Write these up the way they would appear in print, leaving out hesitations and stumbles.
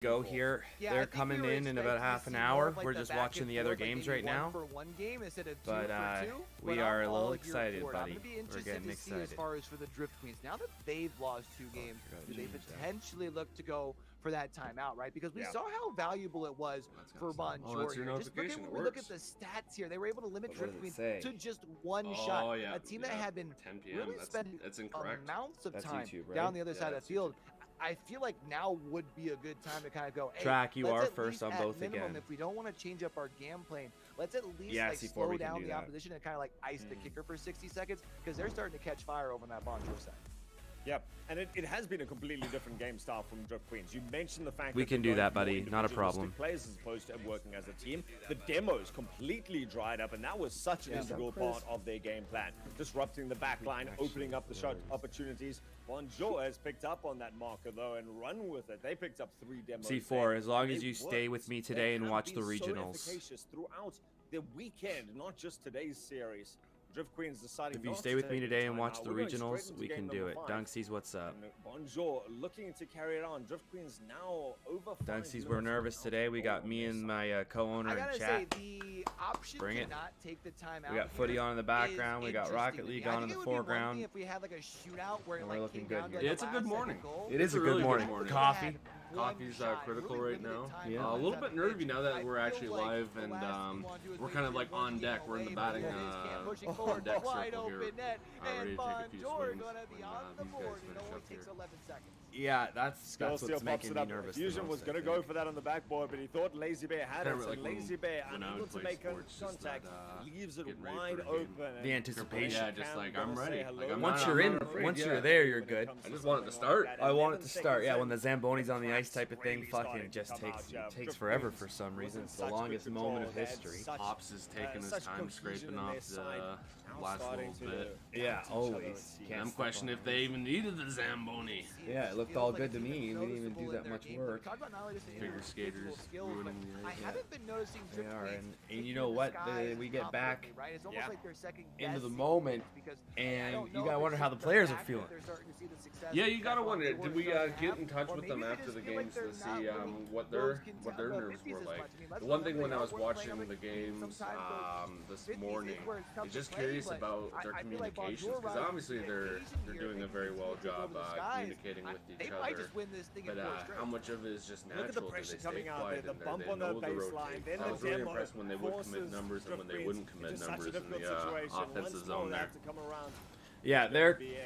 go here. Yeah, They're coming in about half an hour. We're just watching the other games right now. But we are a little excited, buddy. We're getting excited. As far as for the Drift Queens, now that they've lost 2 games, do they potentially look to go for that timeout, right? Because we saw how valuable it was for Bonjour here. Just look at the stats here. They were able to limit Drift Queens to just 1 shot. A team that had been really spending amounts of time down the other side of the field. I feel like now would be a good time to kind of go, hey, Track, you are first on both again. If we don't want to change up our game plan, let's at least like slow down the opposition and kind of like ice the kicker for 60 seconds because they're starting to catch fire over on that Bonjour side. Yep, and it has been a completely different game style from Drift Queens. You mentioned the fact we can do that, buddy. Not a problem. Players as opposed to working as a team. The demos completely dried up, and that was such an integral part of their game plan. Disrupting the back line, opening up the shot opportunities. Bonjour has picked up on that marker, though, and run with it. They picked up 3 demos. C4, as long as you stay with me today and watch the regionals. So efficacious throughout the weekend, not just today's series. Drift Queens deciding if you stay with me today and watch the regionals, we can do it. Dunksies, what's up? Bonjour looking to carry it on. Drift Queens now over 5 Dunksies, we're nervous today. We got me and my co-owner in chat. Bring it. We got footy on in the background. We got Rocket League on in the foreground. And we're looking good. Yeah, it's a good morning. It is a good morning. Coffee. Coffee's critical right now. Yeah. A little bit nervy now that we're actually live and we're kind of like on deck. We're in the batting on deck circle here, ready to take a few swings when these guys finish up here. Yeah, that's what's making me nervous. Fusion was going to go for that on the backboard, but he thought Lazy Bear had it. So Lazy Bear unable to make contact, leaves it wide open. The anticipation. Yeah, just like I'm ready. Like, once you're in, once you're there, you're good. I just want it to start. I want it to start. Yeah, when the Zamboni's on the ice type of thing, fucking just takes forever for some reason. It's the longest moment of history. Ops is taking his time scraping off the last little bit. Yeah, always. I'm questioning if they even needed the Zamboni. Yeah, it looked all good to me. We didn't even do that much work. Figure skaters ruining the ice. They are, and you know what? We get back into the moment, and you gotta wonder how the players are feeling. Yeah, you gotta wonder. Did we get in touch with them after the games to see what their nerves were like? The one thing when I was watching the games this morning, I'm just curious about their communications because obviously they're doing a very well job communicating with each other. But how much of it is just natural? Do they stay quiet in there? They know the rotation. I was really impressed when they would commit numbers and when they wouldn't commit numbers in the offensive zone there. Yeah,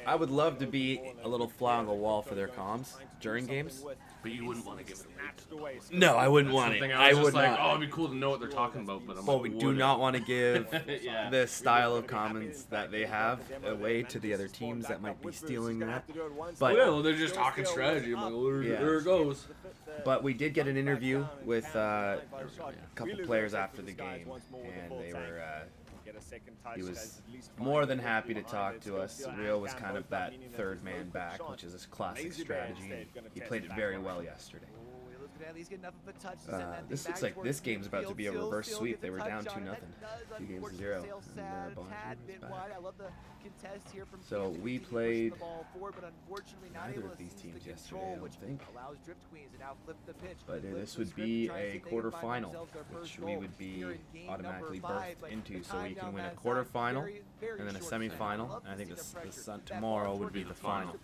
I would love to be a little fly on the wall for their comms during games. But you wouldn't want to give it away. No, I wouldn't want it. I would not. Oh, it'd be cool to know what they're talking about, but we do not want to give the style of comments that they have away to the other teams that might be stealing that. But well, they're just talking strategy. I'm like, well, there it goes. But we did get an interview with a couple players after the game, and they were. He was more than happy to talk to us. Rio was kind of that third man back, which is a classic strategy. He played it very well yesterday. This looks like this game's about to be a reverse sweep. They were down 2-0, 2 games to 0. So we played neither of these teams yesterday, I don't think. But this would be a quarterfinal, which we would be automatically birthed into. So we can win a quarterfinal and then a semifinal. And I think tomorrow would be the final.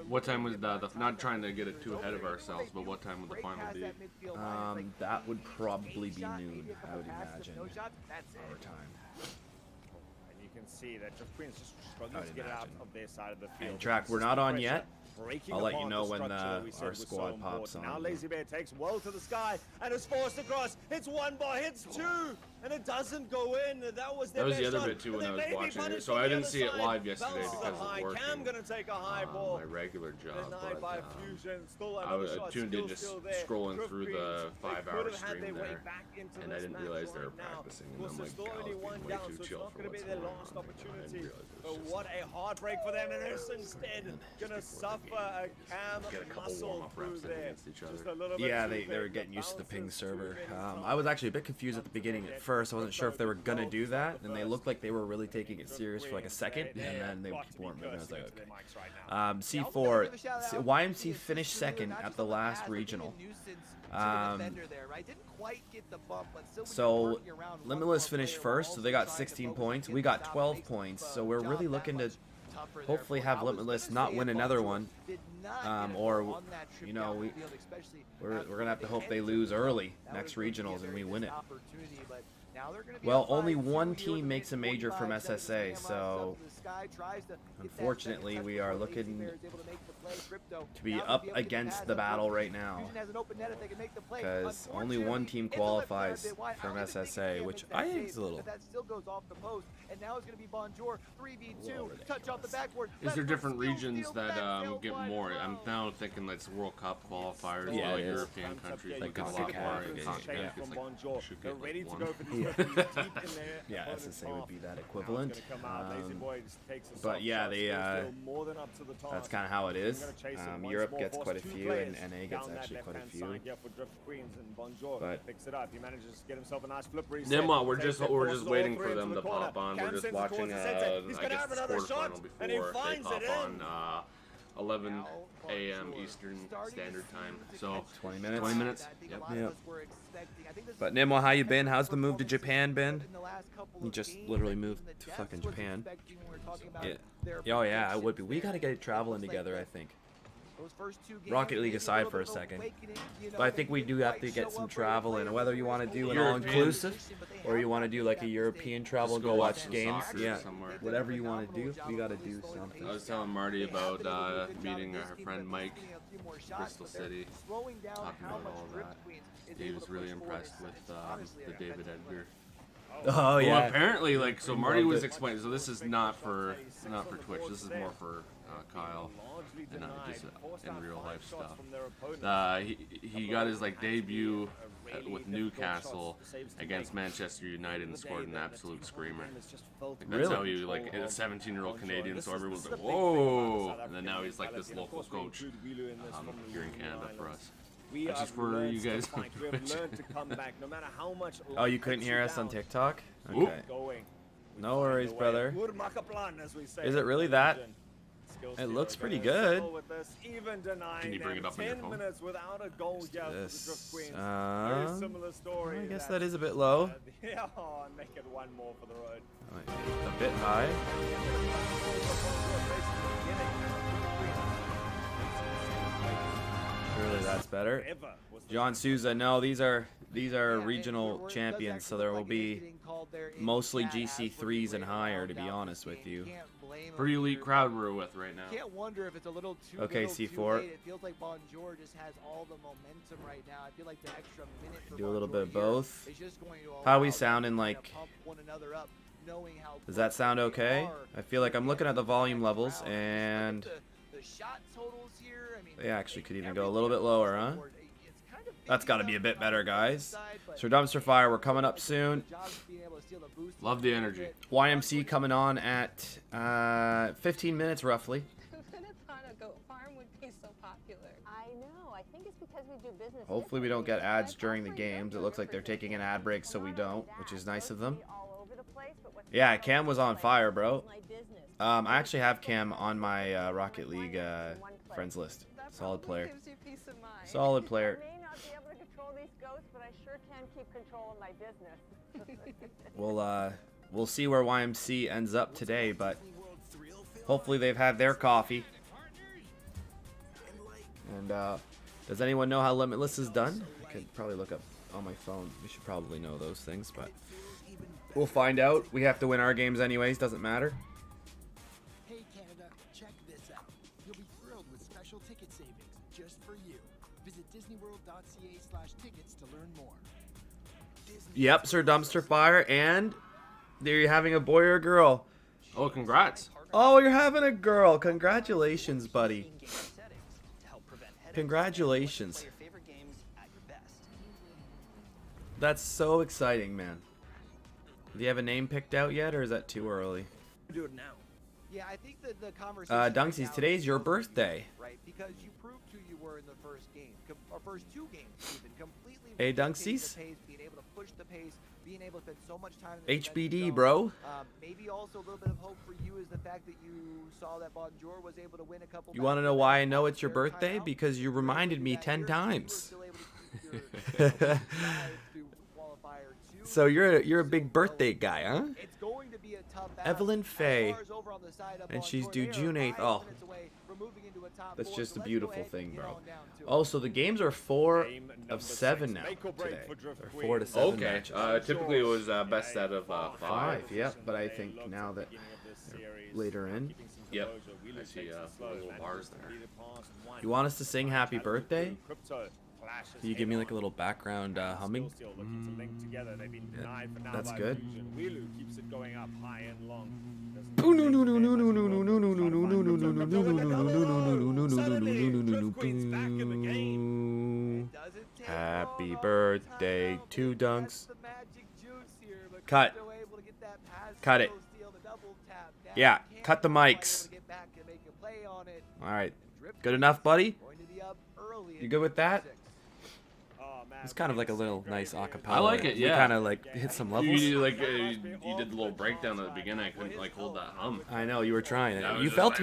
What time was not trying to get it too ahead of ourselves, but what time would the final be? That would probably be noon, I would imagine, our time. You can see that Drift Queens just struggling to get it out of their side of the field. And Track, we're not on yet. I'll let you know when our squad pops on. Now Lazy Bear takes well to the sky and is forced across. Hits 1 bar, hits 2, and it doesn't go in. That was the other bit too when I was watching it. So I didn't see it live yesterday because of working. Cam gonna take a high ball. My regular job, but I was tuned in just scrolling through the 5-hour stream there, and I didn't realize they were practicing. And I'm like, God, it's way too chill for what's going on. I didn't realize it was just... What a heartbreak for them, and it's instead gonna suffer a Cam muscle through there. Yeah, they were getting used to the ping server. I was actually a bit confused at the beginning at first. first. I wasn't sure if they were gonna do that, and they looked like they were really taking it serious for like a second, and then people weren't moving. I was like, okay. C4, YMC finished second at the last regional. So Limitless finished first, so they got 16 points. We got 12 points, so we're really looking to hopefully have Limitless not win another one, or you know, we're gonna have to hope they lose early next regionals and we win it. Well, only one team makes a major from SSA, so unfortunately we are looking to be up against the battle right now, because only one team qualifies from SSA, which I think is a little. And now it's going to be Bonjour 3v2 touch off the backboard. Is there different regions that get more? I'm now thinking like World Cup qualifiers, European countries like a lot more. Yeah, SSA would be that equivalent. But yeah, they that's kind of how it is. Europe gets quite a few, and NA gets actually quite a few. But Nimwa, we're just waiting for them to pop on. We're just watching, I guess, the quarterfinal before they pop on 11 a.m. Eastern Standard Time. So 20 minutes. 20 minutes. Yep. But Nimwa, how you been? How's the move to Japan been? You just literally moved to fucking Japan. Yeah. Oh yeah, I would be. We gotta get traveling together, I think. Rocket League aside for a second, but I think we do have to get some travel in. Whether you want to do an all-inclusive, or you want to do like a European travel, go watch games. Yeah, whatever you want to do, we got to do something. I was telling Marty about meeting our friend Mike, Bristol City, talking about all that. He was really impressed with the David Edgar. Oh yeah. Well, apparently, like, so Marty was explaining. So this is not for Twitch. This is more for Kyle and just in real life stuff. He got his like debut with Newcastle against Manchester United and scored an absolute screamer. Like, that's how he, like, a 17-year-old Canadian, so everyone's like, whoa! And then now he's like this local coach here in Canada for us. That's just for you guys. Oh, you couldn't hear us on TikTok? Okay. No worries, brother. Is it really that? It looks pretty good. Can you bring it up on your phone? This. I guess that is a bit low. A bit high. Really, that's better. John Souza, no, these are regional champions, so there will be mostly GC3s and higher, to be honest with you. Pretty elite crowd we're with right now. Can't wonder if it's a little too C4. It feels like Bonjour just has all the momentum right now. I feel like the extra minute for do a little bit of both. Going to how are we sounding like? Does that sound okay? I feel like I'm looking at the volume levels, and the shot totals here, they actually could even go a little bit lower, huh? That's got to be a bit better, guys. So Dumpster Fire, we're coming up soon. Love the energy. YMC coming on at 15 minutes roughly. 2 minutes on a goat farm would be so popular. I know. I think it's because we do business. Hopefully we don't get ads during the games. It looks like they're taking an ad break, so we don't, which is nice of them. Yeah, Cam was on fire, bro. I actually have Cam on my Rocket League friends list. Solid player. Solid player. We'll see where YMC ends up today, but hopefully they've had their coffee. And does anyone know how Limitless is done? I could probably look up on my phone. We should probably know those things, but we'll find out. We have to win our games anyways, doesn't matter. Hey Canada, check this out. You'll be thrilled with special ticket savings just for you. Visit disneyworld.ca/tickets to learn more. Yep, Sir Dumpster Fire, and there you're having a boy or a girl. Oh, congrats. Oh, you're having a girl. Congratulations, buddy. Congratulations. That's so exciting, man. Do you have a name picked out yet, or is that too early? Do it now. Yeah, I think that the conversation. Dunksies, today's your birthday. Right, because you proved who you were were in the first game, or first 2 games even, completely. Hey, Dunksies. Being able to push the pace, being able to spend so much time in the HBD, bro. Maybe also a little bit of hope for you is the fact that you saw that Bonjour was able to win a couple. You want to know why I know it's your birthday? Because you reminded me 10 times. So you're a big birthday guy, huh? It's going to be a tough Evelyn Faye, and she's due June 8th. Oh, that's just a beautiful thing, bro. Oh, so the games are 4 of 7 now today. Or 4 to 7 okay. matches. Typically it was best out of 5. Yeah, but I think now that later in. Yep. I see little bars there. You want us to sing Happy Birthday? Can you give me like a little background humming? Yeah, that's good. Happy birthday to Dunks. Cut. Cut it. Yeah, cut the mics. Alright. Good enough, buddy? You good with that? It's kind of like a little nice acapella. I like it, yeah. We kind of like hit some levels. You did the little breakdown at the beginning. I couldn't like hold that hum. I know, you were trying. Yeah, It felt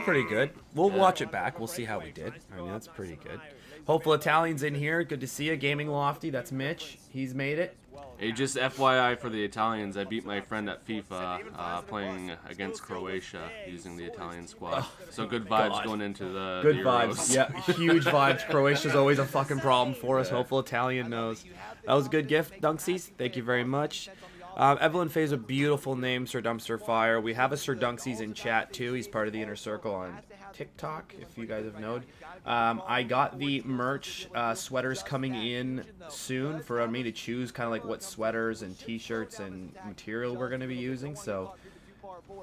pretty good. We'll watch it back. We'll see how we did. I mean, that's pretty good. Hopeful Italian's in here. Good to see you. Gaming Lofty. That's Mitch. He's made it. Hey, just FYI for the Italians, I beat my friend at FIFA playing against Croatia using the Italian squad. So good vibes going into the Good Euros. vibes. Yeah, huge vibes. Croatia's always a fucking problem for us. Hopeful Italian knows. That was a good gift, Dunksies. Thank you very much. Evelyn Faye's a beautiful name, Sir Dumpster Fire. We have a Sir Dunksies in chat too. He's part of the inner circle on TikTok, if you guys have known. I got the merch sweaters coming in soon for me to choose kind of like what sweaters and t-shirts and material we're going to be using. So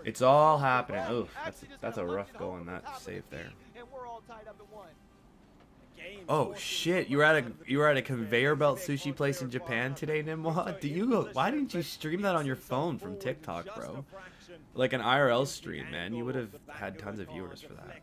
it's all happening. Oh, that's a rough go on that save there. Oh shit! You were at a conveyor belt sushi place in Japan today, Nimwa? Why didn't you stream that on your phone from TikTok, bro? Like an IRL stream, man. You would have had tons of viewers for that.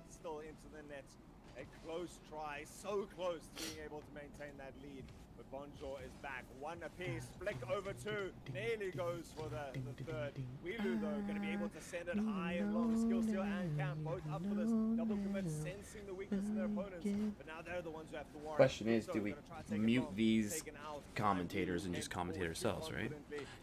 A close try, so close to being able to maintain that lead. But Bonjour is back. 1 apiece. Flick over 2. Nearly goes for the third. Wheelu, though, going to be able to send it high and long. Skill Steal and Camp both up for this double commit, sensing the weakness in their opponents. But now they're the ones who have to worry. Question is, do we mute these commentators and just commentate ourselves, right?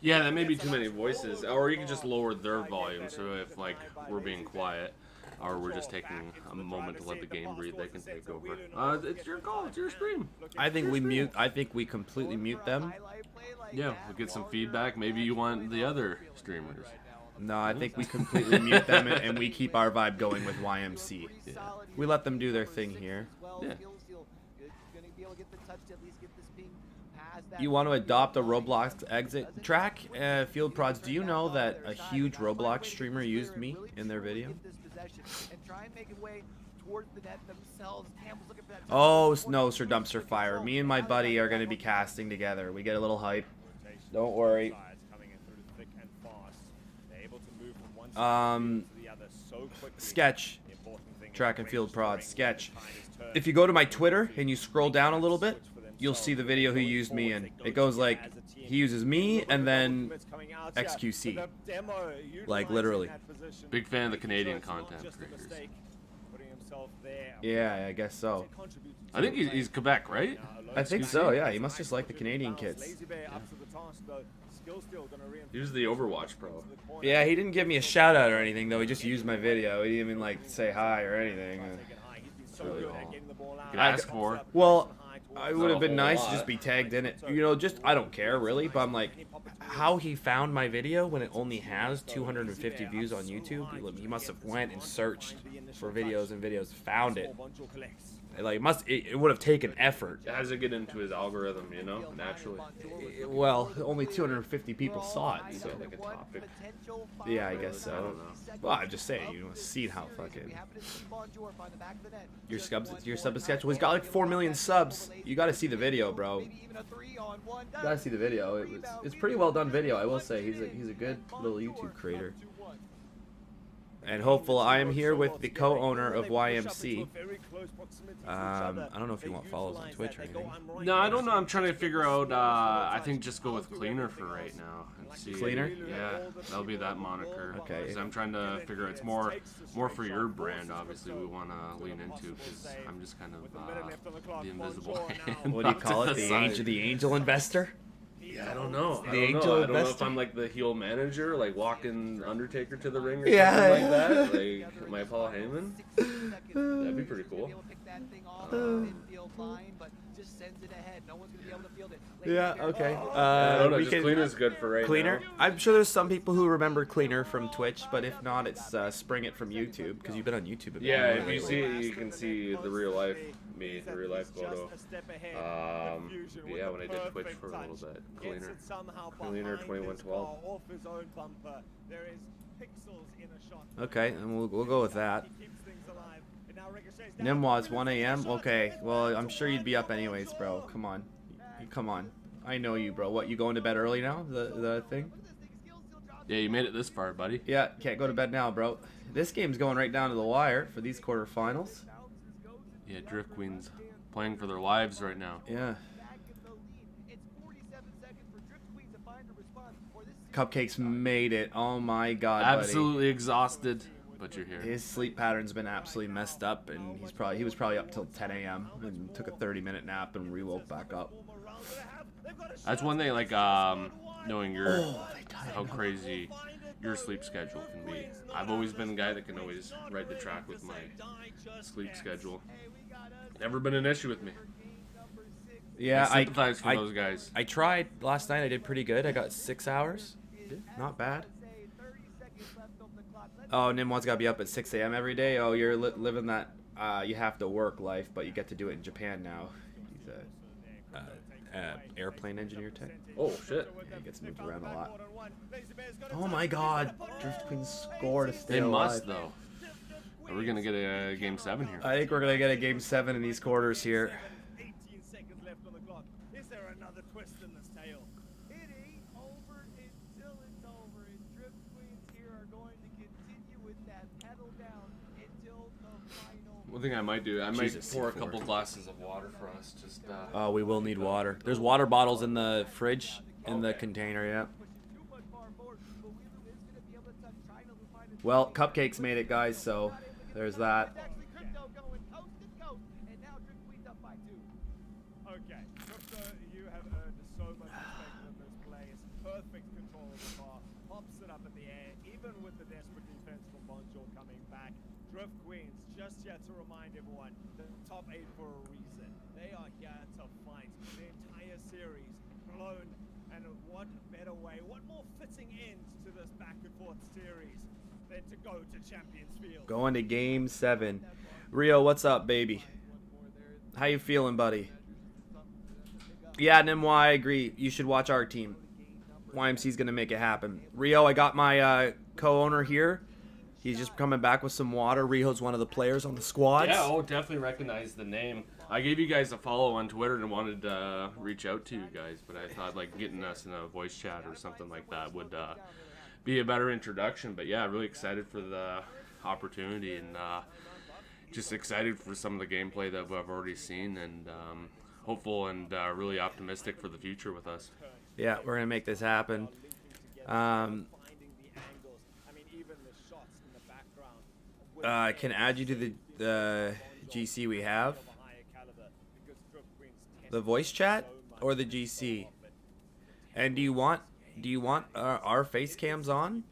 Yeah, that may be too many voices. Or you can just lower their volume, so if like we're being quiet, or we're just taking a moment to let the game breathe, they can take over. It's your call. It's your stream. I think we mute. I think we completely mute them. Yeah, we'll get some feedback. Maybe you want the other streamers. No, I think we completely mute them and we keep our vibe going with YMC. Yeah. We let them do their thing here. Yeah. You want to adopt a Roblox exit track? Field Prods, do you know that a huge Roblox streamer used me in their video? Oh, no, Sir Dumpster Fire. Me and my buddy are going to be casting together. We get a little hype. Don't worry. Sketch. Track and Field Prods. Sketch. If you go to my Twitter and you scroll down a little bit, you'll see the video he used me in. It goes like, he uses me and then XQC. Like, literally. Big fan of the Canadian content creators. Yeah, I guess so. I think he's Quebec, right? I think so, yeah. He must just like the Canadian kids. Yeah. He was the Overwatch pro. Yeah, he didn't give me a shout out or anything, though. He just used my video. He didn't even, like, say hi or anything. It's really cool. You could ask for. Well, it would have been nice to just be tagged in it. You know, just, I don't care, really, but I'm like, how he found my video when it only has 250 views on YouTube? He must have went and searched for videos and videos, found it. Like, it would have taken effort. It has to get into his algorithm, you know, naturally. Well, only 250 people saw it, so. Like a topic. Yeah, I guess so. I don't know. Well, I'm just saying, you know, see how fucking your sub sketch. Well, he's got like 4 million subs. You got to see the video, bro. You got to see the video. It's pretty well done video, I will say. He's a good little YouTube creator. And hopefully I am here with the co-owner of YMC. I don't know if you want follows on Twitch or anything. No, I don't know. I'm trying to figure out. I think just go with Cleaner for right now. And see. Cleaner? Yeah, that'll be that moniker. Okay. 'Cause I'm trying to figure out, it's more for your brand. Obviously, we want to lean into, because I'm just kind of the invisible hand. What do you call it? The angel investor? Yeah, I don't know. The angel I don't know if investor? I'm like the heel manager, like walking Undertaker to the ring or Yeah. something like that. Like, am I Paul Heyman? That'd be pretty cool. Yeah, okay. I don't know, we just can- Cleaner's good for right Cleaner? now. I'm sure there's some people who remember Cleaner from Twitch, but if not, it's Spring It from YouTube, because you've been on YouTube a bit Yeah, more if you lately. see it, you can see the real life me, the real life photo. Yeah, when I did Twitch for a little bit. Cleaner 2112. Okay, and we'll go with that. Nimwad's 1 a.m. Okay, well, I'm sure you'd be up anyways, bro. Come on. Come on. I know you, bro. What, you going to bed early now? The thing? Yeah, you made it this far, buddy. Yeah, can't go to bed now, bro. This game's going right down to the wire for these quarterfinals. Yeah, Drift Queens playing for their lives right now. Yeah. Cupcake's made it. Oh my god, Absolutely exhausted, but you're here. buddy. His sleep pattern's been absolutely messed up, and he was probably up till 10 a.m. and took a 30-minute nap and re-woke back up. That's one thing, like, knowing how crazy your sleep schedule can be. I've always been a guy that can always ride the track with my sleep schedule. Never been an issue with me. Yeah, I sympathize for those guys. I tried last night. I did pretty good. I got 6 hours. Not bad. Oh, Nimwad's got to be up at 6 a.m. every day. Oh, you're living that you have to work life, but you get to do it in Japan now. He's a airplane engineer tech. Oh, shit. Yeah, he gets moved around a lot. Oh my god. Drift Queen scored to stay They alive. must, though. Are we going to get a Game 7 here? I think we're going to get a Game 7 in these quarters here. 18 seconds left on the clock. Is there another twist in this tale? It ain't over until it's over, and Drift Queens here are going to continue with that pedal down until the final. One thing I might do, I might Jesus, pour a C4. couple glasses of water for us. Just Oh, we will need water. There's water bottles in the fridge, in the container, yeah. Well, Cupcakes made it, guys, so there's that. Okay, Crypto, you have earned so much respect in this play. It's perfect control of the car, pops it up in the air, even with the desperate defense from Bonjour coming back. Drift Queens, just here to remind everyone, the top 8 for a reason. They are here to fight the entire series alone, and what better way, what more fitting end to this back and forth series than to go to Champions Field. Going to Game 7. Rio, what's up, baby? How you feeling, buddy? Yeah, Nimwa, I agree. You should watch our team. YMC's going to make it happen. Rio, I got my co-owner here. He's just coming back with some water. Rio's one of the players on the squads. yeah, definitely recognize the name. I gave you guys a follow on Twitter and wanted to reach out to you guys, but I thought like getting us in a voice chat or something like that would be a better introduction. But yeah, really excited for the opportunity, and just excited for some of the gameplay that I've already seen, and hopeful and really optimistic for the future with us. Yeah, we're going to make this happen. I can add you to the GC we have. The voice chat or the GC? And do you want our face cams on?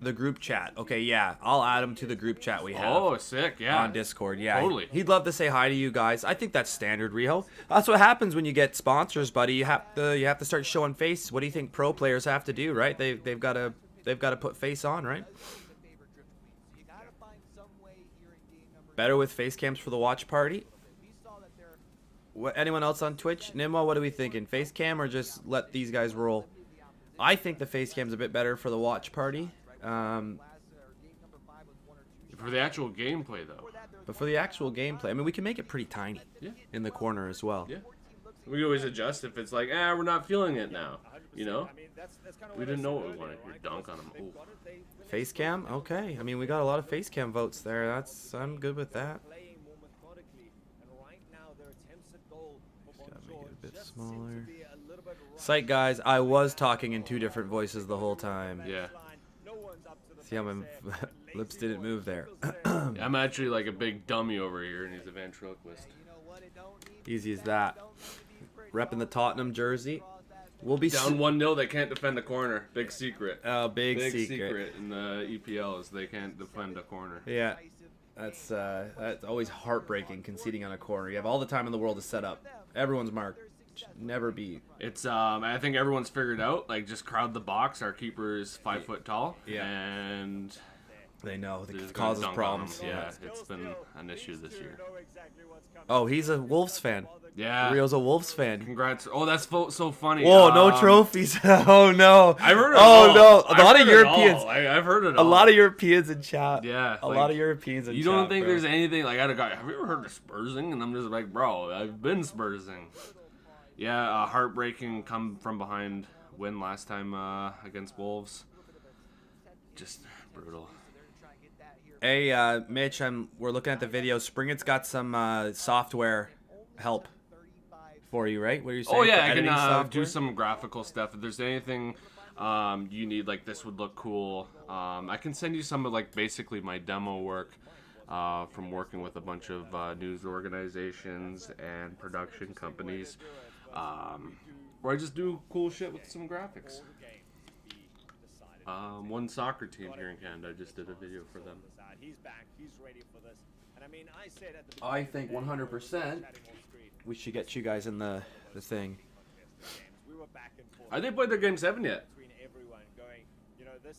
The group chat. Okay, yeah. I'll add him to the group chat we have. Oh, sick, yeah. On Discord, yeah. Totally. He'd love to say hi to you guys. I think that's standard, Rio. That's what happens when you get sponsors, buddy. You have to start showing face. What do you think pro players have to do, right? They've got to put face on, right? Better with face cams for the watch party. Anyone else on Twitch? Nimwa, what are we thinking? Face cam or just let these guys roll? I think the face cam's a bit better for the watch party. For the actual gameplay, though. But for the actual gameplay, I mean, we can make it pretty tiny Yeah. in the corner as well. Yeah. We always adjust if it's like, we're not feeling it now. You know? We didn't know what we wanted. You dunk on them. Ooh. Face cam? Okay. I mean, we got a lot of face cam votes there. I'm good with that. Just gotta make it a bit smaller. Sight, guys, I was talking in 2 different voices the whole time. Yeah. See how my lips didn't move there. I'm actually like a big dummy over here, and he's a ventriloquist. Easy as that. Repping the Tottenham jersey. We'll be down 1-0. They can't defend a corner. Big secret. Oh, big secret in the EPL is they can't defend a corner. Yeah, that's always heartbreaking, conceding on a corner. You have all the time in the world to set up. Everyone's marked. Never beat. It's I think everyone's figured out, like, just crowd the box. Our keeper is 5 foot tall. Yeah. And they know it causes problems. Yeah, it's been an issue this year. Oh, he's a Wolves fan. Yeah. Rio's a Wolves fan. Congrats. Oh, that's so funny. Whoa, no trophies. Oh, no. I've heard it all. Oh, no. A lot of Europeans. I've heard it all. A lot of Europeans in chat. Yeah. A lot of Europeans in chat. You don't think there's anything, like, I had a guy, have you ever heard of Spursing? And I'm just like, bro, I've been Spursing. Yeah, heartbreaking come from behind win last time against Wolves. Just brutal. Hey, Mitch, we're looking at the video. Springett's got some software help for you, right? What are you saying? Oh, yeah, I can do some graphical stuff. If there's anything you need, like, this would look cool, I can send you some of, like, basically my demo work from working with a bunch of news organizations and production companies. Where I just do cool shit with some graphics. One soccer team here in Canada, I just did a video for them. I think 100% we should get you guys in the thing. Have they played their Game 7 yet?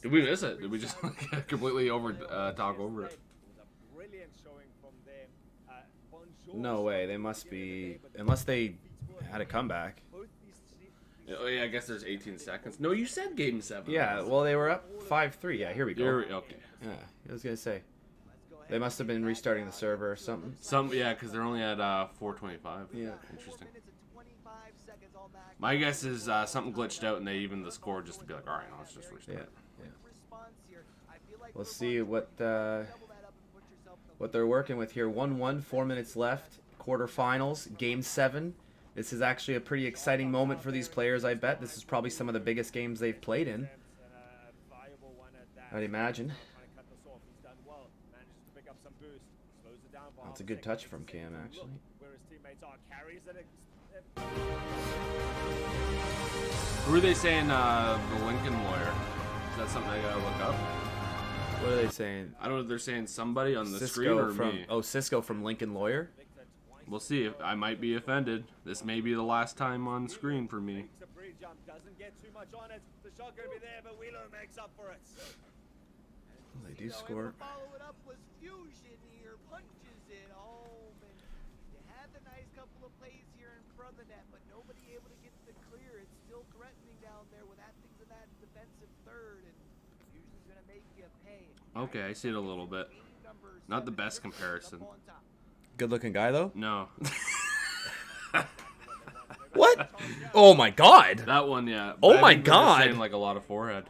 Did we miss it? Did we just completely talk over it? No way. They must be, unless they had a comeback. Oh, yeah, I guess there's 18 seconds. No, you said Game 7. Yeah, well, they were up 5-3. Yeah, here we go. Okay. Yeah, I was going to say. They must have been restarting the server or something. Yeah, because they're only at 425. Yeah. Interesting. My guess is something glitched out and they evened the score just to be like, all right, let's just restart. Yeah. We'll see what they're working with here. 1-1, 4 minutes left. Quarterfinals, Game 7. This is actually a pretty exciting moment for these players, I bet. This is probably some of the biggest games they've played in, I'd imagine. That's a good touch from Cam, actually. Who are they saying, the Lincoln lawyer? Is that something I gotta look up? What are they saying? I don't know if they're saying somebody on the Cisco screen or from, me. Oh, Cisco from Lincoln Lawyer? We'll see. I might be offended. This may be the last time on screen for me. Well, they do score. Okay, I see it a little bit. Not the best comparison. Good looking guy, though? No. What? Oh my god! That one, yeah. Oh my god! Saying like a lot of forehead.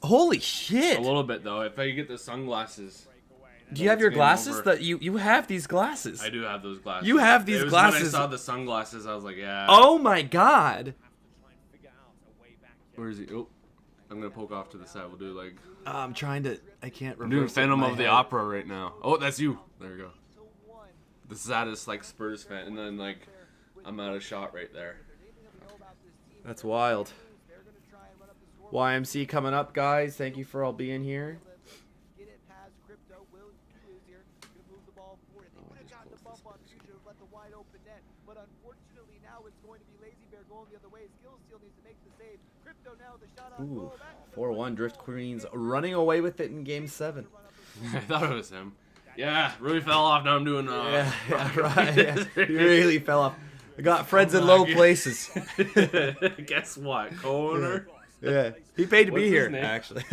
Holy shit! A little bit though. If I get the sunglasses. Do you have your glasses? That you have these glasses. I do have those glasses. You have these glasses. When I saw the sunglasses, I was like, yeah. Oh my god! Where is he? Oh, I'm gonna poke off to the side. We'll do like. I'm trying to. I can't remember. Doing Phantom of the Opera right now. Oh, that's you. There you go. The saddest like Spurs fan, and then like I'm out of shot right there. That's wild. YMC coming up, guys. Thank you for all being here. Ooh, 4-1 Drift Queens running away with it in Game 7. I thought it was him. Yeah, really fell off. Now I'm doing. Yeah, right. Yeah. He really fell off. I got friends in low places. Guess what? Corner. Yeah, he paid to What's be his here. name? Actually,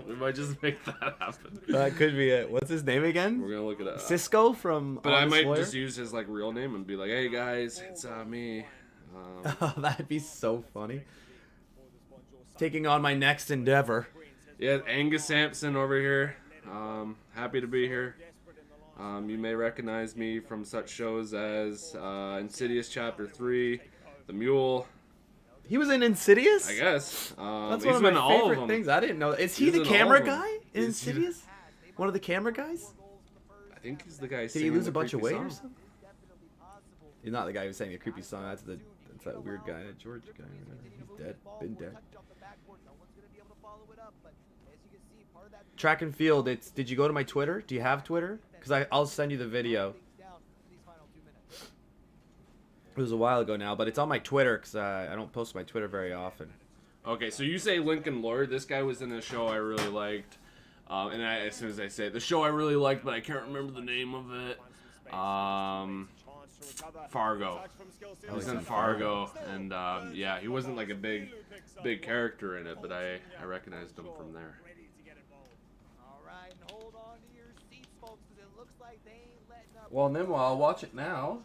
We might just make that happen. that could be it. What's his name again? We're gonna look it up. Cisco from. But I Honest might Lawyer? just use his like real name and be like, "Hey guys, it's me." Oh, that'd be so funny. Taking on my next endeavor. Yeah, Angus Sampson over here. Happy to be here. You may recognize me from such shows as Insidious Chapter 3, The Mule, He was in Insidious? I guess. That's he's one of been my in all of favorite them. things. I didn't know. Is he He's the in all camera of them. guy in He's- Insidious? One of the camera guys? I think he's the guy Did he singing lose the a bunch of creepy weight or song. something? He's not the guy who's saying a creepy song. That's that weird guy, that George guy. He's dead. Been dead. Track and field. Did you go to my Twitter? Do you have Twitter? Because I'll send you the video. It was a while ago now, but it's on my Twitter because I don't post my Twitter very often. Okay, so you say Lincoln Lord. This guy was in a show I really liked. And as soon as I say it, the show I really liked, but I can't remember the name of it. Fargo. He was in Fargo, and yeah, he wasn't like a big character in it, but I recognized him from there. Well, then I'll watch it now.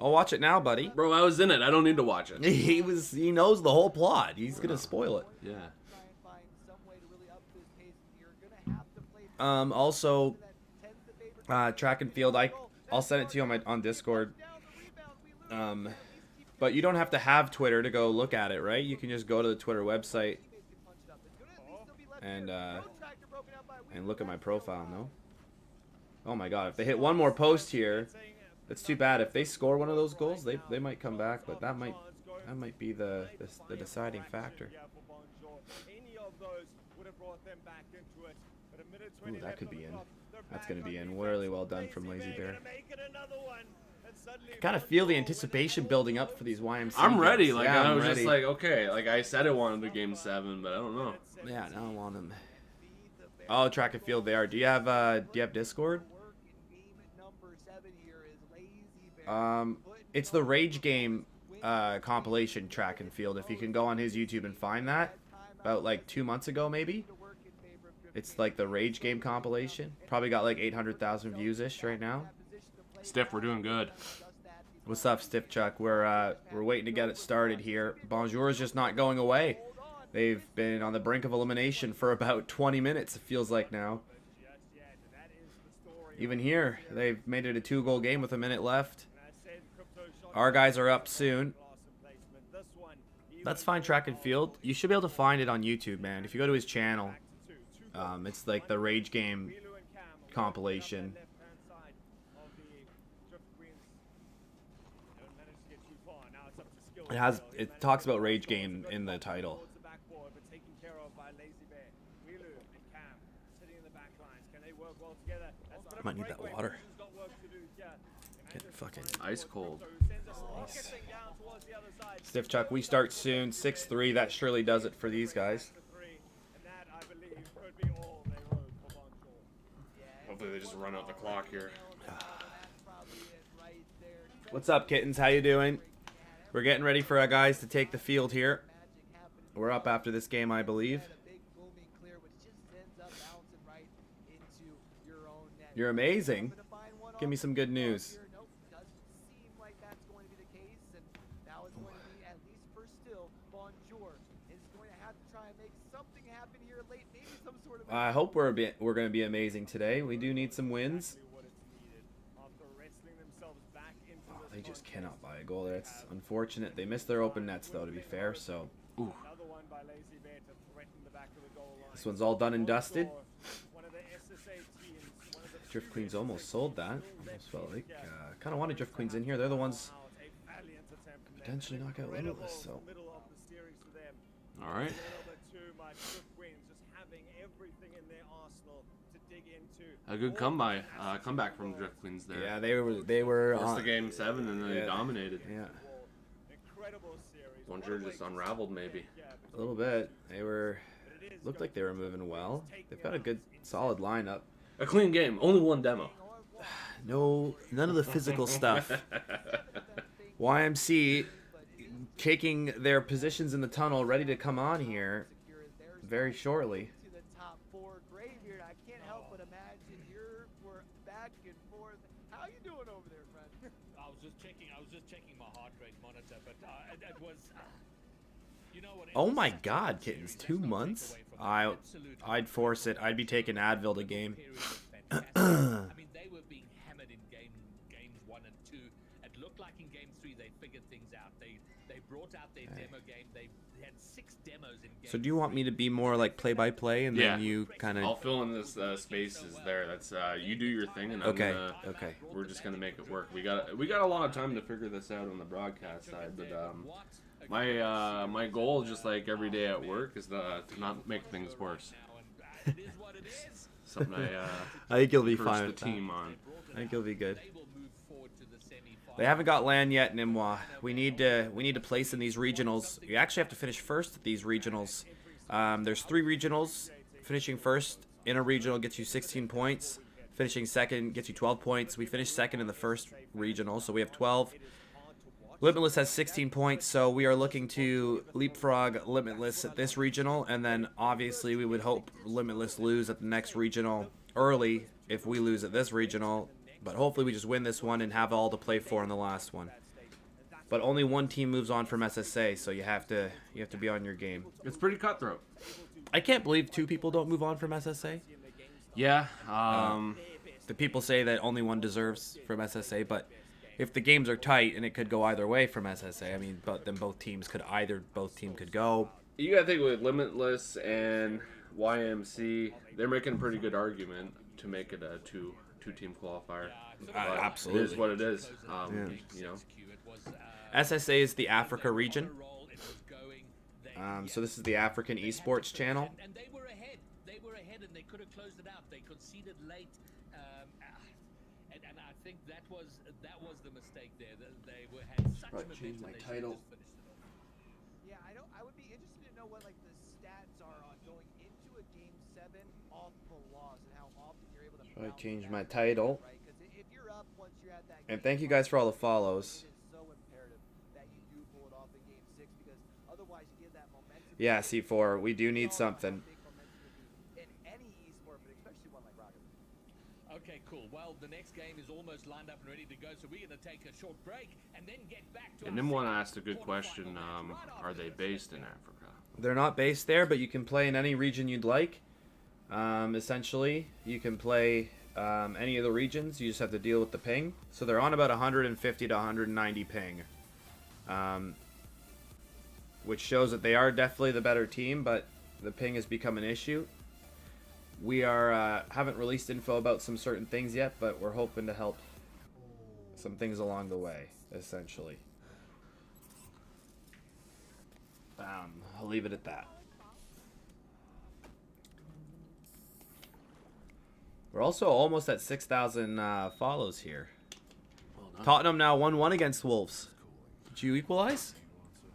I'll watch it now, buddy. Bro, I was in it. I don't need to watch it. He knows the whole plot. He's gonna spoil it. Yeah. Also, track and field. I'll send it to you on Discord. But you don't have to have Twitter to go look at it, right? You can just go to the Twitter website and look at my profile. No. Oh my God! If they hit one more post here, that's too bad. If they score one of those goals, they might come back, but that might be the deciding factor. Ooh, that could be in. That's going to be in. Really well done from Lazy Bear. I kind of feel the anticipation building up for these YMCA I'm ready. games. Like Yeah, I I'm was ready. just like, okay. Like I said, I wanted the game 7, but I don't know. Yeah, now I want them. Oh, track and field. They are. Do you have Discord? It's the Rage Game compilation track and field. If you can go on his YouTube and find that, about like 2 months ago maybe. It's like the Rage Game compilation. Probably got like 800,000 views ish right now. Stiff, we're doing good. What's up, Stiff Chuck? We're waiting to get it started here. Bonjour is just not going away. They've been on the brink of elimination for about 20 minutes. It feels like now. Even here, they've made it a 2-goal game with a minute left. Our guys are up soon. That's fine, track and field. You should be able to find it on YouTube, man. If you go to his channel, it's like the Rage Game compilation. It talks about Rage Game in the title. I might need that water. Get fucking Ice cold. nice. Stiff Chuck, we start soon. 6-3. That surely does it for these guys. Hopefully they just run out the clock here. What's up, kittens? How you doing? We're getting ready for our guys to take the field here. We're up after this game, I believe. You're amazing. Give me some good news. I hope we're going to be amazing today. We do need some wins. Oh, they just cannot buy a goal there. It's unfortunate. They missed their open nets, though, to be fair. So, ooh. This one's all done and dusted. Drift Queens almost sold that. Almost felt like kind of wanted Drift Queens in here. They're the ones could potentially knock out Limitless. So, All right. A good comeback from Drift Queens there. yeah, they were Forced on the game 7 and then they Yeah. dominated. Yeah, Bonjour just unraveled maybe. a little bit. They looked like they were moving well. They've got a good, solid lineup. A clean game. Only one demo. No, none of the physical stuff. YMC taking their positions in the tunnel, ready to come on here very shortly. To the top 4. Graveyard, I can't help but imagine we're back and forth. How you doing over there, friend? I was just checking my heart rate monitor, but it was. You know what? Oh my God, Kittens! 2 months? I'd force it. I'd be taking Advil to game. I mean, they were being hammered in games 1 and 2. It looked like in game 3 they figured things out. They brought out their demo game. They had 6 demos in game. So do you want me to be more like play-by-play, and then you kind I'll of... fill in this spaces there. That's you do your thing, and Okay. okay. We're just gonna make it work. We got a lot of time to figure this out on the broadcast side, but my goal, just like every day at work, is to not make things worse. Something I think you'll be curse fine the with that. team on. I think you'll be good. They haven't got land yet, Nimwa. We need to place in these regionals. You actually have to finish first at these regionals. There's 3 regionals. Finishing first in a regional gets you 16 points. Finishing second gets you 12 points. We finished second in the first regional, so we have 12. Limitless has 16 points, so we are looking to leapfrog Limitless at this regional, and then obviously we would hope Limitless lose at the next regional early if we lose at this regional. But hopefully we just win this one and have all to play for in the last one. But only one team moves on from SSA, so you have to be on your game. It's pretty cutthroat. I can't believe 2 people don't move on from SSA. Yeah. The people say that only one deserves from SSA, but if the games are tight and it could go either way from SSA, I mean, but then both teams could go. You gotta think with Limitless and YMC, they're making a pretty good argument to make it a two-team qualifier. But Absolutely. it is what it is. You know. SSA is the Africa region. So this is the African Esports channel. And they were ahead. They were ahead, and they could have closed it out. They conceded late, and I think that was the mistake there. They had such Right, momentum. change my they title. just finished it off. Yeah, I would be interested to know what like the stats are on going into a game 7 off the loss and how often you're able to. I bounce change back, my title. right? 'Cause if you're up once you're at that And game thank you guys for all the follows. It is so imperative that you do pull it off in game 6 because otherwise you give that momentum. Yeah, C4, we do need something. In any esport, but especially one like Rocket League. Okay, cool. Well, the next game is almost lined up and ready to go, so we're going to take a short break and then get back to. And then one asked a good question. Are they based in Africa? They're not based there, but you can play in any region you'd like. Essentially, you can play any of the regions. You just have to deal with the ping. So they're on about 150 to 190 ping, which shows that they are definitely the better team, but the ping has become an issue. We haven't released info about some certain things yet, but we're hoping to help some things along the way, essentially. I'll leave it at that. We're also almost at 6,000 follows here. Tottenham now 1-1 against Wolves. Did you equalize?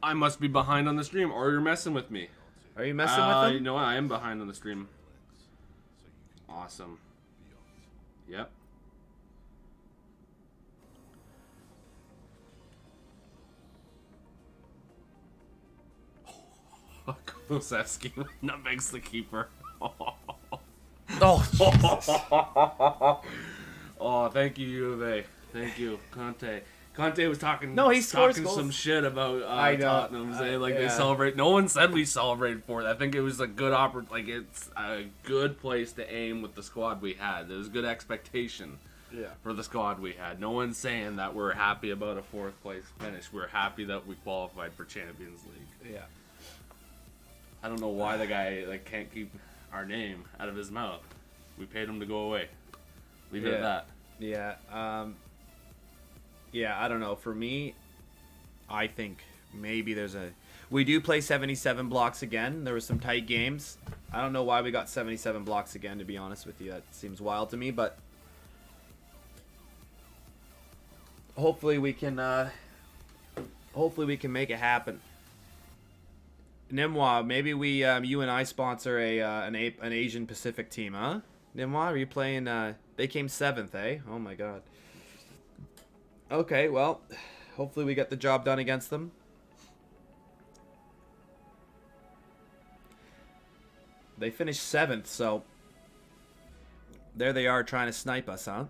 I must be behind on the stream, or you're messing with me. Are you messing with them? No, I am behind on the stream. Awesome. Yep. Kulusevski nutmegs the keeper. Oh, Oh, thank you, U of A. Thank you, Conte. Conte was talking. No, he scores talking goals. some shit about I know. Tottenham, saying like they Yeah. celebrate. No one said we celebrated for it. I think it was a good like it's a good place to aim with the squad we had. There was good expectation for the squad we had. No one's saying that we're happy about a 4th place finish. We're happy that we qualified for Champions League. Yeah. I don't know why the guy like can't keep our name out of his mouth. We paid him to go away. Leave it at that. Yeah. Yeah, I don't know. For me, I think maybe we do play 77 blocks again. There were some tight games. I don't know why we got 77 blocks again, to be honest with you. That seems wild to me, but hopefully we can make it happen. Nimwa, maybe you and I sponsor an Asian Pacific team, huh? Nimwa, are you playing? They came 7th, eh? Oh my God. Okay, well, hopefully we get the job done against them. They finished 7th, so there they are trying to snipe us, huh?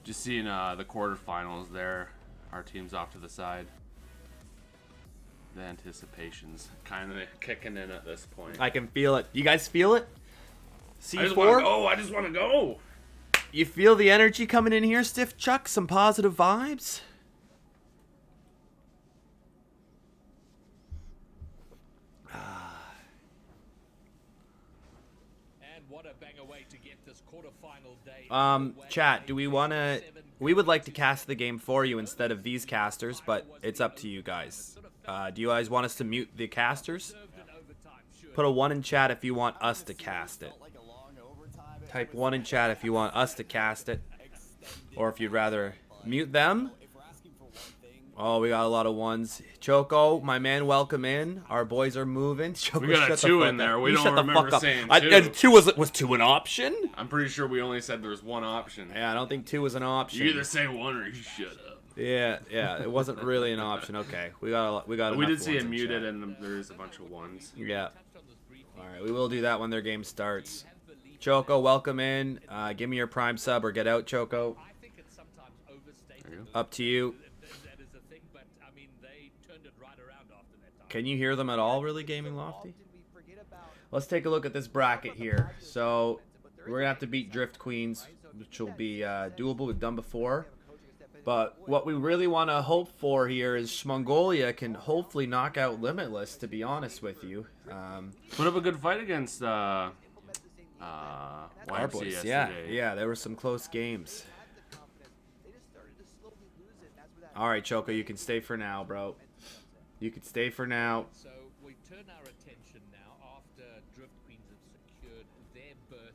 Just seeing the quarterfinals there. Our team's off to the side. The anticipation's kind of kicking in at this point. I can feel it. You guys feel it? C4? I just want to go. You feel the energy coming in here, Stiff Chuck? Some positive vibes? Chat, do we want to... We would like to cast the game for you instead of these casters, but it's up to you guys. Do you guys want us to mute the casters? Put a 1 in chat if you want us to cast it. Type 1 in chat if you want us to cast it. Or if you'd rather mute them. Oh, we got a lot of 1s. Choco, my man, welcome in. Our boys are moving. Choco, we got a 2 in there. We don't remember saying 2. 2 was 2 an option? I'm pretty sure we only said there was 1 option. Yeah, I don't think 2 was an option. You either say 1 or you shut up. Yeah, it wasn't really an option. Okay, we got. We did see it muted, and there is a bunch of 1s. Yeah. All right, we will do that when their game starts. Choco, welcome in. Give me your prime sub or get out, Choco. Up to you. Can you hear them at all, really, Gaming Lofty? Let's take a look at this bracket here. So we're going to have to beat Drift Queens, which will be doable. We've done before. But what we really want to hope for here is Mongolia can hopefully knock out Limitless, to be honest with you. Put up a good fight against YMC boys. yesterday. Yeah, there were some close games. All right, Choco, you can stay for now, bro. You can stay for now. So we turn our attention now after Drift Queens have secured their berth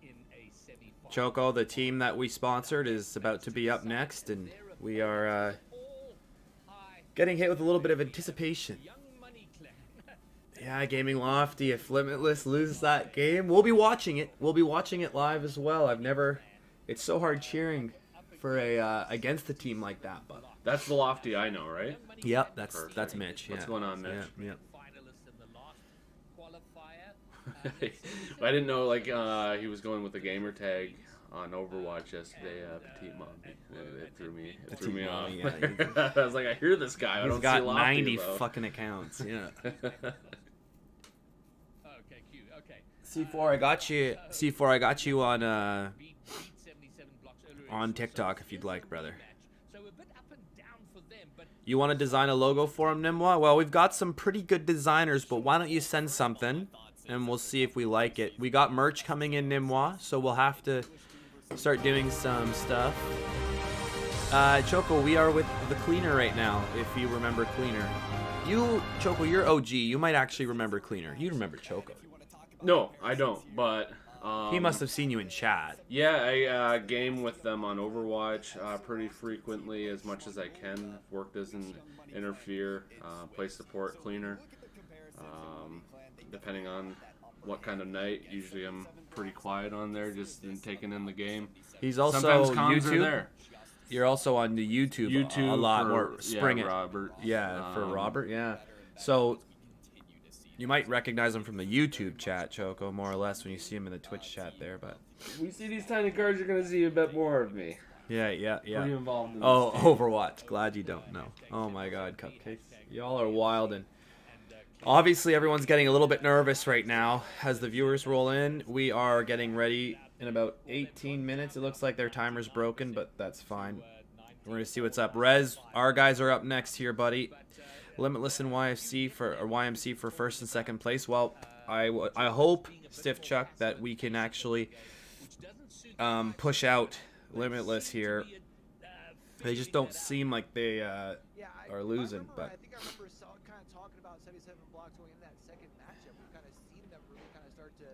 in a semi-final. Choco, the team that we sponsored, is about to be up next, and we are getting hit with a little bit of anticipation. Yeah, Gaming Lofty, if Limitless loses that game, we'll be watching it. We'll be watching it live as well. It's so hard cheering for against a team like that, but that's the Lofty I know, right? Yep, that's Mitch. What's going on, Mitch? Yeah. I didn't know he was going with the gamer tag on Overwatch yesterday. Petite Mommy. It threw me off. Yeah, I was like, I hear this guy. I don't got see Lofty, 90 though. fucking accounts. Yeah. Okay, cute. Okay. C4, I got you on TikTok if you'd like, brother. You want to design a logo for him, Nimwa? Well, we've got some pretty good designers, but why don't you send something, and we'll see if we like it. We got merch coming in, Nimwa, so we'll have to start doing some stuff. Choco, we are with the Cleaner right now, if you remember Cleaner. Choco, you're OG. You might actually remember Cleaner. You remember Choco. No, I don't, but... he must have seen you in chat. Yeah, I game with them on Overwatch pretty frequently, as much as I can. If work doesn't interfere. Play support Cleaner. Depending on what kind of night, usually I'm pretty quiet on there, just taking in the game. He's also Sometimes comms YouTube. Are there. You're also on the YouTube a lot more. Spring it. Robert. Yeah, for Robert. Yeah. So you might recognize him from the YouTube chat, Choco, more or less, when you see him in the Twitch chat there. But we see these tiny cards, you're gonna see a bit more of me. Yeah. Pretty involved in oh, this game. Overwatch. Glad you don't know. Oh my God, Cupcakes. Y'all are wild, and obviously everyone's getting a little bit nervous right now as the viewers roll in. We are getting ready in about 18 minutes. It looks like their timer's broken, but that's fine. We're gonna see what's up. Rez, our guys are up next here, buddy. Limitless and YMC for first and second place. Well, I hope, Stiff Chuck, that we can actually push out Limitless here. They just don't seem like they are losing. But I think I remember kind of talking about 77 blocks going in that second matchup. We've kind of seen them really kind of start to.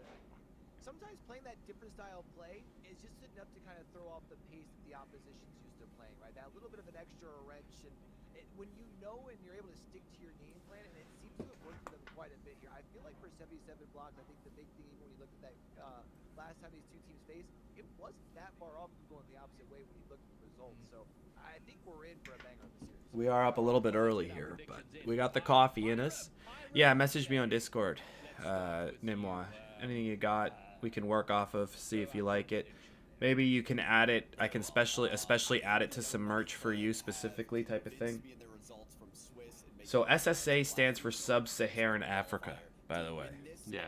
Sometimes playing that different style of play is just enough to kind of throw off the pace that the opposition's used to playing, right? That little bit of an extra wrench, and when you know and you're able to stick to your game plan, and it seems to have worked for them quite a bit here. I feel like for 77 blocks, I think the big thing, when you look at that last time these two teams faced, it wasn't that far off from going the opposite way when you look at the results. So I think we're in for a banger of the series. We are up a little bit early here, but we got the coffee in us. Yeah, message me on Discord, Nimwa. Anything you got, we can work off of, see if you like it. Maybe you can add it. I can especially add it to some merch for you specifically, type of thing. So SSA stands for Sub-Saharan Africa, by the way. Yeah.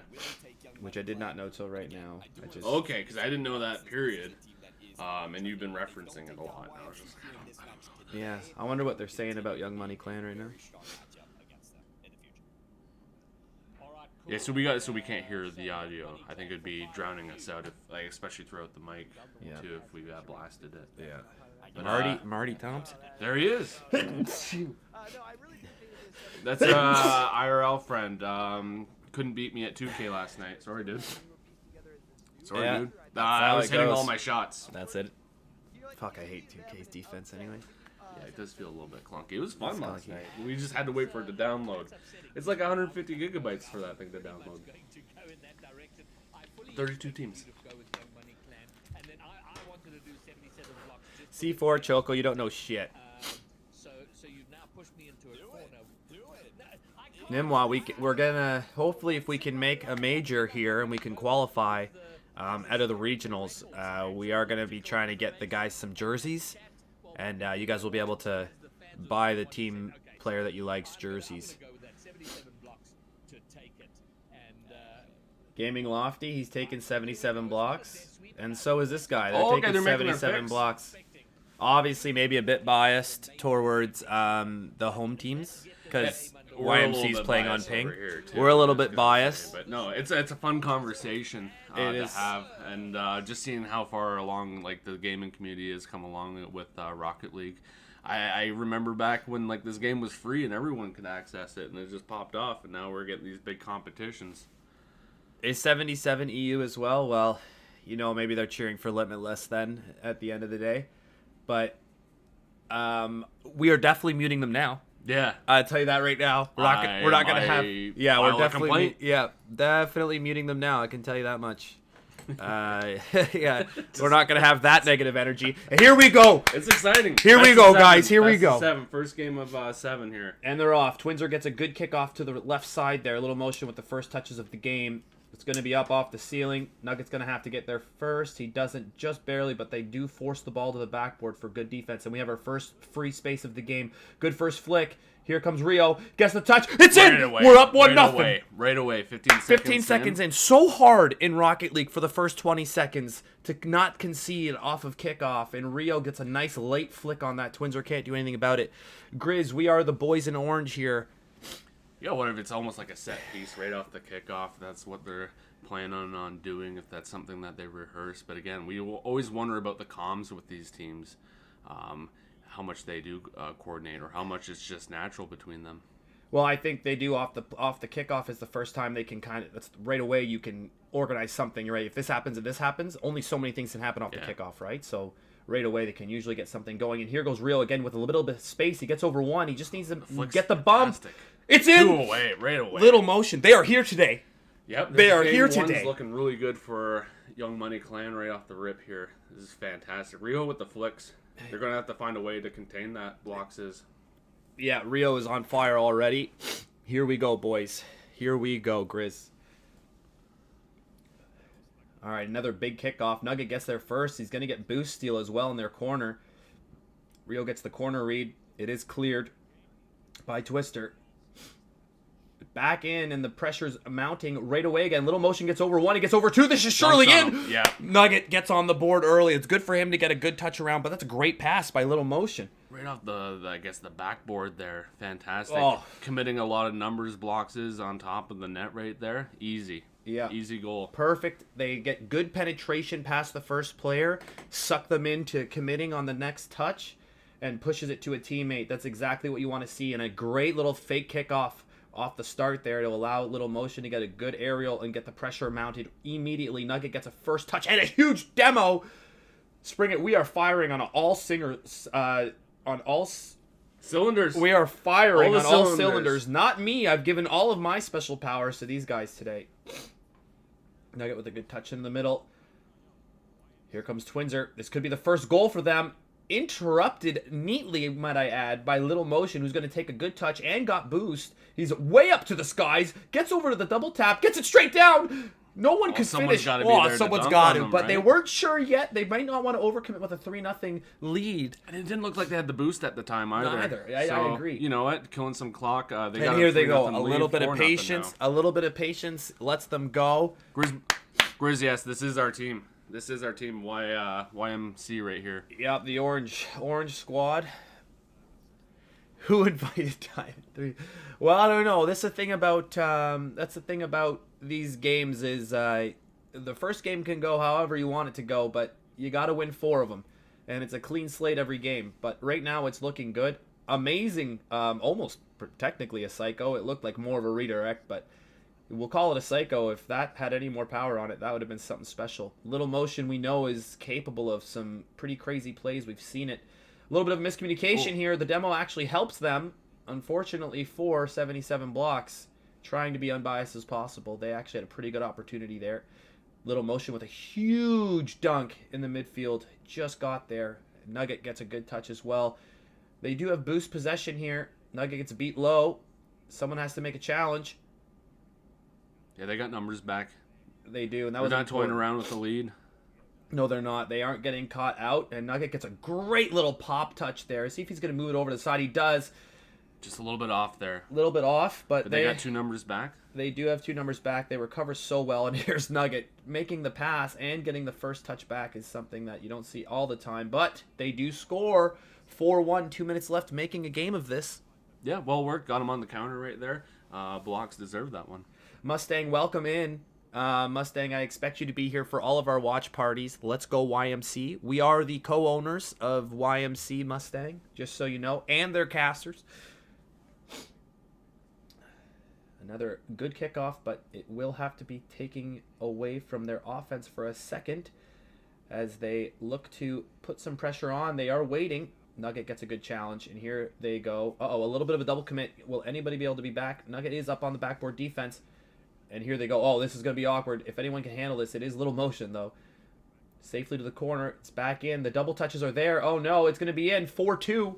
Which I did not know till right now. Okay, because I didn't know that, period. And you've been referencing it a lot. I was just, yeah, I wonder what they're saying about Young Money Clan right now. Yeah, so we can't hear the audio. I think it'd be drowning us out, if, like, especially throughout the mic, too, if we blasted it. Yeah. But, Marty Thompson. There he is. That's IRL friend. Couldn't beat me at 2K last night. Sorry, dude. Sorry, dude. I was hitting all my shots. That's it. Fuck, I hate 2K's defense anyway. Yeah, it does feel a little bit clunky. It was fun last night. We just had to wait for it to download. It's like 150 gigabytes for that thing to download. 32 teams. C4 Choco, you don't know shit. Nimwa, we're gonna, hopefully if we can make a major here and we can qualify out of the regionals, we are gonna be trying to get the guys some jerseys, and you guys will be able to buy the team player that you like's jerseys. Gaming Lofty, he's taken 77 blocks, and so is this guy. They're taking 77 blocks. Obviously, maybe a bit biased towards the home teams because YMC's playing on ping. We're a little bit biased, but no, it's a fun conversation to have, and just seeing how far along like the gaming community has come along with Rocket League. I remember back when like this game was free and everyone could access it, and it just popped off, and now we're getting these big competitions. Is 77 EU as well? Well, you know, maybe they're cheering for Limitless then at the end of the day. But we are definitely muting them now. Yeah, I'll tell you that right now. We're not gonna have. Yeah, we're definitely. Definitely muting them now. I can tell you that much. Yeah, we're not gonna have that negative energy. And here we go. It's exciting. Here we go, guys. Here we go. 7. First game of 7 here. And they're off. Twinser gets a good kickoff to the left side there. A little motion with the first touches of the game. It's going to be up off the ceiling. Nugget's going to have to get there first. He doesn't, just barely, but they do force the ball to the backboard for good defense. And we have our first free space of the game. Good first flick. Here comes Rio. Gets the touch. It's in! We're up 1-0. Right away. 15 seconds 15 seconds in. So hard in Rocket League for the first 20 seconds to not concede off of kickoff. And Rio gets a nice late flick on that. Twinser can't do anything about it. Grizz, we are the boys in orange here. Yeah, what if it's almost like a set piece right off the kickoff? That's what they're planning on doing, if that's something that they rehearse. But again, we will always wonder about the comms with these teams, how much they do coordinate or how much it's just natural between them. Well, I think they do off the kickoff is the first time they can that's right away you can organize something, right? If this happens and this happens, only so many things can happen off the kickoff, right? So right away they can usually get something going. And here goes Rio again with a little bit of space. He gets over one. He just needs to get the bump. It's in! 2 away, right away. Little motion. They are here today. Yep. They are here today. Looking really good for Young Money Clan right off the rip here. This is fantastic. Rio with the flicks. They're going to have to find a way to contain that blocks. Yeah, Rio is on fire already. Here we go, boys. Here we go, Grizz. All right, another big kickoff. Nugget gets there first. He's going to get boost steal as well in their corner. Rio gets the corner read. It is cleared by Twister. Back in, and the pressure's mounting right away again. Little motion gets over one. He gets over two. This is surely in. Yeah. Nugget gets on the board early. It's good for him to get a good touch around, but that's a great pass by Little Motion. Right off I guess the backboard there. Fantastic. Oh. Committing a lot of numbers boxes on top of the net right there. Easy. Yeah. Easy goal. Perfect. They get good penetration past the first player, suck them into committing on the next touch, and pushes it to a teammate. That's exactly what you want to see. And a great little fake kickoff off the start there to allow Little Motion to get a good aerial and get the pressure mounted immediately. Nugget gets a first touch and a huge demo. Spring it. We are firing on all Cylinders. We are firing All on the all cylinders. cylinders. Not me. I've given all of my special powers to these guys today. Nugget with a good touch in the middle. Here comes Twinzer. This could be the first goal for them. Interrupted neatly, might I add, by Little Motion, who's going to take a good touch and got boost. He's way up to the skies, gets over to the double tap, gets it straight down. No one could finish. Gotta be there to Someone's dunk got on to, them, but right? they weren't sure yet. They might not want to overcommit with a 3-0 lead. And it didn't look like they had the boost at the time either. Neither. I So, agree. You know what? Killing some clock. They And got here a they go. 3-0 A little lead, bit of 4-0 patience. now. A little bit of patience lets them go. Grizz, yes, this is our team. This is our team. YMC right here. Yep, the orange squad. Who invited Diamond 3? Well, I don't know. That's the thing about these games is the first game can go however you want it to go, but you got to win 4 of them, and it's a clean slate every game. But right now it's looking good. Amazing, almost technically a psycho. It looked like more of a redirect, but we'll call it a psycho. If that had any more power on it, that would have been something special. Little Motion, we know, is capable of some pretty crazy plays. We've seen it. A little bit of miscommunication here. The demo actually helps them. Unfortunately for 77 blocks, trying to be unbiased as possible. They actually had a pretty good opportunity there. Little Motion with a huge dunk in the midfield. Just got there. Nugget gets a good touch as well. They do have boost possession here. Nugget gets beat low. Someone has to make a challenge. Yeah, they got numbers back. They do, and that They're was not toying important. around with the lead. No, they're not. They aren't getting caught out, and Nugget gets a great little pop touch there. See if he's going to move it over to the side. He does. Just a little bit off there. A little bit off, but they got 2 numbers back. They do have 2 numbers back. They recover so well, and here's Nugget. Making the pass and getting the first touch back is something that you don't see all the time, but they do score 4-1, 2 minutes left, making a game of this. Yeah, well worked. Got him on the counter right there. Blocks deserve that one. Mustang, welcome in. Mustang, I expect you to be here for all of our watch parties. Let's go YMC. We are the co-owners of YMC Mustang, just so you know, and their casters. Another good kickoff, but it will have to be taken away from their offense for a second as they look to put some pressure on. They are waiting. Nugget gets a good challenge, and here they go. Uh-oh, a little bit of a double commit. Will anybody be able to be back? Nugget is up on the backboard defense. And here they go. Oh, this is going to be awkward. If anyone can handle this, it is Little Motion, though. Safely to the corner. It's back in. The double touches are there. Oh, no. It's going to be in. 4-2.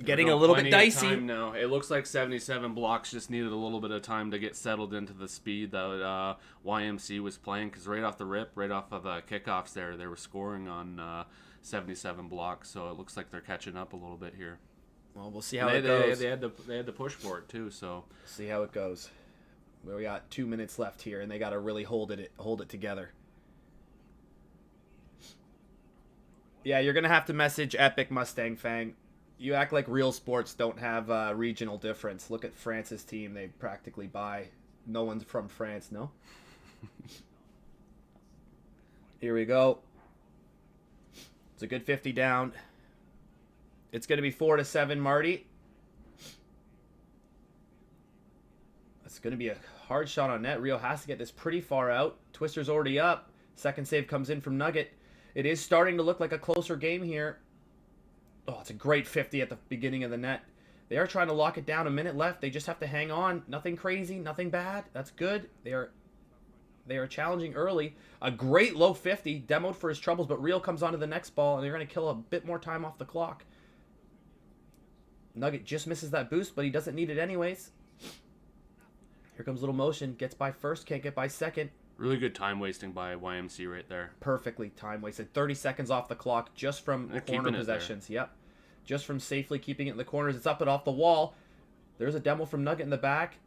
Getting a little bit dicey. Now. It looks like 77 blocks just needed a little bit of time to get settled into the speed that YMC was playing. Because right off the rip, right off of the kickoffs there, they were scoring on 77 blocks. So it looks like they're catching up a little bit here. Well, we'll see how it goes. They had to push for it too. So see how it goes. We got 2 minutes left here, and they got to really hold it together. Yeah, you're gonna have to message Epic Mustang Fang. You act like real sports don't have regional difference. Look at France's team; they practically buy. No one's from France, no. Here we go. It's a good 50 down. It's going to be 4-7, Marty. It's going to be a hard shot on net. Rio has to get this pretty far out. Twister's already up. Second save comes in from Nugget. It is starting to look like a closer game here. Oh, it's a great 50 at the beginning of the net. They are trying to lock it down. A minute left. They just have to hang on. Nothing crazy. Nothing bad. That's good. They are challenging early. A great low 50. Demoed for his troubles, but Rio comes onto the next ball, and they're going to kill a bit more time off the clock. Nugget just misses that boost, but he doesn't need it anyways. Here comes Little Motion. Gets by first, can't get by second. really good time wasting by YMC right there. Perfectly time wasted. 30 seconds off the clock just from corner possessions. Yep. Just from safely keeping it in the corners. It's up and off the wall. There's a demo from Nugget in the back.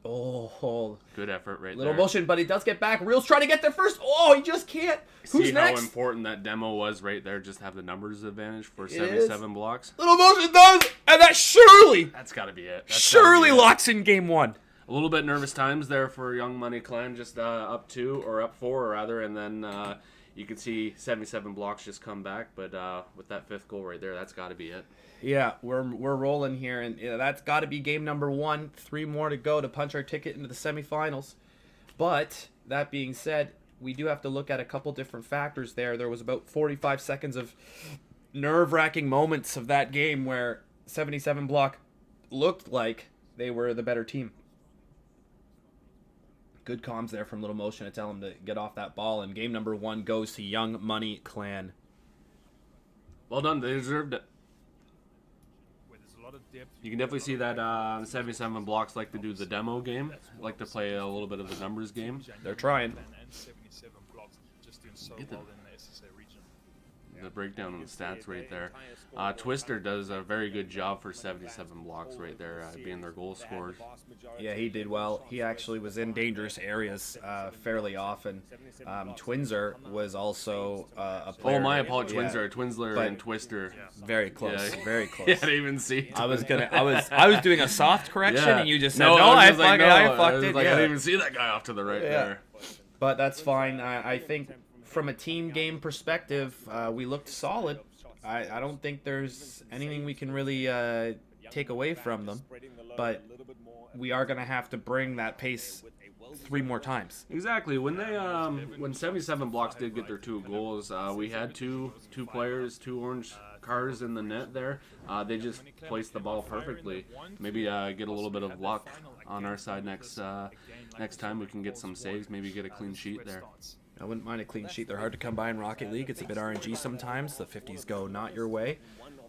Oh, good effort right there. Little motion, but he does get back. Real's trying to get there first. Oh, he just can't. Who's See next? how important that demo was right there. Just have the numbers advantage for 77 blocks. Little motion does, and that surely, that's got to be it. Surely locks in game one. A little bit nervous times there for Young Money Clan, just up 2 or up 4 rather, and then you can see 77 blocks just come back. But with that 5th goal right there, that's got to be it. Yeah, we're rolling here, and that's got to be game number 1. 3 more to go to punch our ticket into the semifinals. But that being said, we do have to look at a couple different factors there. There was about 45 seconds of nerve-wracking moments of that game where 77 Block looked like they were the better team. Good comms there from Little Motion to tell him to get off that ball, and game number 1 goes to Young Money Clan. Well done. They deserved it. You can definitely see that 77 Blocks like to do the demo game, like to play a little bit of the numbers game. They're trying. Get the breakdown on the stats right there. Twister does a very good job for 77 Blocks right there, being their goal scorer. Yeah, he did well. He actually was in dangerous areas fairly often. Twinzer was also a player. Oh, my apologies, Twinsler and Twister. Very close, yeah. very close. Yeah, I didn't even see. I was doing a soft correction, and you just said, no, I fucked it. I Yeah. didn't even see that guy off to the right there. But that's fine. I think from a team game perspective, we looked solid. I don't think there's anything we can really take away from them, but we are going to have to bring that pace 3 more times. Exactly. When they when 77 Blocks did get their 2 goals, we had two players, 2 orange cars in the net there. They just placed the ball perfectly. Maybe get a little bit of luck on our side next time. We can get some saves, maybe get a clean sheet there. I wouldn't mind a clean sheet. They're hard to come by in Rocket League. It's a bit RNG sometimes. The 50s go not your way.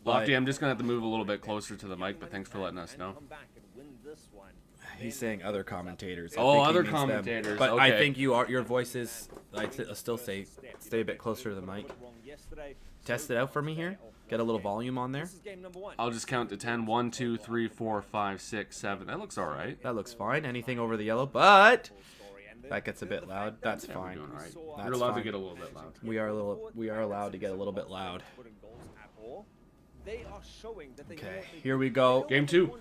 Lofty, I'm just going to have to move a little bit closer to the mic, but thanks for letting us know. He's saying other commentators. Other commentators. Them. But okay. I think your voice is, I'll still say, stay a bit closer to the mic. Test it out for me here. Get a little volume on there. I'll just count to 10. 1, 2, 3, 4, 5, 6, 7. That looks all right. That looks fine. Anything over the yellow, but that gets a bit loud. That's fine. We're doing all right. That's You're allowed fine. to get a little bit loud. We are allowed to get a little bit loud. Okay, here we go. Game 2.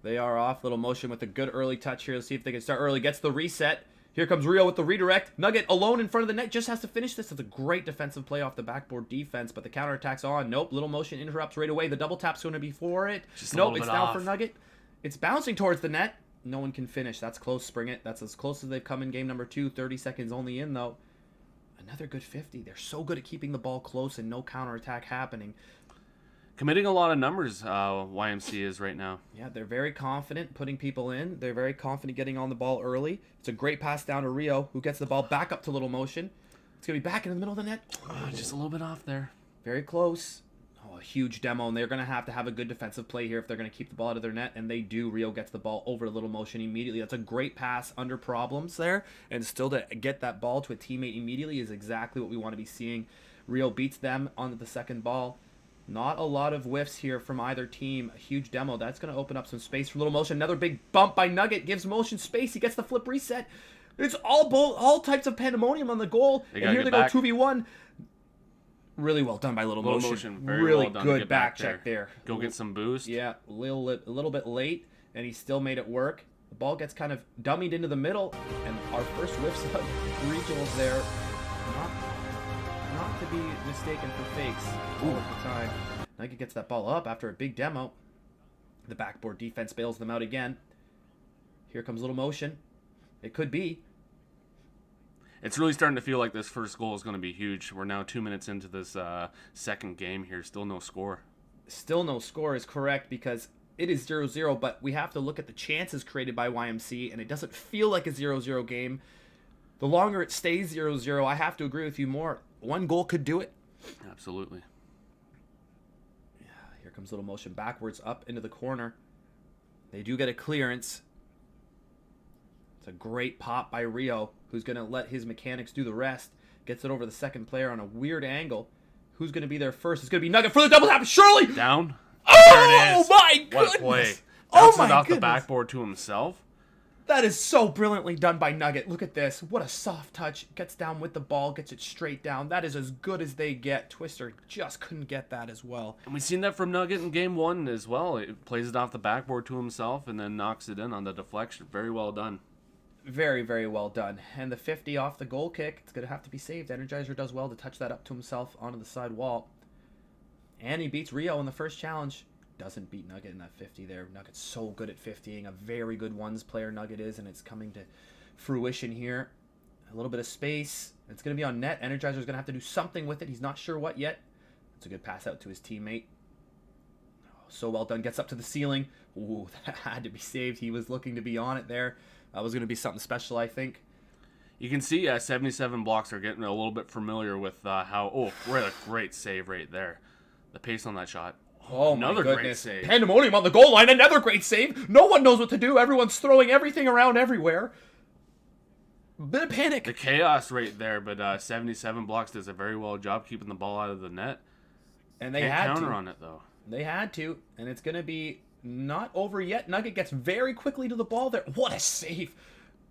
They are off. Little Motion with a good early touch here. Let's see if they can start early. Gets the reset. Here comes Rio with the redirect. Nugget alone in front of the net. Just has to finish this. It's a great defensive play off the backboard defense, but the counterattack's on. Nope. Little Motion interrupts right away. The double tap's going to be for it. Nope. It's down for Nugget. It's bouncing towards the net. No one can finish. That's close, Spring It. That's as close as they've come in game number 2. 30 seconds only in, though. Another good 50. They're so good at keeping the ball close and no counterattack happening. Committing a lot of numbers, YMC is right now. Yeah, they're very confident putting people in. They're very confident getting on the ball early. It's a great pass down to Rio, who gets the ball back up to Little Motion. It's going to be back in the middle of the net. Just a little bit off there. Very close. Oh, a huge demo, and they're going to have a good defensive play here if they're going to keep the ball out of their net, and they do. Rio gets the ball over to Little Motion immediately. That's a great pass under problems there, and still to get that ball to a teammate immediately is exactly what we want to be seeing. Rio beats them on the second ball. Not a lot of whiffs here from either team. A huge demo. That's going to open up some space for Little Motion. Another big bump by Nugget. Gives Motion space. He gets the flip reset. It's all types of pandemonium on the goal. And here they go 2v1. Really well done by Little Motion. Very really well done good to get back check there. Go get some boost. Yeah, a little bit late, and he still made it work. The ball gets kind of dummied into the middle, and our first whiffs of regionals there. Not to be mistaken for fakes all of the time. Nugget gets that ball up after a big demo. The backboard defense bails them out again. Here comes Little Motion. It could be. It's really starting to feel like this first goal is going to be huge. We're now 2 minutes into this second game here. Still no score. Still no score is correct because it is 0-0, but we have to look at the chances created by YMC, and it doesn't feel like a 0-0 game. The longer it stays 0-0, I have to agree with you more. One goal could do it. Absolutely. Yeah, here comes Little Motion backwards up into the corner. They do get a clearance. It's a great pop by Rio, who's going to let his mechanics do the rest. Gets it over the second player on a weird angle. Who's going to be there first? It's going to be Nugget for the double tap. Shirley! Down. Oh, there it is. my goodness! What a play. Oh, Bounced my it off goodness. the backboard to himself. That is so brilliantly done by Nugget. Look at this. What a soft touch. Gets down with the ball, gets it straight down. That is as good as they get. Twister just couldn't get that as well. And we've seen that from Nugget in game 1 as well. It plays it off the backboard to himself and then knocks it in on the deflection. Very well done. Very, very well done. And the 50 off the goal kick, it's going to have to be saved. Energizer does well to touch that up to himself onto the side wall. And he beats Rio in the first challenge. Doesn't beat Nugget in that 50 there. Nugget's so good at 50ing. A very good ones player Nugget is, and it's coming to fruition here. A little bit of space. It's going to be on net. Energizer's going to have to do something with it. He's not sure what yet. It's a good pass out to his teammate. Oh, so well done. Gets up to the ceiling. Ooh, that had to be saved. He was looking to be on it there. That was going to be something special, I think. You can see 77 blocks are getting a little bit familiar with how... Oh, what a great save right there. The pace on that shot. Oh, another my great goodness. save. Pandemonium on the goal line. Another great save. No one knows what to do. Everyone's throwing everything around everywhere. Bit of panic. The chaos right there, but 77 blocks does a very well job keeping the ball out of the net. And they Can't had counter to. on it, though. They had to. And it's going to be not over yet. Nugget gets very quickly to the ball there. What a save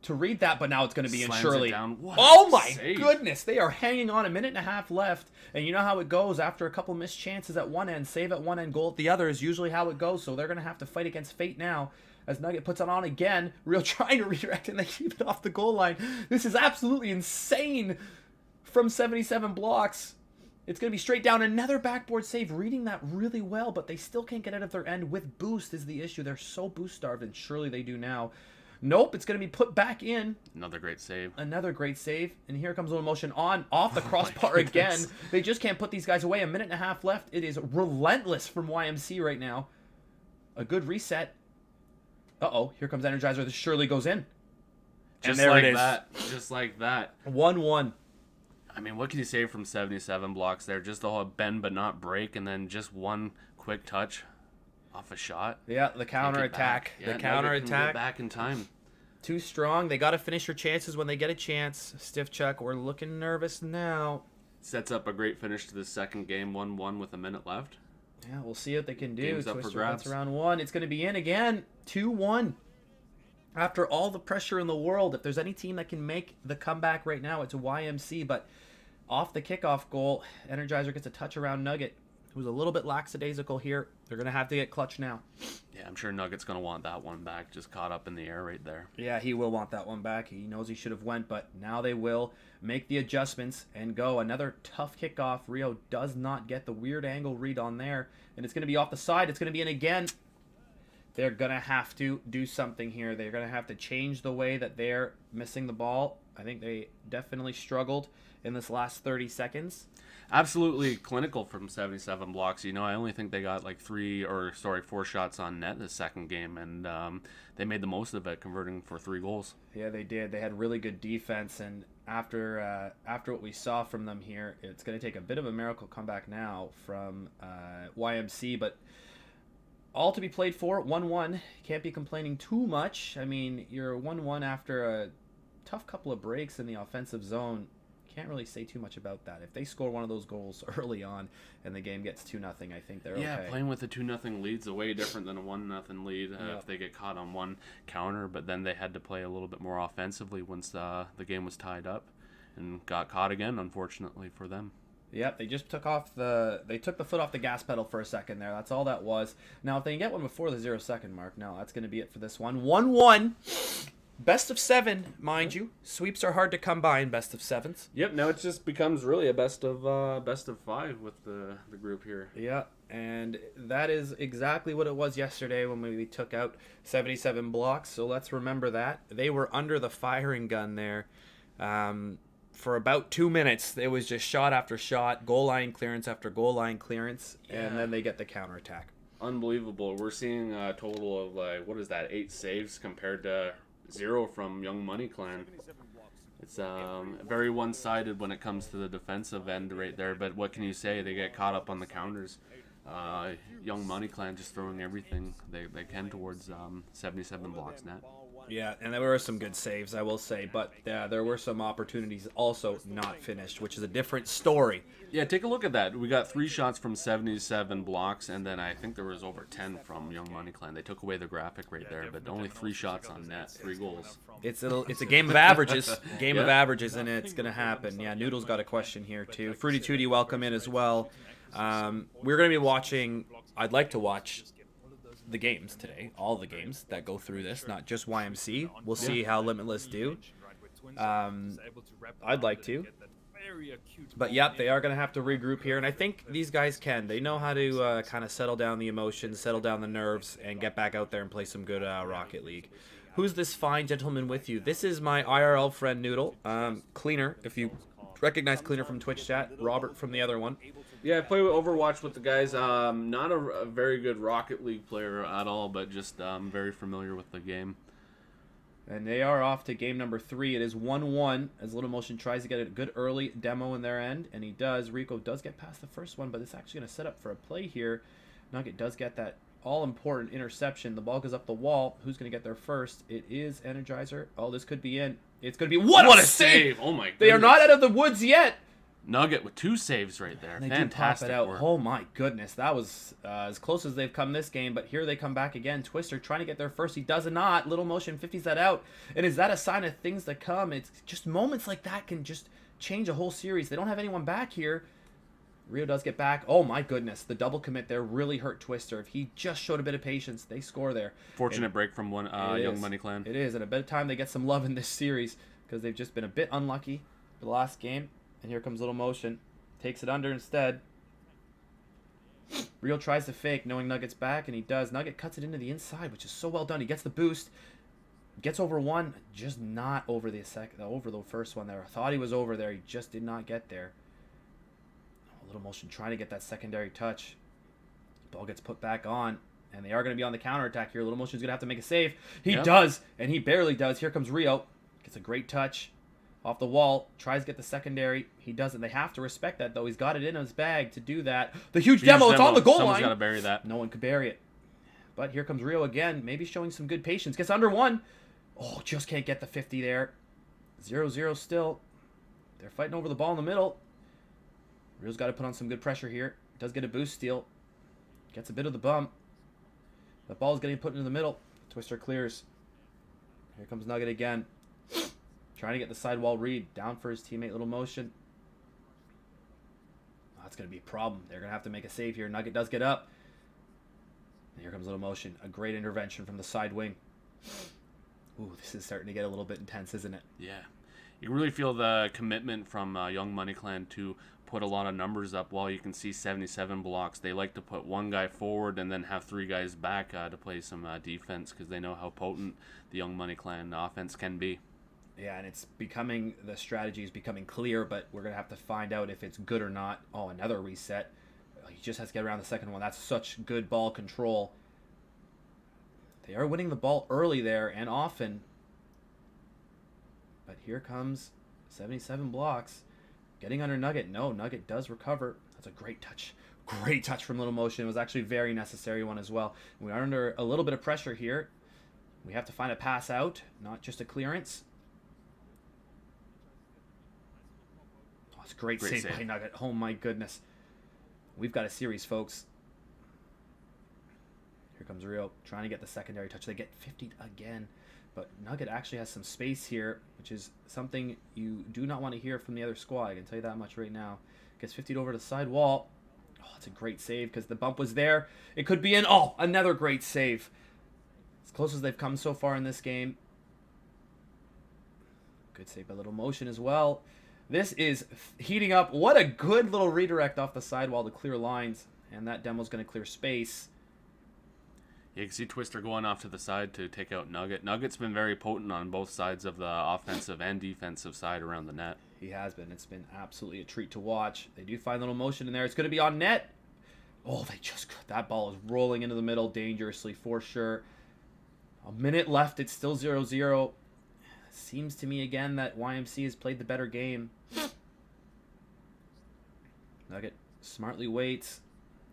to read that, but now it's going to be in Slams surely. it down. What Oh a my save. goodness. They are hanging on. 1.5 minutes left. And you know how it goes after a couple missed chances at one end. Save at one end, goal at the other is usually how it goes. So they're going to have to fight against fate now. As Nugget puts it on again. Real trying to redirect, and they keep it off the goal line. This is absolutely insane from 77 blocks. It's going to be straight down. Another backboard save. Reading that really well, but they still can't get out of their end with boost is the issue. They're so boost starved, and surely they do now. Nope, it's going to be put back in. Another great save. Another great save. And here comes a little motion on, off the crossbar again. They just can't put these guys away. 1.5 minutes left. It is relentless from YMC right now. A good reset. Uh-oh, here comes Energizer. This surely goes in. Just and there like it is. that. Just like that. 1-1. I mean, what can you say from 77 blocks there? Just the whole bend but not break, and then just one quick touch off a shot. Yeah, the counterattack. Yeah, the counterattack. Back in time. Too strong. They got to finish their chances when they get a chance. Stiff Chuck, we're looking nervous now. Sets up a great finish to the second game, 1-1 with a minute left. Yeah, we'll see what they can do. Game's up for Twister grabs. runs around 1. It's going to be in again. 2-1. After all the pressure in the world, if there's any team that can make the comeback right now, it's YMC. But off the kickoff goal, Energizer gets a touch around Nugget, who's a little bit lackadaisical here. They're going to have to get clutch now. Yeah, I'm sure Nugget's going to want that one back. Just caught up in the air right there. Yeah, he will want that one back. He knows he should have went, but now they will make the adjustments and go. Another tough kickoff. Rio does not get the weird angle read on there, and it's going to be off the side. It's going to be in again. They're going to have to do something here. They're going to have to change the way that they're missing the ball. I think they definitely struggled in this last 30 seconds. Absolutely clinical from 77 blocks. You know, I only think they got like 4 shots on net this second game, and they made the most of it, converting for 3 goals. Yeah, they did. They had really good defense, and after what we saw from them here, it's going to take a bit of a miracle comeback now from YMC, but all to be played for. 1-1. Can't be complaining too much. I mean, you're 1-1 after a tough couple of breaks in the offensive zone. Can't really say too much about that. If they score one of those goals early on and the game gets 2-0, I think they're okay. Yeah, playing with a 2-0 lead's way different than a 1-0 lead if they get caught on one counter, but then they had to play a little bit more offensively once the game was tied up and got caught again, unfortunately for them. Yep, they just took the foot off the gas pedal for a second there. That's all that was. Now, if they can get one before the 0-second mark, no, that's going to be it for this one. 1-1. Best of 7, mind you. Sweeps are hard to come by in best of 7s. Yep, now it just becomes really a best of 5 with the group here. Yeah, and that is exactly what it was yesterday when we took out 77 blocks. So let's remember that. They were under the firing gun there for about 2 minutes. It was just shot after shot, goal line clearance after goal line clearance, and then they get the counterattack. Unbelievable. We're seeing a total of 8 saves compared to 0 from Young Money Clan. It's very one-sided when it comes to the defensive end right there, but what can you say? They get caught up on the counters. Young Money Clan just throwing everything they can towards 77 blocks net. Yeah, and there were some good saves, I will say, but there were some opportunities also not finished, which is a different story. Yeah, take a look at that. We got 3 shots from 77 blocks, and then I think there was over 10 from Young Money Clan. They took away the graphic right there, but only 3 shots on net, 3 goals. It's a game of averages. Of averages, and it's going to happen. Yeah, Noodle's got a question here, too. Fruity Tooty, welcome in as well. We're going to be watching, I'd like to watch the games today, all the games that go through this, not just YMC. We'll see how Limitless do. I'd like to. But yep, they are going to have to regroup here, and I think these guys can. They know how to kind of settle down the emotions, settle down the nerves, and get back out there and play some good Rocket League. Who's this fine gentleman with you? This is my IRL friend Noodle. Cleaner, if you recognize Cleaner from Twitch chat. Robert from the other one. Yeah, I play Overwatch with the guys. Not a very good Rocket League player at all, but just very familiar with the game. And they are off to game number 3. It is 1-1 as Little Motion tries to get a good early demo in their end, and he does. Rico does get past the first one, but it's actually going to set up for a play here. Nugget does get that all-important interception. The ball goes up the wall. Who's going to get there first? It is Energizer. Oh, this could be in. It's going to be... What a save! Oh, my goodness. They are not out of the woods yet. Nugget with 2 saves right there. They Fantastic do pop it out. work. Oh my goodness, that was as close as they've come this game. But here they come back again. Twister trying to get there first. He does not. Little Motion 50s that out. And is that a sign of things to come? It's just moments like that can just change a whole series. They don't have anyone back here. Rio does get back. Oh my goodness, the double commit there really hurt Twister. If he just showed a bit of patience, they score there. Fortunate break from one Young Money Clan. It is, and a bit of time they get some love in this series because they've just been a bit unlucky for the last game. And here comes Little Motion. Takes it under instead. Rio tries to fake, knowing Nugget's back, and he does. Nugget cuts it into the inside, which is so well done. He gets the boost. Gets over one, just not over the first one there. I thought he was over there. He just did not get there. Little Motion trying to get that secondary touch. Ball gets put back on, and they are going to be on the counterattack here. Little Motion's going to have to make a save. He does, and he barely does. Here comes Rio. Gets a great touch. Off the wall, tries to get the secondary. He doesn't. They have to respect that, though. He's got it in his bag to do that. The huge demo, it's on the goal line. Someone's got to bury that. No one could bury it. But here comes Rio again, maybe showing some good patience. Gets under one. Oh, just can't get the 50 there. 0-0 still. They're fighting over the ball in the middle. Rio's got to put on some good pressure here. Does get a boost steal. Gets a bit of the bump. The ball's getting put into the middle. Twister clears. Here comes Nugget again. Trying to get the sidewall read. Down for his teammate, Little Motion. Oh, that's going to be a problem. They're going to have to make a save here. Nugget does get up. And here comes Little Motion. A great intervention from the side wing. Ooh, this is starting to get a little bit intense, isn't it? Yeah. You really feel the commitment from Young Money Clan to put a lot of numbers up. While you can see 77 blocks, they like to put one guy forward and then have 3 guys back to play some defense because they know how potent the Young Money Clan offense can be. Yeah, and it's becoming, the strategy is becoming clear, but we're going to have to find out if it's good or not. Oh, another reset. He just has to get around the second one. That's such good ball control. They are winning the ball early there and often. But here comes 77 blocks. Getting under Nugget. No, Nugget does recover. That's a great touch. Great touch from Little Motion. It was actually a very necessary one as well. We are under a little bit of pressure here. We have to find a pass out, not just a clearance. Oh, it's a great save by Nugget. Oh my goodness. We've got a series, folks. Here comes Rio trying to get the secondary touch. They get 50 again. But Nugget actually has some space here, which is something you do not want to hear from the other squad. I can tell you that much right now. Gets 50'd over to the side wall. Oh, it's a great save because the bump was there. It could be in. Oh, another great save. As close as they've come so far in this game. Good save by Little Motion as well. This is heating up. What a good little redirect off the sidewall to clear lines. And that demo's going to clear space. You can see Twister going off to the side to take out Nugget. Nugget's been very potent on both sides of the offensive and defensive side around the net. He has been. It's been absolutely a treat to watch. They do find Little Motion in there. It's going to be on net. Oh, that ball is rolling into the middle dangerously for sure. A minute left. It's still 0-0. Seems to me again that YMC has played the better game. Nugget smartly waits.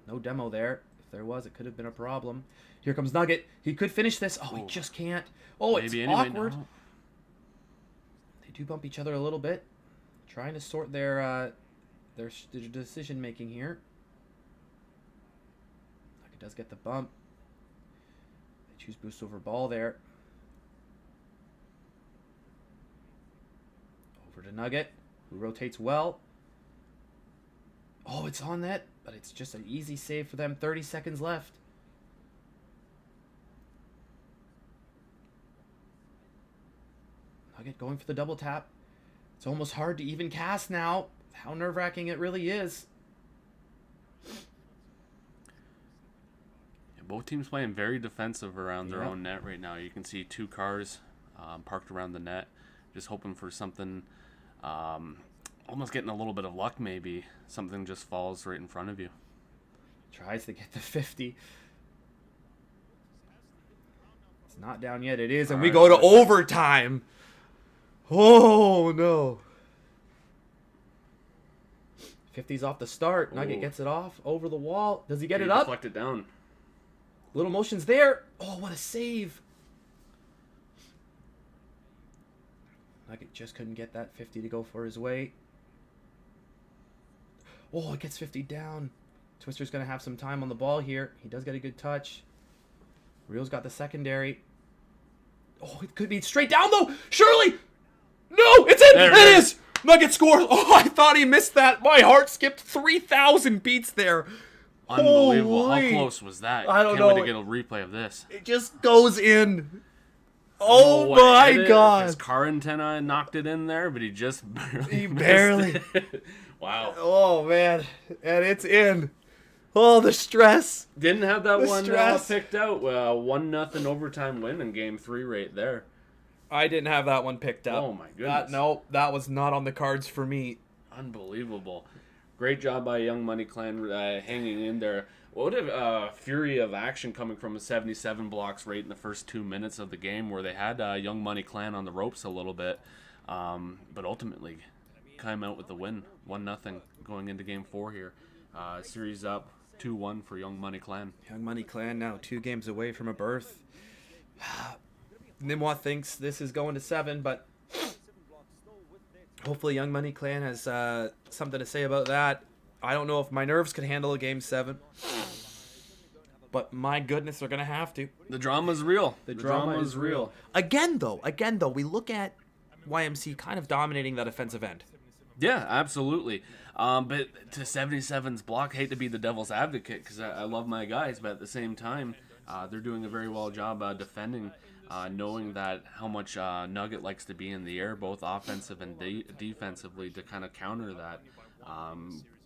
No demo there. If there was, it could have been a problem. Here comes Nugget. He could finish this. Oh, he just can't. Oh, it's awkward. No. They do bump each other a little bit. Trying to sort their decision making here. Nugget does get the bump. They choose boost over ball there. Over to Nugget, who rotates well. Oh, it's on net, but it's just an easy save for them. 30 seconds left. Nugget going for the double tap. It's almost hard to even cast now. How nerve-wracking it really is. Both teams playing very defensive around their own net right now. You can see 2 cars parked around the net, just hoping for something, almost getting a little bit of luck maybe. Something just falls right in front of you. Tries to get the 50. It's not down yet. It is, and we go to overtime. Oh, no. 50's off the start. Nugget gets it off over the wall. Does he get it up? Deflect it down. Little motion's there. Oh, what a save. Nugget just couldn't get that 50 to go for his way. Oh, it gets 50 down. Twister's going to have some time on the ball here. He does get a good touch. Rio's got the secondary. Oh, it could be straight down, though. Surely. No, it's in. It is. Nugget scores. Oh, I thought he missed that. My heart skipped 3,000 beats there. Unbelievable. Holy. How close was that? I don't Can't know. wait to get a replay of this. It just goes in. Oh, my God. His car antenna knocked it in there, but he just barely He barely. missed it. Wow. Oh, man. And it's in. Oh, the stress. Didn't have that The one stress. picked out. 1-0 overtime win in Game 3 right there. I didn't have that one picked up. Oh, my goodness. No, that was not on the cards for me. Unbelievable. Great job by Young Money Clan hanging in there. What a fury of action coming from 77 blocks right in the first 2 minutes of the game, where they had Young Money Clan on the ropes a little bit. But ultimately came out with the win. 1-0 going into Game 4 here. Series up 2-1 for Young Money Clan. Young Money Clan now 2 games away from a berth. Nimwa thinks this is going to 7, but hopefully Young Money Clan has something to say about that. I don't know if my nerves could handle a Game 7, but my goodness, they're going to have to. The drama's real. The drama is real. Again, though, we look at YMC kind of dominating that offensive end. Yeah, absolutely. But to 77's block, hate to be the devil's advocate because I love my guys, but at the same time, they're doing a very well job defending, knowing that how much Nugget likes to be in the air, both offensive and defensively, to kind of counter that.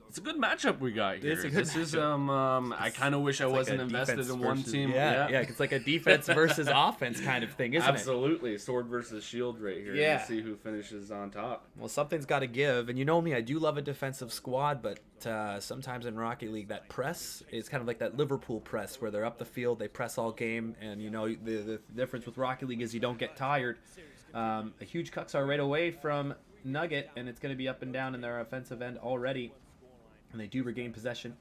It's a good matchup we got here. I kind of wish I wasn't invested in one team. Yeah, it's like a defense versus offense kind of thing, isn't it? Absolutely. Sword versus shield right here. Yeah. To see who finishes on top. Well, something's got to give. And you know me, I do love a defensive squad, but sometimes in Rocket League, that press is kind of like that Liverpool press where they're up the field, they press all game, and you know the difference with Rocket League is you don't get tired. A huge cucks right away from Nugget, and it's going to be up and down in their offensive end already. And they do regain possession.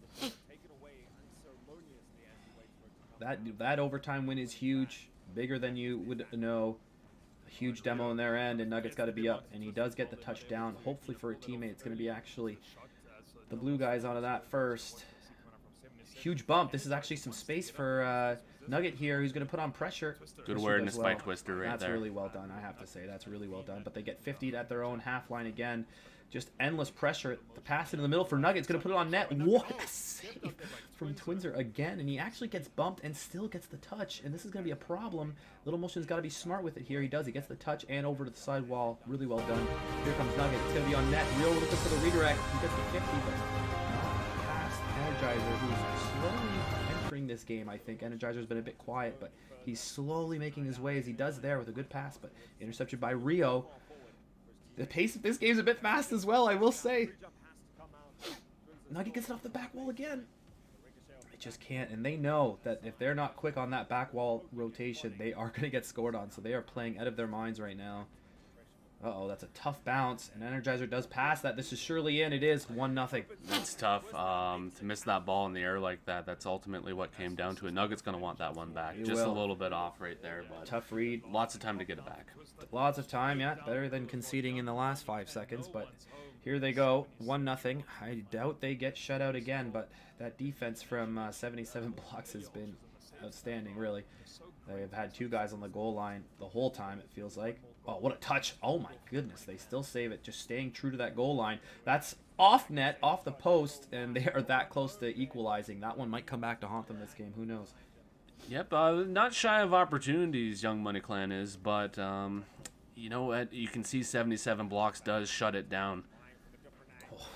That overtime win is huge, bigger than you would know. A huge demo in their end, and Nugget's got to be up, and he does get the touchdown. Hopefully for a teammate, it's going to be actually the blue guys onto that first. Huge bump. This is actually some space for Nugget here, who's going to put on pressure. Good awareness by Twister right there. That's really well done, I have to say. That's really well done. But they get 50'd at their own half line again. Just endless pressure. The pass into the middle for Nugget's going to put it on net. What a save from Twinzer again. And he actually gets bumped and still gets the touch. And this is going to be a problem. Little Motion's got to be smart with it here. He does. He gets the touch and over to the side wall. Really well done. Here comes Nugget. It's going to be on net. Real looking for the redirect. He gets the 50, but not past Energizer, who's slowly entering this game, I think. Energizer's been a bit quiet, but he's slowly making his way as he does there with a good pass, but intercepted by Rio. The pace of this game is a bit fast as well, I will say. Nugget gets it off the back wall again. They just can't, and they know that if they're not quick on that back wall rotation, they are going to get scored on, so they are playing out of their minds right now. Uh-oh, that's a tough bounce, and Energizer does pass that. This is surely in. It is 1-0. That's tough. To miss that ball in the air like that, that's ultimately what came down to it. Nugget's going to want that one back. Just a little bit off right there, but tough read. Lots of time to get it back. Lots of time, yeah. Better than conceding in the last 5 seconds, but here they go. 1-0. I doubt they get shut out again, but that defense from 77 blocks has been outstanding, really. They've had 2 guys on the goal line the whole time, it feels like. Oh, what a touch. Oh, my goodness. They still save it, just staying true to that goal line. That's off net, off the post, and they are that close to equalizing. That one might come back to haunt them this game. Who knows? Yep, not shy of opportunities, Young Money Clan is, but you know what? You can see 77 blocks does shut it down.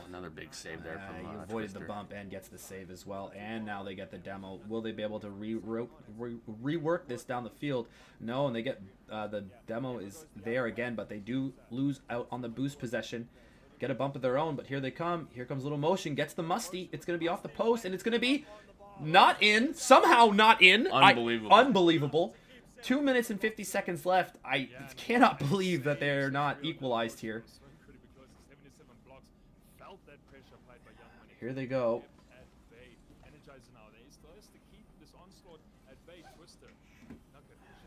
Another big save there from he avoided Twister. the bump and gets the save as well. And now they get the demo. Will they be able to rework this down the field? No, and they get the demo is there again, but they do lose out on the boost possession. Get a bump of their own, but here they come. Here comes Little Motion. Gets the musty. It's going to be off the post, and it's going to be not in. Somehow not in. Unbelievable. Unbelievable. 2 minutes and 50 seconds left. I cannot believe that they're not equalized here. Here they go.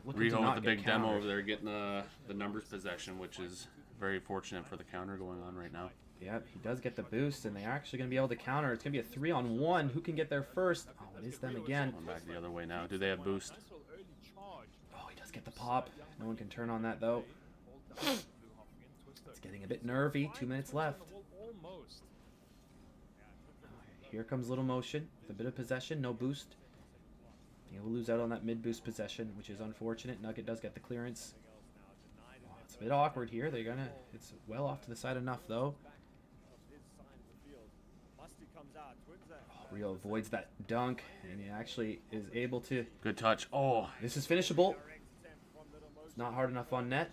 Riho with the big demo over there getting the numbers possession, which is very fortunate for the counter going on right now. Yep, he does get the boost, and they're actually going to be able to counter. It's going to be a 3-on-1. Who can get there first? Oh, it is them again. Going back the other way now. Do they have boost? Oh, he does get the pop. No one can turn on that, though. It's getting a bit nervy. 2 minutes left. Here comes Little Motion with a bit of possession. No boost. He'll lose out on that mid-boost possession, which is unfortunate. Nugget does get the clearance. Oh, it's a bit awkward here. They're gonna. It's well off to the side enough, though. Oh, Rio avoids that dunk, and he actually is able to. Good touch. Oh, this is finishable. It's not hard enough on net.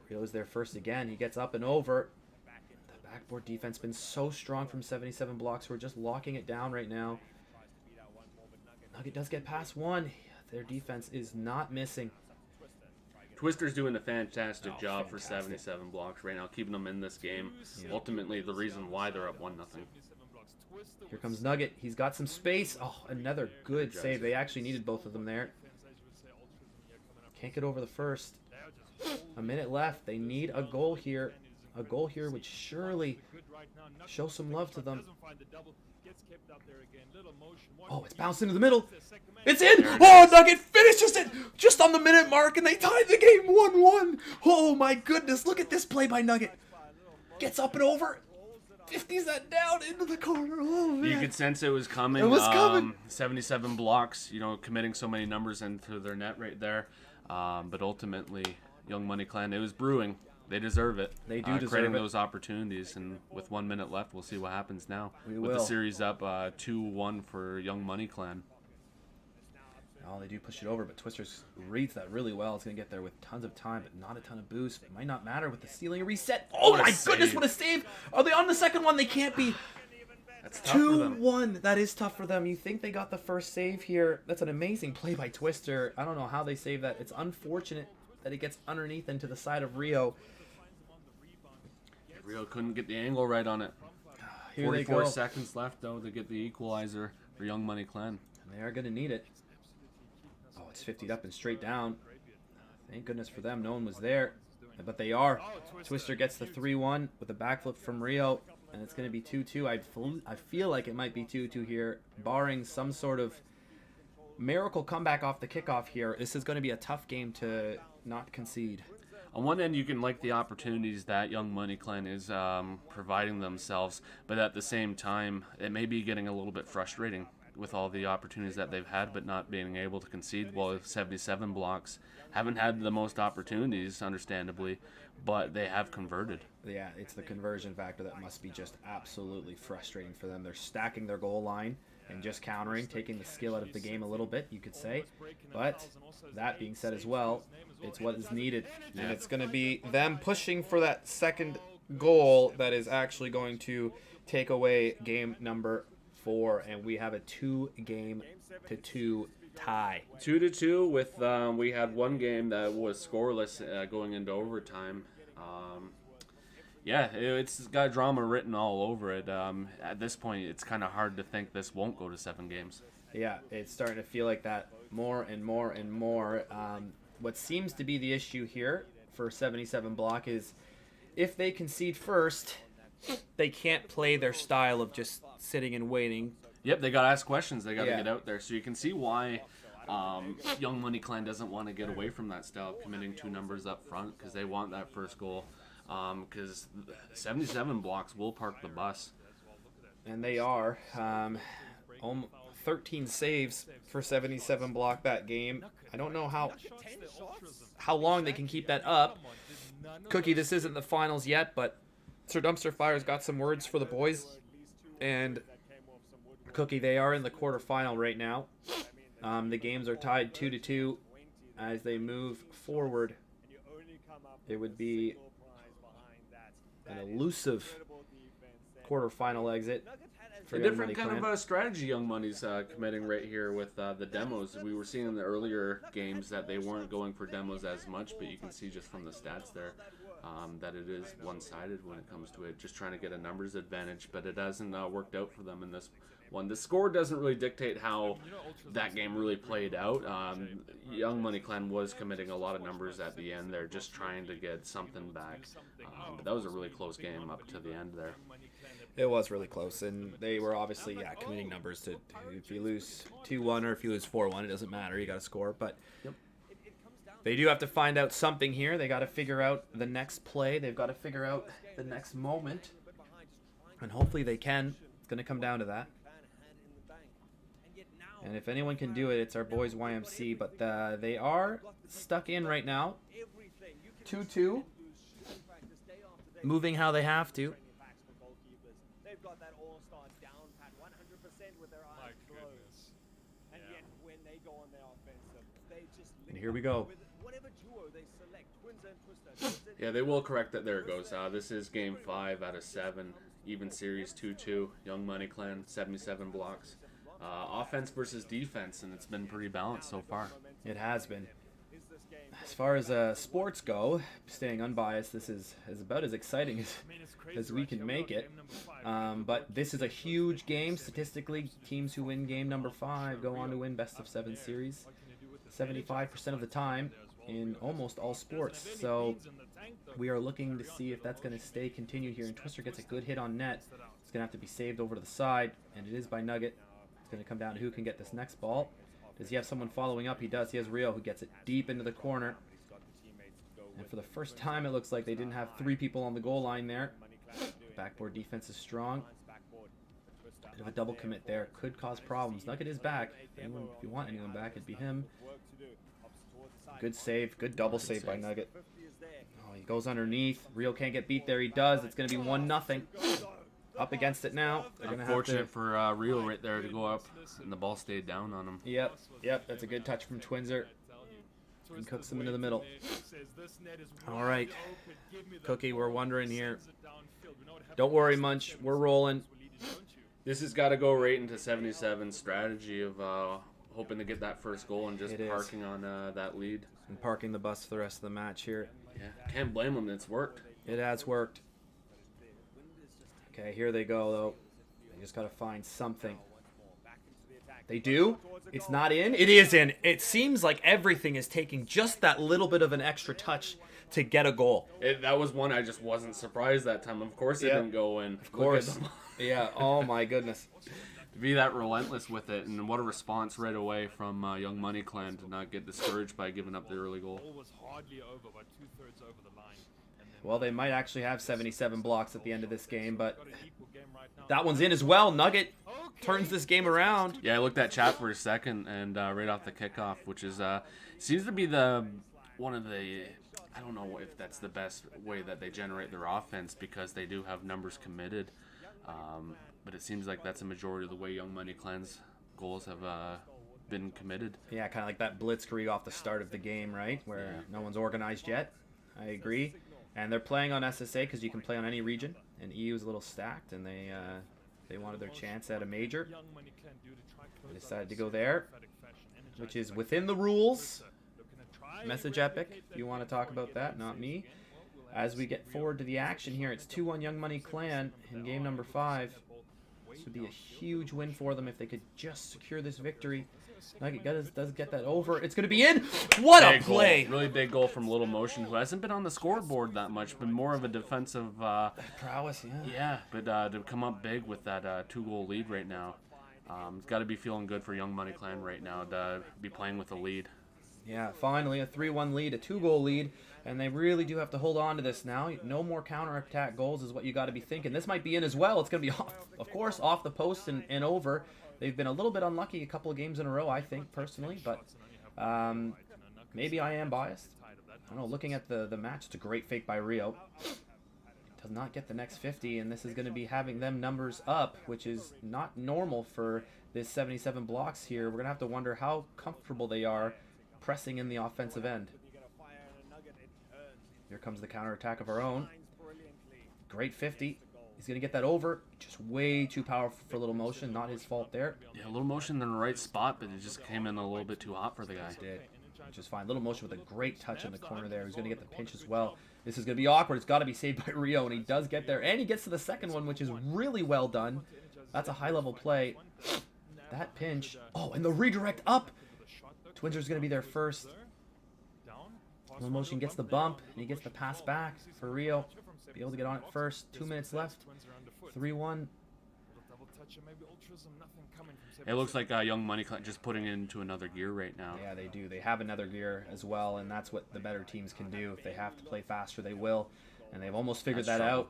Rio's there first again. He gets up and over. Backboard defense been so strong from 77 blocks. We're just locking it down right now. Nugget does get past one. Their defense is not missing. Twister's doing a fantastic job for 77 blocks right now, keeping them in this game. Yeah. Ultimately, the reason why they're up 1-0. Here comes Nugget. He's got some space. Oh, another good save. They actually needed both of them there. Can't get over the first. A minute left. They need a goal here. A goal here would surely show some love to them. Oh, it's bounced into the middle. It's in! Oh, Nugget finishes it just on the minute mark, and they tied the game 1-1. Oh, my goodness. Look at this play by Nugget. Gets up and over. 50s that down into the corner. Oh, man. You could sense it was coming. It was coming. 77 blocks, committing so many numbers into their net right there. But ultimately, Young Money Clan, it was brewing. They deserve it. They do deserve creating it. those opportunities, and with 1 minute left, we'll see what happens now. We with will. the series up 2-1 for Young Money Clan. Oh, they do push it over, but Twisters reads that really well. It's going to get there with tons of time, but not a ton of boost. It might not matter with the ceiling reset. Oh, my goodness, what a save. Are they on the second one? They can't be. That's tough for them. 2-1. That is tough for them. You think they got the first save here. That's an amazing play by Twister. I don't know how they saved that. It's unfortunate that it gets underneath into the side of Rio. Rio couldn't get the angle right on it. 44 seconds left, though, to get the equalizer for Young Money Clan. And they are going to need it. Oh, it's 50'd up and straight down. Thank goodness for them. No one was there. But they are. Twister gets the 3-1 with a backflip from Rio. And it's going to be 2-2. I feel like it might be 2-2 here, barring some sort of miracle comeback off the kickoff here. This is going to be a tough game to not concede. On one end, you can like the opportunities that Young Money Clan is providing themselves, but at the same time, it may be getting a little bit frustrating with all the opportunities that they've had, but not being able to concede. Well, 77 blocks haven't had the most opportunities, understandably, but they have converted. Yeah, it's the conversion factor that must be just absolutely frustrating for them. They're stacking their goal line and just countering, taking the skill out of the game a little bit, you could say. But that being said as well, it's what is needed. And it's going to be them pushing for that second goal that is actually going to take away game number 4. And we have a 2-2 tie. 2-2 with, we had one game that was scoreless going into overtime. Yeah, it's got drama written all over it. At this point, it's kind of hard to think this won't go to 7 games. Yeah, it's starting to feel like that more and more and more. What seems to be the issue here for 77 block is if they concede first, they can't play their style of just sitting and waiting. Yep, they got to ask questions. They got to get out there. So you can see why Young Money Clan doesn't want to get away from that style of committing 2 numbers up front because they want that first goal. Because 77 blocks will park the bus. And they are. 13 saves for 77 block that game. I don't know how long they can keep that up. Cookie, this isn't the finals yet, but Sir Dumpster Fire's got some words for the boys. And Cookie, they are in the quarterfinal right now. The games are tied 2-2 as they move forward. It would be an elusive quarterfinal exit. A different kind of strategy Young Money's committing right here with the demos. We were seeing in the earlier games that they weren't going for demos as much, but you can see just from the stats there that it is one-sided when it comes to it, just trying to get a numbers advantage, but it hasn't worked out for them in this one. The score doesn't really dictate how that game really played out. Young Money Clan was committing a lot of numbers at the end. They're just trying to get something back, but that was a really close game up to the end there. It was really close, and they were obviously committing numbers to if you lose 2-1 or if you lose 4-1, it doesn't matter. You got to score, but they do have to find out something here. They got to figure out the next play. They've got to figure out the next moment, and hopefully they can. It's going to come down to that. And if anyone can do it, it's our boys YMC, but they are stuck in right now. 2-2, moving how they have to. They've got that all-star down pat 100% with their eyes closed. And yet when they go on their offensive, they just And here we go. whatever duo they select, Twinza and Twister. Yeah, they will correct that. There it goes. This is game 5 out of 7. Even series 2-2. Young Money Clan, 77 blocks. Offense versus defense, and it's been pretty balanced so far. It has been. As far as sports go, staying unbiased, this is about as exciting as we can make it. But this is a huge game. Statistically, teams who win game number 5 go on to win best of 7 series 75% of the time in almost all sports. So we are looking to see if that's going to stay continued here. And Twister gets a good hit on net. It's going to have to be saved over to the side, and it is by Nugget. It's going to come down to who can get this next ball. Does he have someone following up? He does. He has Rio, who gets it deep into the corner. And for the first time, it looks like they didn't have 3 people on the goal line there. Backboard defense is strong. Bit of a double commit there. Could cause problems. Nugget is back. If you want anyone back, it'd be him. Good save. Good double save by Nugget. Oh, he goes underneath. Rio can't get beat there. He does. It's going to be 1-0. Up against it now. They're gonna Unfortunate have to... for Rio right there to go up, and the ball stayed down on him. Yep. That's a good touch from Twinzer. And cooks them into the middle. All right. Cookie, we're wondering here. Don't worry, Munch. We're rolling. This has got to go right into 77 strategy of hoping to get that first goal and just parking on that lead. And parking the bus for the rest of the match here. Yeah, can't blame them. It's worked. It has worked. Okay, here they go, though. They just got to find something. They do. It's not in. It is in. It seems like everything is taking just that little bit of an extra touch to get a goal. That was one I just wasn't surprised that time. Of course it didn't go in. Of course. Yeah, oh my goodness. To be that relentless with it, and what a response right away from Young Money Clan to not get discouraged by giving up the early goal. Well, they might actually have 77 blocks at the end of this game, but that one's in as well. Nugget turns this game around. Yeah, I looked at chat for a second, and right off the kickoff, which is seems to be one of the, I don't know if that's the best way that they generate their offense, because they do have numbers committed, but it seems like that's a majority of the way Young Money Clan's goals have been committed. Yeah, kind of like that blitzkrieg off the start of the game, right, where no one's organized yet. I agree. And they're playing on SSA because you can play on any region, and EU is a little stacked, and they wanted their chance at a major. They decided to go there, which is within the rules. Message Epic, if you want to talk about that, not me. As we get forward to the action here, it's 2-1 Young Money Clan in game number 5. This would be a huge win for them if they could just secure this victory. Nugget does get that over. It's going to be in. What a play. Goal. Really big goal from Little Motion, who hasn't been on the scoreboard that much, but more of a defensive prowess, Yeah, but to come up big with that 2-goal lead right now, it's got to be feeling good for Young Money Clan right now to be playing with a lead. Yeah, finally a 3-1 lead, a 2-goal lead, and they really do have to hold on to this now. No more counterattack goals is what you got to be thinking. This might be in as well. It's going to be, of course, off the post and over. They've been a little bit unlucky a couple of games in a row, I think, personally, but maybe I am biased. I don't know, looking at the match, it's a great fake by Rio. Does not get the next 50, and this is going to be having them numbers up, which is not normal for this 77 blocks here. We're going to have to wonder how comfortable they are pressing in the offensive end. Here comes the counterattack of our own. Great 50. He's going to get that over. Just way too powerful for Little Motion. Not his fault there. Yeah, Little Motion in the right spot, but it just came in a little bit too hot for the guy. It did. Which is fine. Little Motion with a great touch in the corner there. He's going to get the pinch as well. This is going to be awkward. It's got to be saved by Rio, and he does get there. And he gets to the second one, which is really well done. That's a high-level play. That pinch. Oh, and the redirect up. Twinzer's going to be there first. Little Motion gets the bump, and he gets the pass back for Rio. Be able to get on it first. 2 minutes left. 3-1. It looks like Young Money just putting it into another gear right now. Yeah, they do. They have another gear as well, and that's what the better teams can do. If they have to play faster, they will. And they've almost figured that out.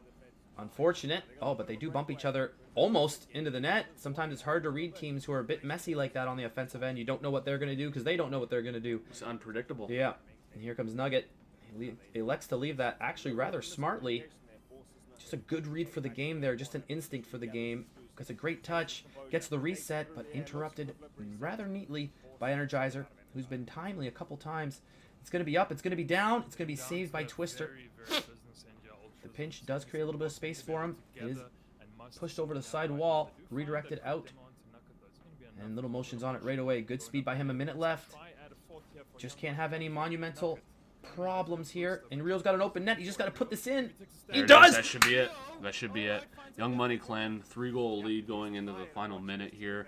Unfortunate. Oh, but they do bump each other almost into the net. Sometimes it's hard to read teams who are a bit messy like that on the offensive end. You don't know what they're going to do because they don't know what they're going to do. It's unpredictable. Yeah. And here comes Nugget. He elects to leave that actually rather smartly. Just a good read for the game there. Just an instinct for the game. Gets a great touch. Gets the reset, but interrupted rather neatly by Energizer, who's been timely a couple times. It's going to be up. It's going to be down. It's going to be saved by Twister. The pinch does create a little bit of space for him. It is pushed over the side wall. Redirected out. And Little Motion's on it right away. Good speed by him. A minute left. Just can't have any monumental problems here. And Rio's got an open net. He just got to put this in. He does! That should be it. That should be it. Young Money Clan, 3-goal lead going into the final minute here.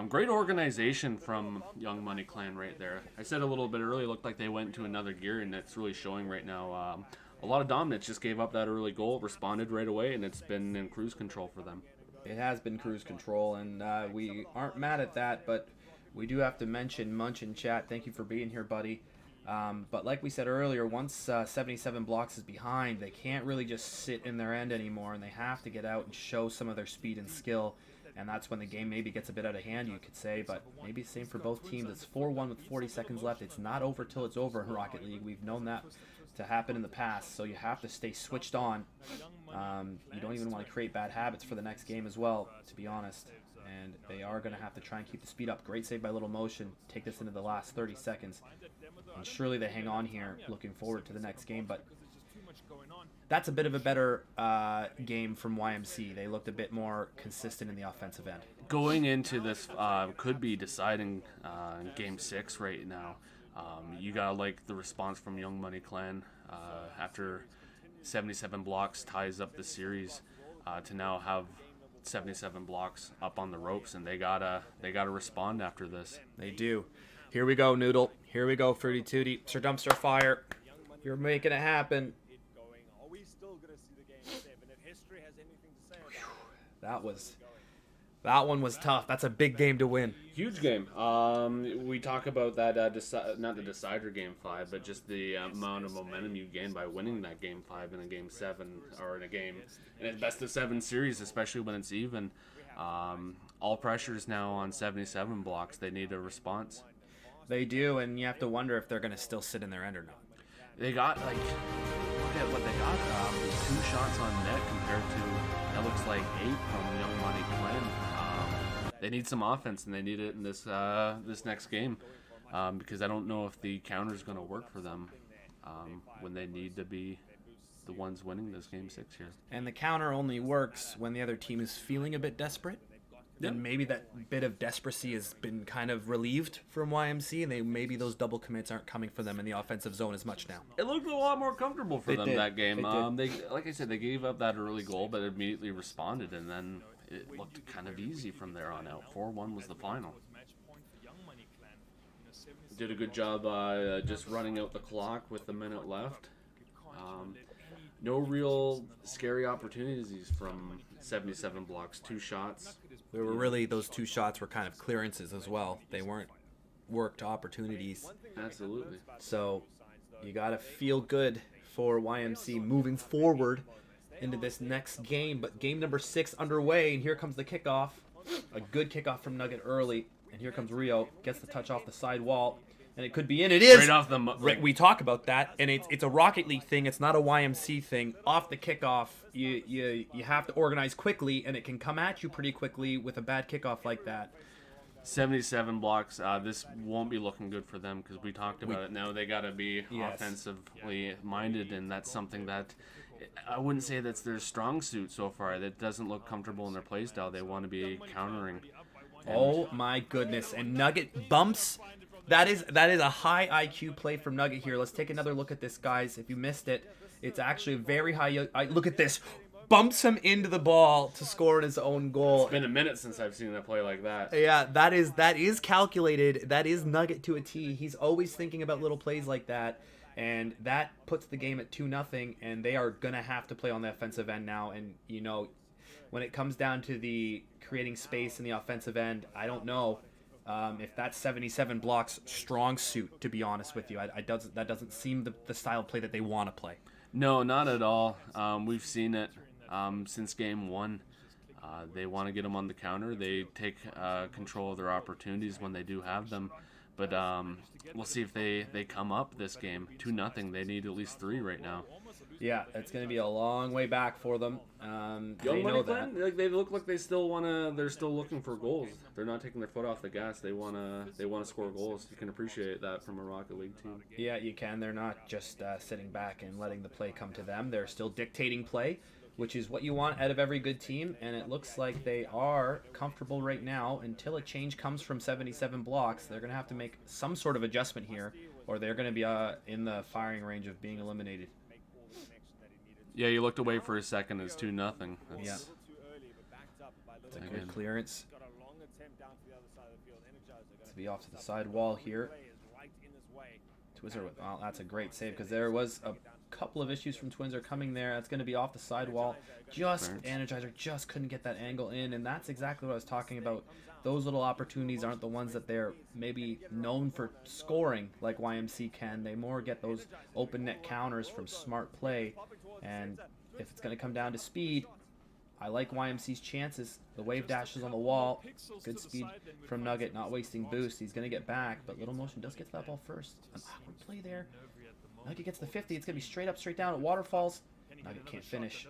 Great organization from Young Money Clan right there. I said a little bit earlier, looked like they went into another gear, and it's really showing right now. A lot of dominance, just gave up that early goal, responded right away, and it's been in cruise control for them. It has been cruise control, and we aren't mad at that, but we do have to mention Munch in chat. Thank you for being here, buddy. But like we said earlier, once 77 blocks is behind, they can't really just sit in their end anymore, and they have to get out and show some of their speed and skill. And that's when the game maybe gets a bit out of hand, you could say. But maybe the same for both teams. It's 4-1 with 40 seconds left. It's not over till it's over in Rocket League. We've known that to happen in the past, so you have to stay switched on. You don't even want to create bad habits for the next game as well, to be honest. And they are going to have to try and keep the speed up. Great save by Little Motion. Take this into the last 30 seconds. And surely they hang on here, looking forward to the next game. But that's a bit of a better game from YMC. They looked a bit more consistent in the offensive end. Going into this could be deciding in Game 6 right now. You got to like the response from Young Money Clan after 77 blocks ties up the series to now have 77 blocks up on the ropes, and they gotta respond after this. They do. Here we go, Noodle. Here we go, Fruity Tooty. Sir Dumpster Fire. You're making it happen. That one was tough. That's a big game to win. Huge game. We talk about that, not the decider Game 5, but just the amount of momentum you gain by winning that Game 5 in a Game 7, or in a game in a best-of-7 series, especially when it's even. All pressure's now on 77 blocks. They need a response. They do, and you have to wonder if they're going to still sit in their end or not. They got, like, look at what they got. 2 shots on net compared to, that looks like 8 from Young Money Clan. They need some offense, and they need it in this this next game because I don't know if the counter is going to work for them when they need to be the ones winning this Game 6 here. And the counter only works when the other team is feeling a bit desperate. Then maybe that bit of desperacy has been kind of relieved from YMC, and maybe those double commits aren't coming for them in the offensive zone as much now. It looked a lot more comfortable for them that game. They like I said, they gave up that early goal, but immediately responded, and then it looked kind of easy from there on out. 4-1 was the final. Did a good job just running out the clock with a minute left. No real scary opportunities from 77 blocks. 2 shots. They were really, those 2 shots were kind of clearances as well. They weren't worked opportunities. Absolutely. So you got to feel good for YMC moving forward into this next game. But game number 6 underway, and here comes the kickoff. A good kickoff from Nugget early. And here comes Rio. Gets the touch off the side wall. and it could be in. It is. Right off the we talk about that, and it's a Rocket League thing. It's not a YMC thing. Off the kickoff, you have to organize quickly, and it can come at you pretty quickly with a bad kickoff like that. 77 blocks. This won't be looking good for them because we talked about it. Now they got to be offensively minded, and that's something that I wouldn't say that's their strong suit so far. That doesn't look comfortable in their play style. They want to be countering. Oh my goodness! And Nugget bumps. That is a high IQ play from Nugget here. Let's take another look at this, guys. If you missed it, it's actually a very high. Look at this. Bumps him into the ball to score his own goal. It's been a minute since I've seen a play like that. Yeah, that is calculated. That is Nugget to a T. He's always thinking about little plays like that, and that puts the game at 2-0. And they are gonna have to play on the offensive end now. And you know, when it comes down to the creating space in the offensive end, I don't know if that's 77 blocks strong suit. To be honest with you, that doesn't seem the style of play that they want to play. No, not at all. We've seen it since game one. They want to get them on the counter. They take control of their opportunities when they do have them. But we'll see if they come up this game. 2-0. They need at least 3 right now. Yeah, it's going to be a long way back for them. Young Money Clan, like they look like they still wanna. They're still looking for goals. They're not taking their foot off the gas. They wanna score goals. You can appreciate that from a Rocket League team. Yeah, you can. They're not just sitting back and letting the play come to them. They're still dictating play, which is what you want out of every good team. And it looks like they are comfortable right now until a change comes from 77 blocks. They're gonna have to make some sort of adjustment here, or they're gonna be in the firing range of being eliminated. Yeah, you looked away for a second. It's 2-0. Yeah. It's a good clearance. To be off to the side wall here. Twizzer, well, that's a great save because there was a couple of issues from Twinzer coming there. That's going to be off the side wall. Energizer just couldn't get that angle in, and that's exactly what I was talking about. Those little opportunities aren't the ones that they're maybe known for scoring like YMC can. They more get those open net counters from smart play. And if it's going to come down to speed, I like YMC's chances. The wave dashes on the wall. Good speed from Nugget, not wasting boost. He's going to get back, but Little Motion does get to that ball first. An awkward play there. Nugget gets the 50. It's going to be straight up, straight down at Waterfalls. Nugget can't finish.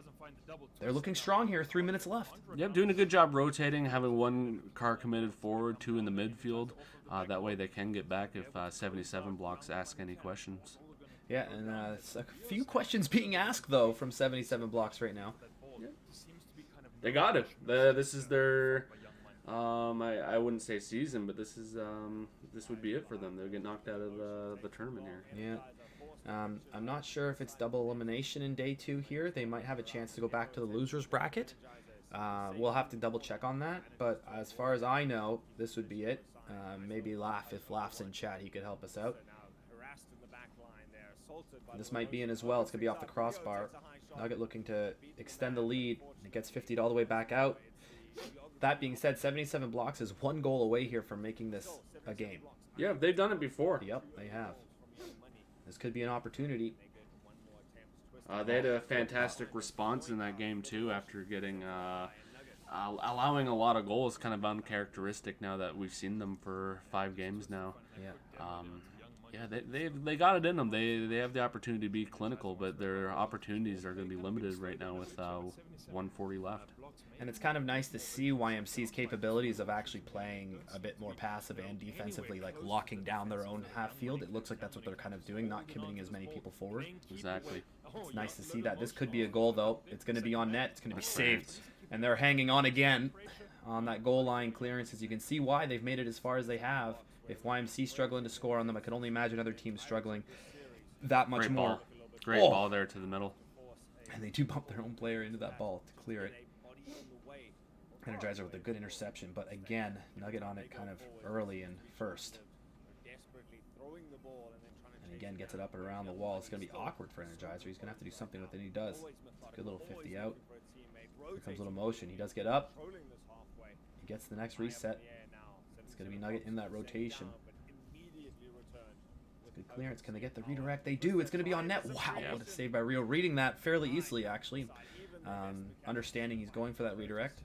They're looking strong here. 3 minutes left. Yep, doing a good job rotating, having one car committed forward, 2 in the midfield. That way they can get back if 77 blocks ask any questions. Yeah, and it's a few questions being asked, though, from 77 blocks right now. Yeah. They got it. This is their, I wouldn't say season, but this would be it for them. They'll get knocked out of the tournament here. Yeah. I'm not sure if it's double elimination in day 2 here. They might have a chance to go back to the losers bracket. We'll have to double check on that, but as far as I know, this would be it. Maybe if Laugh's in chat, he could help us out. This might be in as well. It's going to be off the crossbar. Nugget looking to extend the lead. It gets 50'd all the way back out. That being said, 77 blocks is 1 goal away here from making this a game. Yeah, they've done it before. Yep, they have. This could be an opportunity. They had a fantastic response in that game, too, after getting allowing a lot of goals. Kind of uncharacteristic now that we've seen them for 5 games now. Yeah. Yeah, they got it in them. They have the opportunity to be clinical, but their opportunities are going to be limited right now with 140 left. And it's kind of nice to see YMC's capabilities of actually playing a bit more passive and defensively, like locking down their own half field. It looks like that's what they're kind of doing, not committing as many people forward. Exactly. It's nice to see that. This could be a goal, though. It's going to be on net. It's going to be saved. And they're hanging on again on that goal line clearance. As you can see why they've made it as far as they have. If YMC's struggling to score on them, I can only imagine other teams struggling that much more. Great ball there to the middle. And they do bump their own player into that ball to clear it. Energizer with a good interception, but again, Nugget on it kind of early and first. And again, gets it up and around the wall. It's going to be awkward for Energizer. He's going to have to do something with it, and he does. Good little 50 out. Here comes Little Motion. He does get up. He gets the next reset. It's going to be Nugget in that rotation. Good clearance. Can they get the redirect? They do. It's going to be on net. Wow, what a save by Rio. Reading that fairly easily, actually. Understanding he's going for that redirect.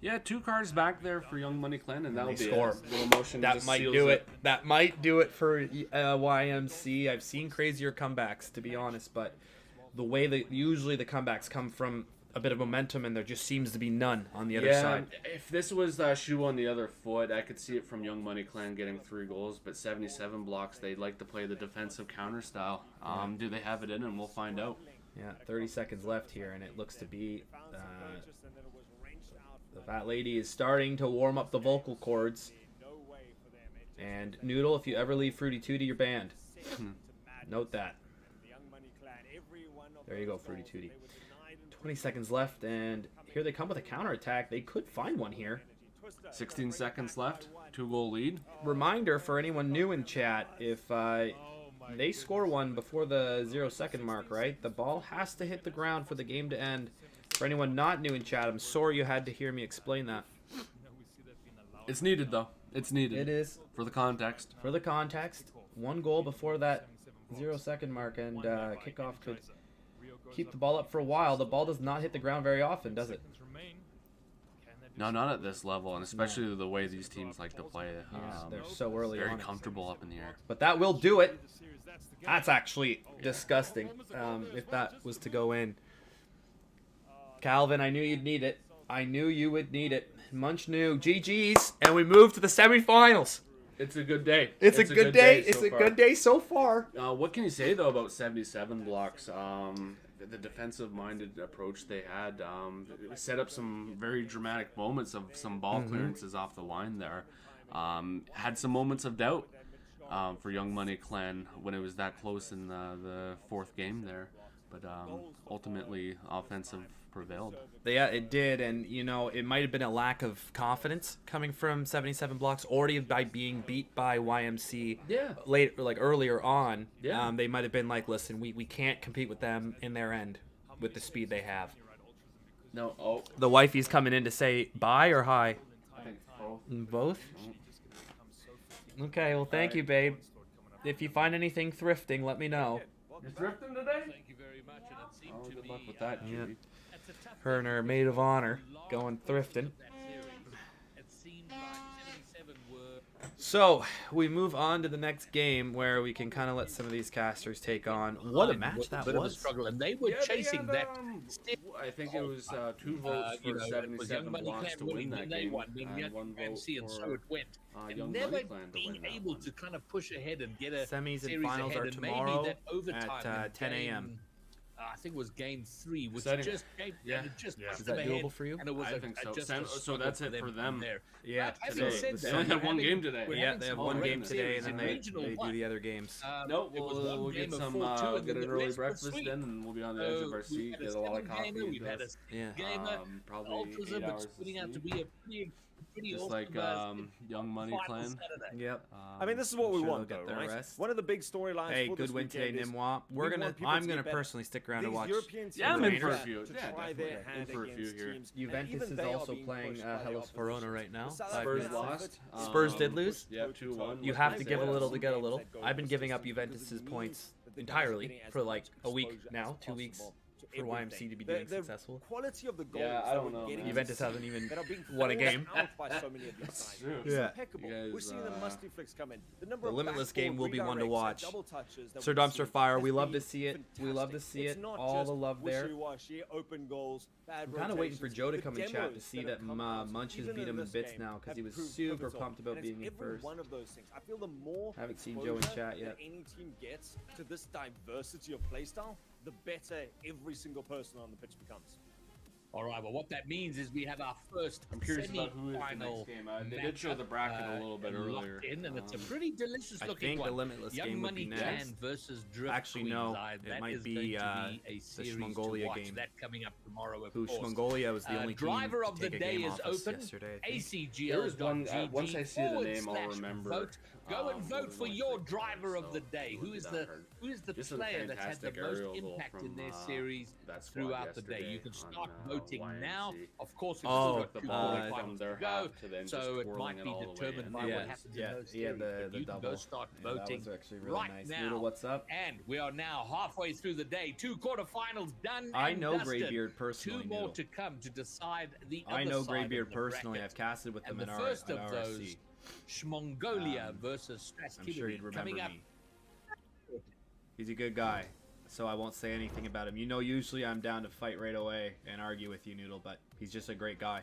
Yeah, 2 cards back there for Young Money Clan, and that'll be score. a little motion. That just might seals do it. That might do it for YMC. I've seen crazier comebacks, to be honest, but the way that usually the comebacks come from a bit of momentum, and there just seems to be none on the other side. If this was shoe on the other foot, I could see it from Young Money Clan getting 3 goals, but 77 blocks, they'd like to play the defensive counter style. Do they have it in them? We'll find out. Yeah, 30 seconds left here, and it looks to be the Fat Lady is starting to warm up the vocal cords. And Noodle, if you ever leave Fruity Tooty, you're banned. Note that. There you go, Fruity Tooty. 20 seconds left, and here they come with a counterattack. They could find one here. 16 seconds left. 2-goal lead. Reminder for anyone new in chat, if they score one before the 0-second mark, right? The ball has to hit the ground for the game to end. For anyone not new in chat, I'm sorry you had to hear me explain that. It's needed, though. It's needed. It is. For the context. For the context. 1 goal before that 0-second mark, and kickoff could keep the ball up for a while. The ball does not hit the ground very often, does it? No, not at this level, and especially the way these teams like to play. They're so early on. Very comfortable up in the air. But that will do it. That's actually disgusting if that was to go in. Calvin, I knew you'd need it. I knew you would need it. Munch knew. GG's, and we move to the semifinals. It's a good day. It's a good day. It's a good day so far. What can you say, though, about 77 blocks? The defensive-minded approach they had set up some very dramatic moments of some ball clearances off the line there. Had some moments of doubt for Young Money Clan when it was that close in the 4th game there. But ultimately, offensive prevailed. Yeah, it did, and you know, it might have been a lack of confidence coming from 77 blocks, already by being beat by YMC. Late, like earlier on. They might have been like, listen, we can't compete with them in their end with the speed they have. No, oh. The wifey's coming in to say bye or hi. I think both. Both. Okay, well, thank you, babe. If you find anything thrifting, let me know. You're thrifting today? Thank you very much, and it seemed to Good be, luck with that, yeah. Judy. Her and her maid of honor going thrifting. It seemed like 77 were. So we move on to the next game where we can kind of let some of these casters take on. What a match that Bit of a was! struggle, and they were chasing that. I think it was 2 votes for 77 blocks to win that game, and 1 vote MC, and so for it went. Young Never Money Clan to being win that able one. to kind of push ahead and get a Semis and series finals ahead, are and maybe tomorrow that overtime at in 10 a.m. game, I think it was game 3, which Exciting. just came, Yeah. and it just pushed Is that them doable ahead, for you? and it was I think so. just So that's it for them. there. Yeah, But having today. said They that, only have one having- game today. we're Yeah, having they have some one great game today, and then series in they Regional do the 1. other games. Nope, It was one we'll game get of some 4-2, and get then an the early rest were breakfast sweet. in, and we'll be on the edge of our We've seat, had get a lot of 7 gamer, coffee. we've had a Yeah. gamer, Probably Ultras, 8 but hours it's putting to out to sleep. be a pretty Just awesome like Young Money final Clan. Saturday. Yep. I mean, this is what we sure want, they'll though, get their right? rest. One of the big storylines Hey, for good this win today, weekend is Nimwa. we I'm want gonna people to get personally stick around to These watch. European teams Yeah, I'm are in for a there few. to Yeah, try definitely. their hand In for a few against here. teams, and Juventus even is they are also being playing pushed by the Hellas Verona opposition. right now. The South 5 Spurs minutes African left. lost. Spurs did lose? Yeah, 2-1. You have to give a little to get a little. I've been giving up Juventus's points entirely for like a week now, 2 weeks for YMC to be doing successful. Quality of the goals Yeah, I that don't we're know, getting man. Juventus to hasn't see even that are being won a game. forced out by so many of these sides true. is Yeah. impeccable. You guys, We're seeing the musty flicks come in. The number The of Limitless backboard game will be one to redirects and watch. double touches that Sir we've Dumpster seen Fire, has we love to been see it. We love to see It's it. not All just the love there. wishy-washy, open goals, bad I'm kind of waiting for rotations. Joe to The come in chat to demos see that that have come out, Munch has even beat in him in this bits game, now because have he was proved super pivotal. pumped about And being in it's every first. one of those things. I feel the more Haven't seen Joe in exposure chat yet. that any team gets to this diversity of playstyle, the better every single person on the pitch becomes. All right, well, what that means is we have our first I'm curious about who is the semi-final next game. They did show the bracket a little bit locked earlier. in, and it's a pretty delicious I looking think one. the Limitless Young game would be Money next. Clan versus Drift Actually, Queen's no, Eye. it That might is be, going to the be a series Mongolia to watch. game. That coming up tomorrow, of Who course. Mongolia was the only team Driver to of the take a day game is off us open. yesterday. I think. There was one, ACGL.GG once I see the name, I'll remember, Vote. Go and what vote we for went your through, driver of so the day. Who we'll is do the that card. who is the Just a player that's had the fantastic most aerial goal impact in from, their series that squad throughout the day? yesterday You can on, start El voting now. YMC. Of course, we've Oh, still got the two ball quarterfinals from their to go, half to then so just it twirling might it be all the way determined in. by what Yes, happens yeah, in those yeah, series. the But you can go double. start Yeah, that voting was actually really right nice. now. Noodle, what's up? And we are now halfway through the day. 2 quarterfinals done. I and know dusted. Greybeard personally. 2 more Noodle. to come to decide the other I know side Greybeard of the personally. bracket. I've casted with them And the in first our of RSC. those, Shmongolia versus I'm sure he'd Straskiddy, remember coming up. me. He's a good guy, so I won't say anything about him. You know, usually I'm down to fight right away and argue with you, Noodle, but he's just a great guy.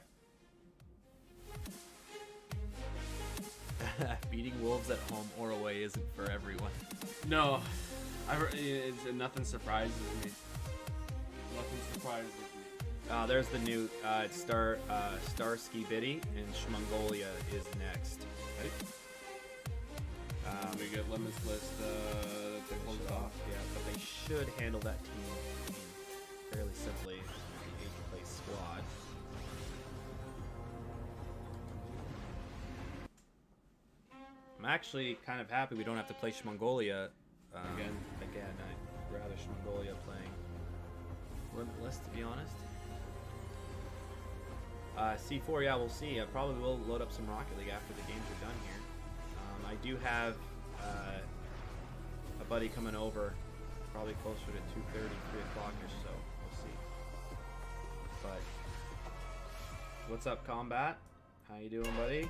Beating Wolves at home or away isn't for everyone. No, nothing surprises me. Nothing surprises me. There's the new Starsky Biddy, and Shmongolia is next. We get Limitless to close it off. Yeah, but they should handle that team fairly simply. 8th place squad. I'm actually kind of happy we don't have to play Shmongolia again. I'd rather Shmongolia playing Limitless, to be honest. C4, yeah, we'll see. I probably will load up some Rocket League after the games are done here. I do have a buddy coming over, probably closer to 2:30, 3 o'clock-ish, so we'll see. But what's up, Combat? How you doing, buddy?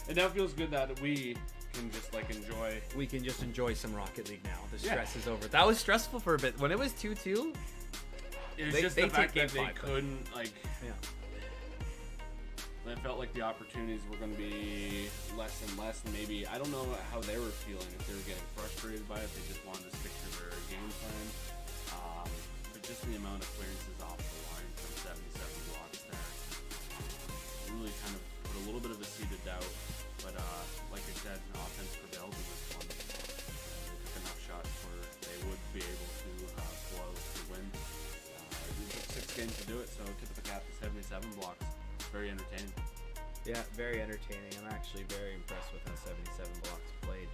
It now feels good that we can just like enjoy. We can just enjoy some Rocket League now. The stress is over. That was stressful for a bit. When it was 2-2, It was just the fact that they couldn't like. Yeah. It felt like the opportunities were going to be less and less, and maybe I don't know how they were feeling. If they were getting frustrated by it, they just wanted to stick to their game plan. But just the amount of clearances off the line from 77 blocks there really kind of put a little bit of a seed of doubt. But like I said, offense prevailed in this one. They took enough shots where they would be able to pull out the win. It took 6 games to do it, so tip of the cap to 77 blocks. Very entertaining. Yeah, very entertaining. I'm actually very impressed with how 77 blocks played.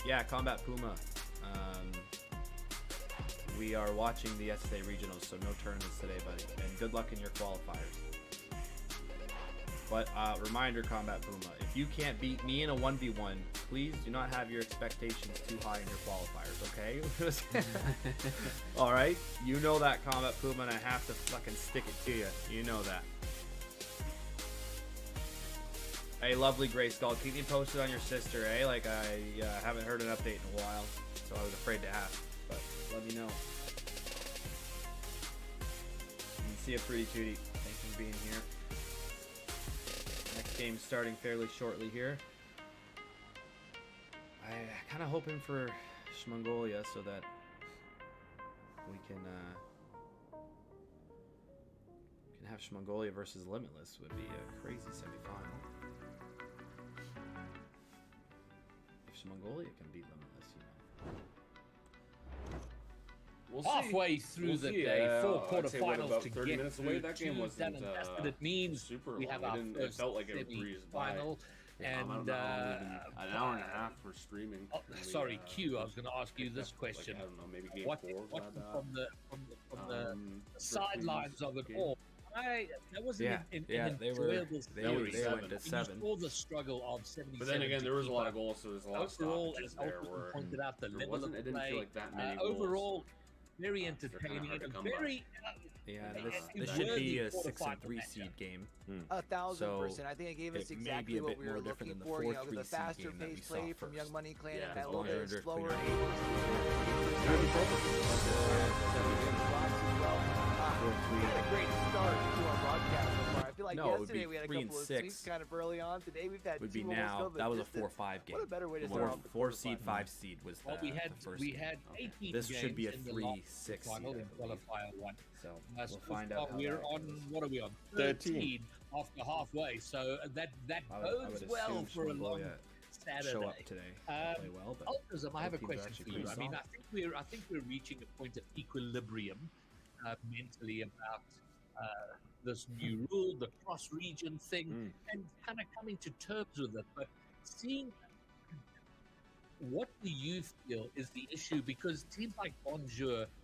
Yeah, Combat Puma. We are watching the SSA Regionals, so no tournaments today, buddy. And good luck in your qualifiers. But reminder, Combat Puma, if you can't beat me in a 1v1, please do not have your expectations too high in your qualifiers, okay? Alright? You know that, Combat Puma, and I have to fucking stick it to you. You know that. Hey, lovely Gray Skull, keep me posted on your sister, eh? Like, I haven't heard an update in a while, so I was afraid to ask, but let me know. And see you, Pretty Tootie. Thanks for being here. Next game starting fairly shortly here. I kind of hoping for Shmongolia so that we can have Shmongolia versus Limitless. Would be a crazy semifinal. If Shmongolia can beat Limitless, you know. We'll Halfway see. through the day, 4 I'd say, what, quarterfinals about to 30 get minutes through. away. That game 2 wasn't done and dusted. It means super we have long. our It felt like it breezed by. final. Yeah, And an hour and a half for streaming. Oh, sorry, Q. I was going to ask you this question. Like, I don't know, maybe game Watching 4 from the sidelines of it all, that was an enjoyable series. They went to 7. You saw the struggle of 77. But then again, there was a lot of goals, so there's a lot of overall, stoppages as there. Ultimate Where pointed out, the there level wasn't. of It didn't play, feel like that many goals. overall, very entertaining hard to and come by. very. Yeah, it this should be a worthy 6 and 3 quarterfinal seed game. 1,000%. I think it gave us it may exactly be a what bit we more were different looking than the for. You know, 4-3 the seed faster game that we paced saw play from first. Young Money Clan Yeah, and that as little long as bit they're slower we had a great start to our broadcast so far. I feel like yesterday we had a couple of sweeps kind of early on. Today we've had would two be now. That was a 4-5 game. What a better way to start off the 4 seed, 5 seed was the, we had the first we game. had 18 This should be a games in the last 3-6 final seed, in I believe. qualifier 1. So So we'll find out how we're that on goes. what are we on? 13 after halfway. So that I bodes would well assume for a long Shmongolia Saturday. show up today and play well, but Ultrazum, I have a both teams are question actually for you. pretty I mean, solid. I think we're reaching a point of equilibrium mentally about this new rule, the cross-region thing, and kind of coming to terms with it. But seeing what do you feel is the issue? Because teams like Bonjour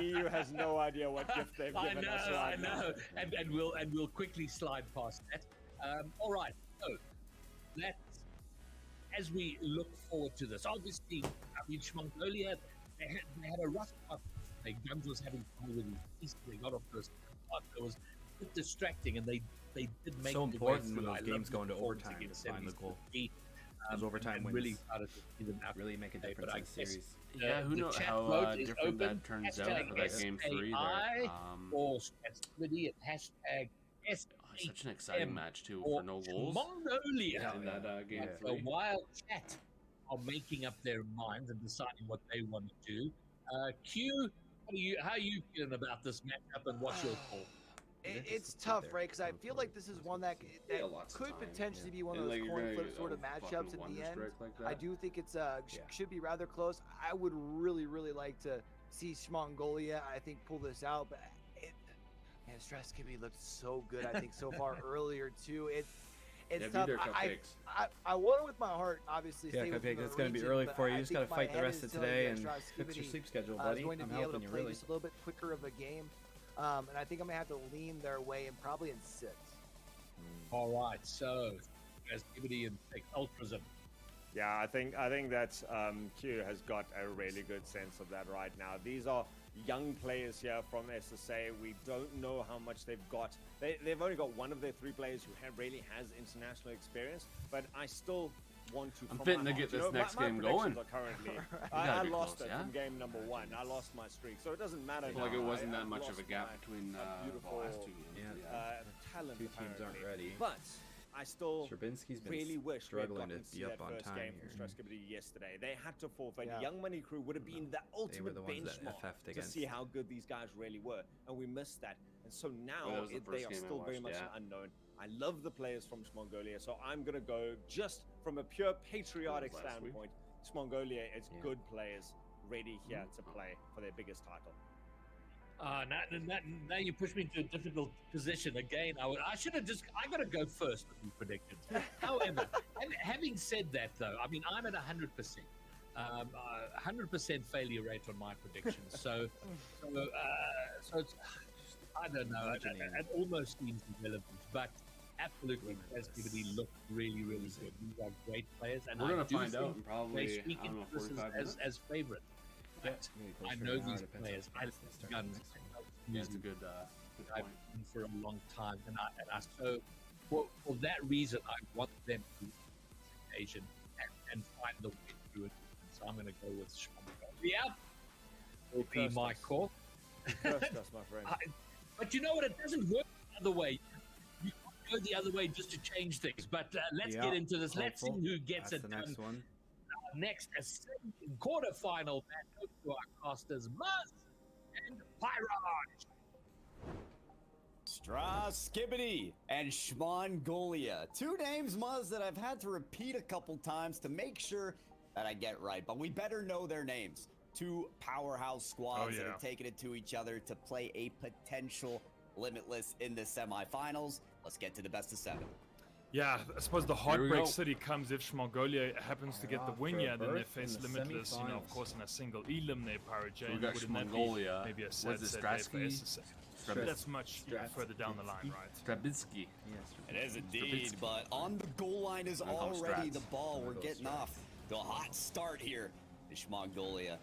EU has no idea what gift they've given us right now. And we'll quickly slide past that. All right, so let's, as we look forward to this, obviously, I mean, Mongolia, they had a rough start. Guns was having trouble with his piece. They got off this part that was a bit distracting, and they they did make So their way important when through. those I games love go into the performance overtime to against find the 70s goal. defeat, Those overtime and wins really excited to see them out. really make a difference But in I the guess, series. Yeah, who the knows chat how vote is different that open. turns out Hashtag for that game 3 SAI there. for Stratsmity and hashtag Such an exciting match too for for no goals. Mongolia. In that game Like 3. a wild chat are making up their minds and deciding what they want to do. Q, how are you feeling about this matchup and what's your call? It's tough, right? Because I feel like this is one that could potentially be one of those coin flip sort of matchups at the end. I do think it's should be rather close. I would really like to see Mongolia, I think, pull this out, but man, Stratsmity looked so good, I think, so far earlier too. It's tough. I want it with my heart, obviously. Yeah, Cupcake, it's going to be early for you. You just got to fight the rest of today and fix your sleep schedule, buddy. Going to I'm be able to helping you, play really. just a little bit quicker of a game. And I think I'm going to have to lean their way and probably in 6. All right, so Stratsmity and Ultrazim. Yeah, I think that Q has got a really good sense of that right now. These are young players here from SSA. We don't know how much they've got. They've only got one of their 3 players who really has international experience, but I still want to. I'm fitting to get this next game going. Currently, I lost it from game number 1. I lost my streak, so it doesn't matter. Like it wasn't that much of a gap between the last 2 games. Talent. 2 teams aren't ready. But I still Sherbinski's been really wish struggling we to had gotten be up that on first time game here. from Stratsmity yesterday. They had to forfeit. Yeah. Young Money Crew would have been the ultimate the ones that benchmark FF'd to against. see how good these guys really were, and we missed that. And so now that was the they first are game I still very watched, much yeah. an unknown. I love the players from Mongolia, so I'm gonna go just from a pure patriotic That was last week. standpoint. Mongolia is good players ready here to play for their biggest title. Now you push me into a difficult position again. I should have I got to go first with these predictions. However, having said that, though, I mean, I'm at 100%. 100% failure rate on my predictions. So it's, I don't know. It almost seems irrelevant, but absolutely, Stratsmity looked really good. These are great players, and We're gonna I do find out think in probably, they speak I don't know, into this 45 minutes. as favorite. But I know these players. I love guns. Yeah, it's a good I've point. been for a long time, and I so for that reason, I want them to occasion and find the way through it. So I'm going to go with Mongolia. Will be my call. First us, my friend. But you know what? It doesn't work the other way. You can't go the other way just to change things. But let's get into this. Let's see who gets it done. Next one. Next, a second quarterfinal match to our casters, Muzz and Pyrage. Stratsmity and Mongolia. 2 names, Muzz, that I've had to repeat a couple times to make sure that I get right, but we better know their names. 2 powerhouse squads that are taking it to each other to play a potential Limitless in the semifinals. Let's get to the best of 7. Yeah, I suppose the heartbreak city comes if Mongolia happens to get the win here, then they face Limitless, you know, of course, in a single elim, they Pyrage. We got Mongolia. Maybe a sad day for SSA. That's much further down the line, right? Stratsmity. It is indeed, but on the goal line is already the ball. We're getting off to a hot start here. It's Mongolia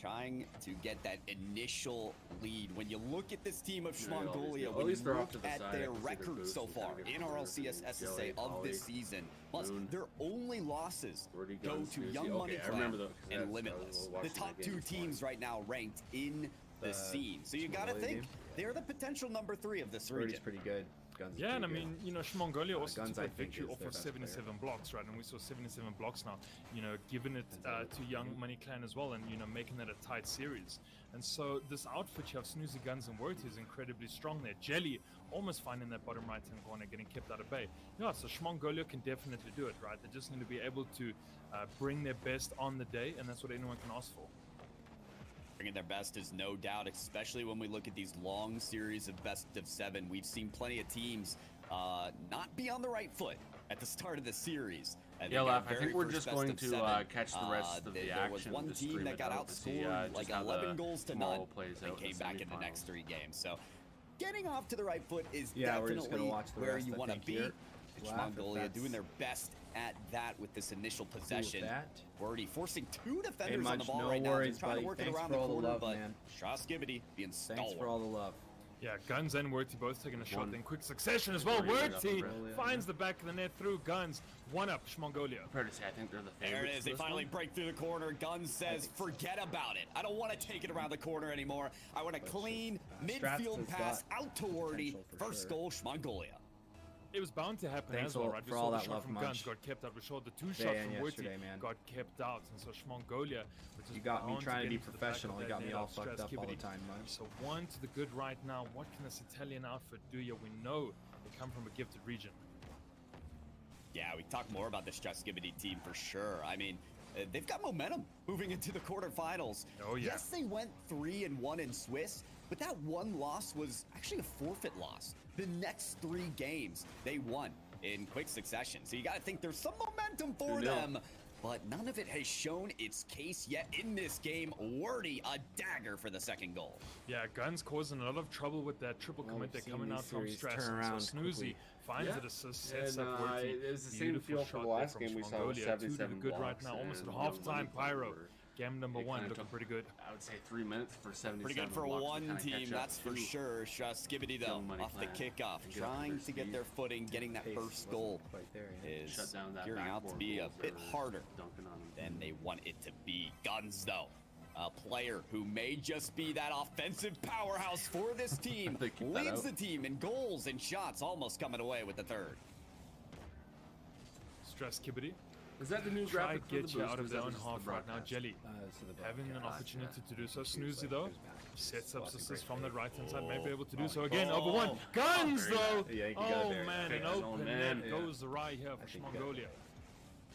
trying to get that initial lead. When you look at this team of Mongolia, when you look at their record so far in RLCS SSA of this season, plus their only losses go to Young Money Clan and Limitless. The top 2 teams right now ranked in the scene. So you gotta think they're the potential number 3 of this region. Pretty good. Guns yeah, and I mean, you know, Mongolia also Guns, took I a think, victory is off their of best 77 blocks, right? And we saw 77 blocks now, you know, giving it to Young Money Clan as well, and, you know, making it a tight series. And so this outfit, you have Snoozy Guns and Word is incredibly strong there. Jelly almost finding that bottom right-hand corner, getting kept out of bay. Yeah, so Mongolia can definitely do it, right? They just need to be able to bring their best on the day, and that's what anyone can ask for. Bringing their best is no doubt, especially when we look at these long series of best of 7. We've seen plenty of teams not be on the right foot at the start of the series. Yeah, Laf, I think we're just going to catch the rest of the action. There was one team that got outscored like 11 goals to none and came back in the next 3 games. So getting off to the right foot is definitely where you want to be. Mongolia doing their best at that with this initial possession. We're already forcing 2 defenders on the ball right now. They're trying to work it around the corner, but Stratsmity being stalwart. Thanks for all the love. Yeah, Guns and Werty both taking a shot in quick succession as well. Werty finds the back of the net through Guns. 1-up, Mongolia. Fair to say, I think they're the favorites. There it is. They finally break through the corner. Guns says, forget about it. I don't want to take it around the corner anymore. I want a clean midfield pass out to Werty. First goal, Mongolia. It was bound to happen as well, right? We saw the shot from Guns got kept out. We saw the 2 shots from Werty got kept out. And so Mongolia, you got me trying to be professional. You got me all fucked up all the time, man. So 1 to the good right now. What can this Italian outfit do here? We know they come from a gifted region. Yeah, we talk more about this Straskibity team for sure. I mean, they've got momentum moving into the quarterfinals. Oh, yeah. Yes, they went 3-1 in Swiss, but that one loss was actually a forfeit loss. The next 3 games they won in quick succession. So you got to think there's some momentum for them, but none of it has shown its case yet in this game. Werty, a dagger for the second goal. Yeah, Guns causing a lot of trouble with that triple commit they're coming out from Stress. So Snoozy finds it, assist, sets up Werty. It was the same feel for the last game we saw with 77 good right now, almost at half-time. Pyro. Game number 1 looking pretty good. I would say 3 minutes for 77. Pretty good for one team, that's for sure. Straskibity though, off the kickoff, trying to get their footing, getting that first goal is gearing out to be a bit harder than they want it to be. Guns though, a player who may just be that offensive powerhouse for this team, leads the team in goals and shots, almost coming away with the third. Straskibity. Is that the new Try graphic to get for you the out of boost, their or own is this half the right now. broadcast? Jelly having an opportunity to do so. Snoozy though sets up assist from the right hand side, may be able to do so again. Over 1. Guns though. Oh man, an open net goes right here for Mongolia.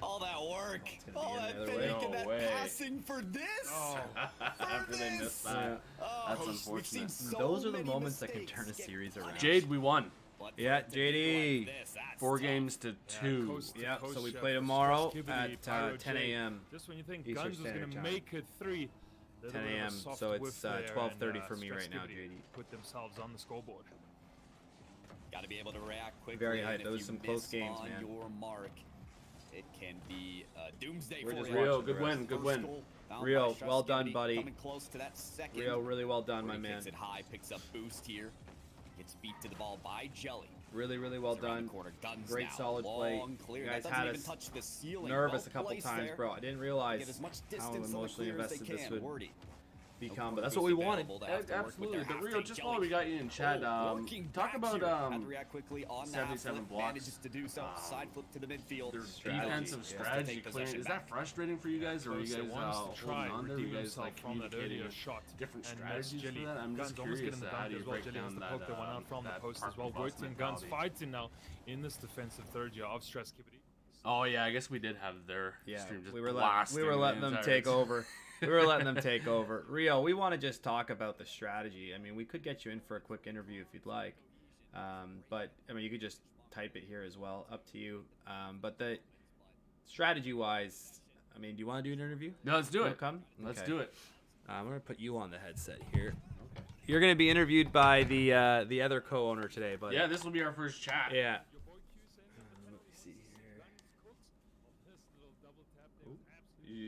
All that work, all that fake and that passing for this. After they missed that, that's unfortunate. Those are the moments that can turn a series around. Jade, we won. Yeah, JD. 4 games to 2. Yeah, so we play tomorrow at 10 a.m. Just when you think Eastern Guns was going Standard to Time. make it 3, 10 a.m. So it's 12:30 for me right now, JD. Put themselves on the scoreboard. Got to be able to react quickly. Very hyped. and Those if some you close miss games, on man. your mark, it can be doomsday We're for just you. Rio, good win, good win. Rio, well done, buddy. Coming close to that second. Rio, really well done, my Werty man. kicks it high, picks up boost here. Gets beat to the ball by Jelly. Really, really well Around the done. corner. Guns Great now. solid play. Long clear. You That guys doesn't had even us touch the ceiling. nervous a Well couple placed times, there. bro. I didn't realize Get as much how distance on the emotionally clear as they invested this can. would Werty. become, but that's what we wanted. Absolutely. But Rio, just while we got you in chat, talk about Had to react quickly on 77 that. blocks. Manages to do so. Side flip to the midfield. Defensive strategy clearance. Is that frustrating for you guys, or are you guys holding on there? Are you guys like communicating different strategies for that? I'm just curious how do you break down that from the post as well. Werty Guns fighting now in this defensive third year of Straskibity. Oh yeah, I guess we did have their stream just we were blasting letting them take over. We were letting them take over. Rio, we want to just talk about the strategy. I mean, we could get you in for a quick interview if you'd like. But, I mean, you could just type it here as well. Up to you. But the strategy-wise, I mean, do you want to do an interview? No, let's do it. Come? Let's Okay. do it. I'm going to put you on the headset here. Okay. You're going to be interviewed by the other co-owner today, buddy. Yeah, this will be our first chat. Yeah. Let me see here.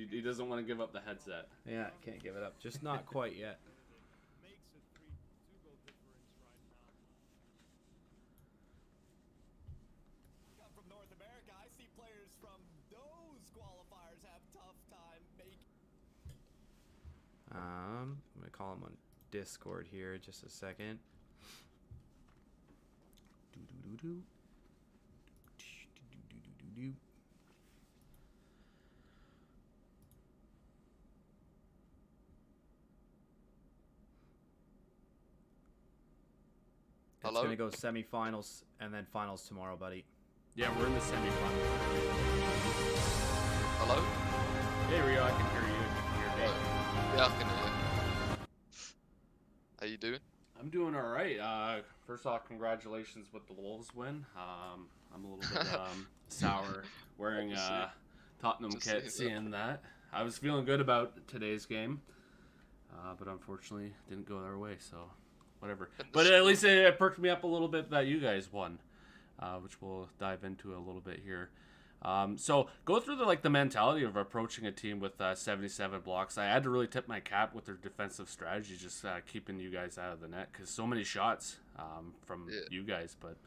He doesn't want to give up the headset. Yeah, can't give it up. Just not quite yet. From North America, I see players from those qualifiers have tough time making. I'm going to call him on Discord here just a second. Do-do-do-do. Do-do-do-do-do-do. It's Hello? going to go semifinals and then finals tomorrow, buddy. Yeah, we're in the semifinals. Hello? Hey, Rio, I can hear you. I can hear Dave. Yeah, I can hear you. How you doing? I'm doing all right. First off, congratulations with the Wolves win. I'm a little bit sour wearing Tottenham Just kit, seeing seeing that. I was feeling good about today's game, but unfortunately it didn't go our way, so whatever. But at least it perked me up a little bit that you guys won, which we'll dive into a little bit here. So go through the mentality of approaching a team with 77 blocks. I had to really tip my cap with their defensive strategy, just keeping you guys out of the net because so many shots from you guys. But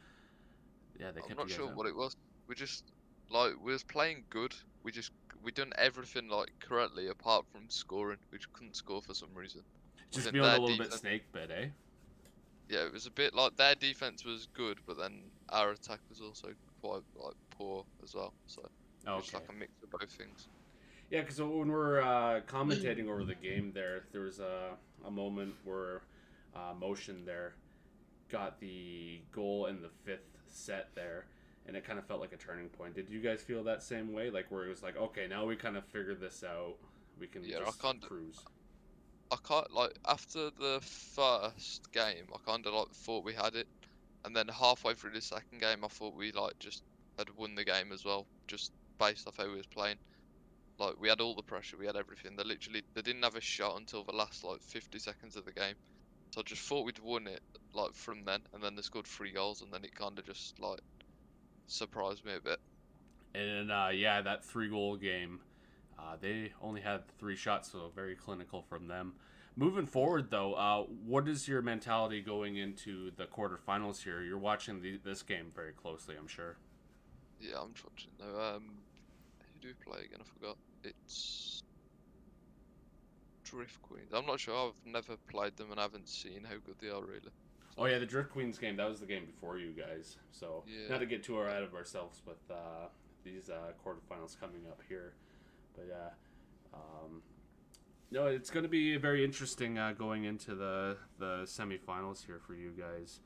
yeah, they kept you guys I'm not sure out. what it was. We just we was playing good. We done everything correctly apart from scoring. We just couldn't score for some reason. Just feeling a little bit snake bit, eh? Yeah, it was a bit like their defense was good, but then our attack was also quite poor as well. So it's like a mix of both things. Yeah, because when we're commentating over the game, there was a moment where Motion there got the goal in the 5th set there, and it kind of felt like a turning point. Did you guys feel that same way? Like where it was like, okay, now we kind of figured this out. We can just cruise. I can't after the first game, I kind of thought we had it, and then halfway through the second game, I thought we just had won the game as well, just based off how we was playing. Like we had all the pressure, we had everything. They didn't have a shot until the last 50 seconds of the game, so I just thought we'd won it from then, and then they scored 3 goals, and then it kind of just surprised me a bit. And yeah, that 3-goal game. They only had 3 shots, so very clinical from them. Moving forward, though, what is your mentality going into the quarterfinals here? You're watching this game very closely, I'm sure. Yeah, I'm watching. No, who do we play again? I forgot. It's Drift Queens. I'm not sure. I've never played them and I haven't seen how good they are really. So. Oh yeah, the Drift Queens game. That was the game before you guys. So not to get too ahead of ourselves with these quarterfinals coming up here. But yeah, no, it's going to be very interesting going into the semifinals here for you guys.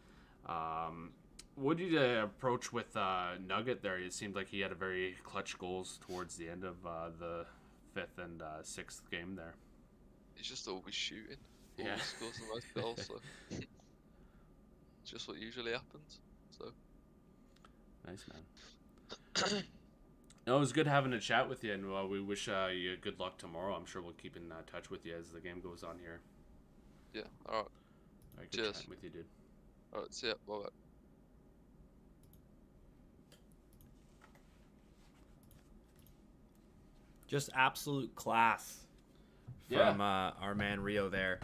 What did you approach with Nugget there? It seemed like he had a very clutch goals towards the end of the 5th and 6th game there. He's just always shooting. Always scores the most goals. So it's just what usually happens. So nice, man. No, it was good having a chat with you, and we wish you good luck tomorrow. I'm sure we'll keep in touch with you as the game goes on here. Yeah, alright. Good Cheers. chatting with you, dude. Alright, see ya. Bye-bye. Just absolute class from our man Rio there.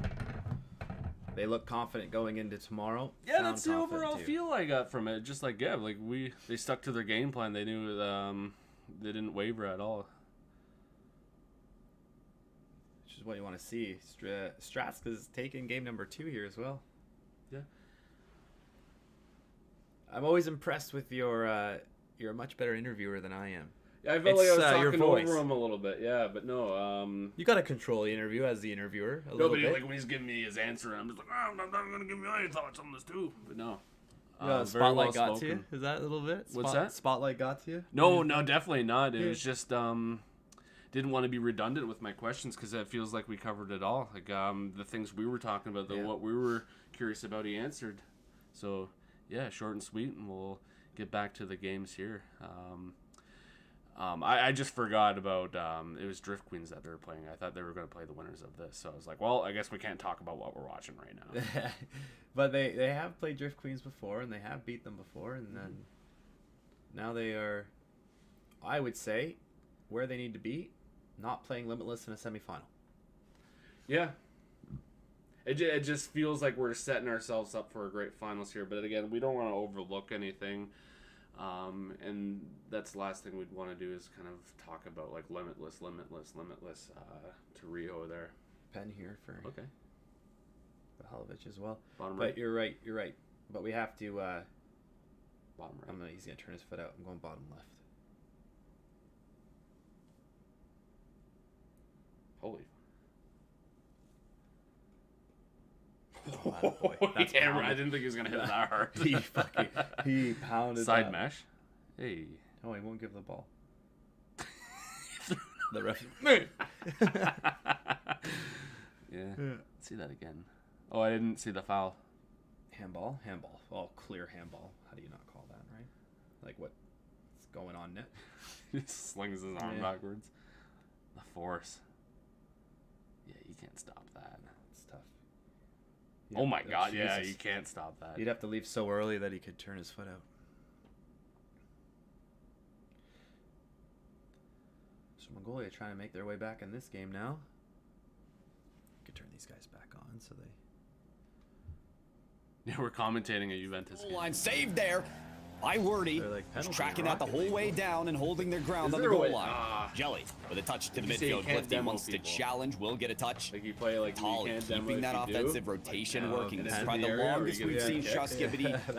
They look confident going into tomorrow. Yeah, that's the overall feel I got from it. Just like they stuck to their game plan. They knew they didn't waver at all. Which is what you want to see. Stratska's taking game number 2 here as well. Yeah. I'm always impressed with you're a much better interviewer than I am. Yeah, I felt like I was talking over him a little bit. Yeah, but no. You got to control the interview as the interviewer a little bit. Like when he's giving me his answer, I'm just like, I'm going to give me my thoughts on this too. But no. Spotlight got to you? Is that a little bit? What's that? Spotlight got to you? No, definitely not. It was just didn't want to be redundant with my questions because it feels like we covered it all. Like the things we were talking about, what we were curious about, he answered. So yeah, short and sweet, and we'll get back to the games here. I just forgot about it was Drift Queens that they were playing. I thought they were going to play the winners of this, so I was like, well, I guess we can't talk about what we're watching right now. But they have played Drift Queens before, and they have beat them before, and then now they are, I would say, where they need to be, not playing Limitless in a semifinal. Yeah. It just feels like we're setting ourselves up for a great finals here, but again, we don't want to overlook anything. And that's the last thing we'd want to do is kind of talk about like limitless to Rio there. Pen here for okay. Vahalovich as well. Bottom but right. You're right. But we have to bottom right. He's gonna turn his foot out. I'm going bottom left. Holy. Oh, boy. That's yeah, I didn't think he was gonna hit it that hard. he pounded side that. mesh. Hey. Oh, he won't give the ball. The ref. Yeah. Let's see that again. Oh, I didn't see the foul. Handball. Oh, clear handball. How do you not call that, right? Like what's going on net? He slings his arm backwards. The force. Yeah, you can't stop that. It's tough. Oh my God! Jesus. Yeah, you can't stop that. You'd have to leave so early that he could turn his foot out. So Mongolia trying to make their way back in this game now. Could turn these guys back on so they. Yeah, we're commentating a Juventus game. Line saved there by Wordy. Like Who's tracking that the whole way down and holding their ground on the goal line. Jelly with a touch to the midfield. Clifty wants to challenge, will get a touch. Like you play like Tolly keeping that offensive rotation working. This is probably the longest we've seen Shoskibity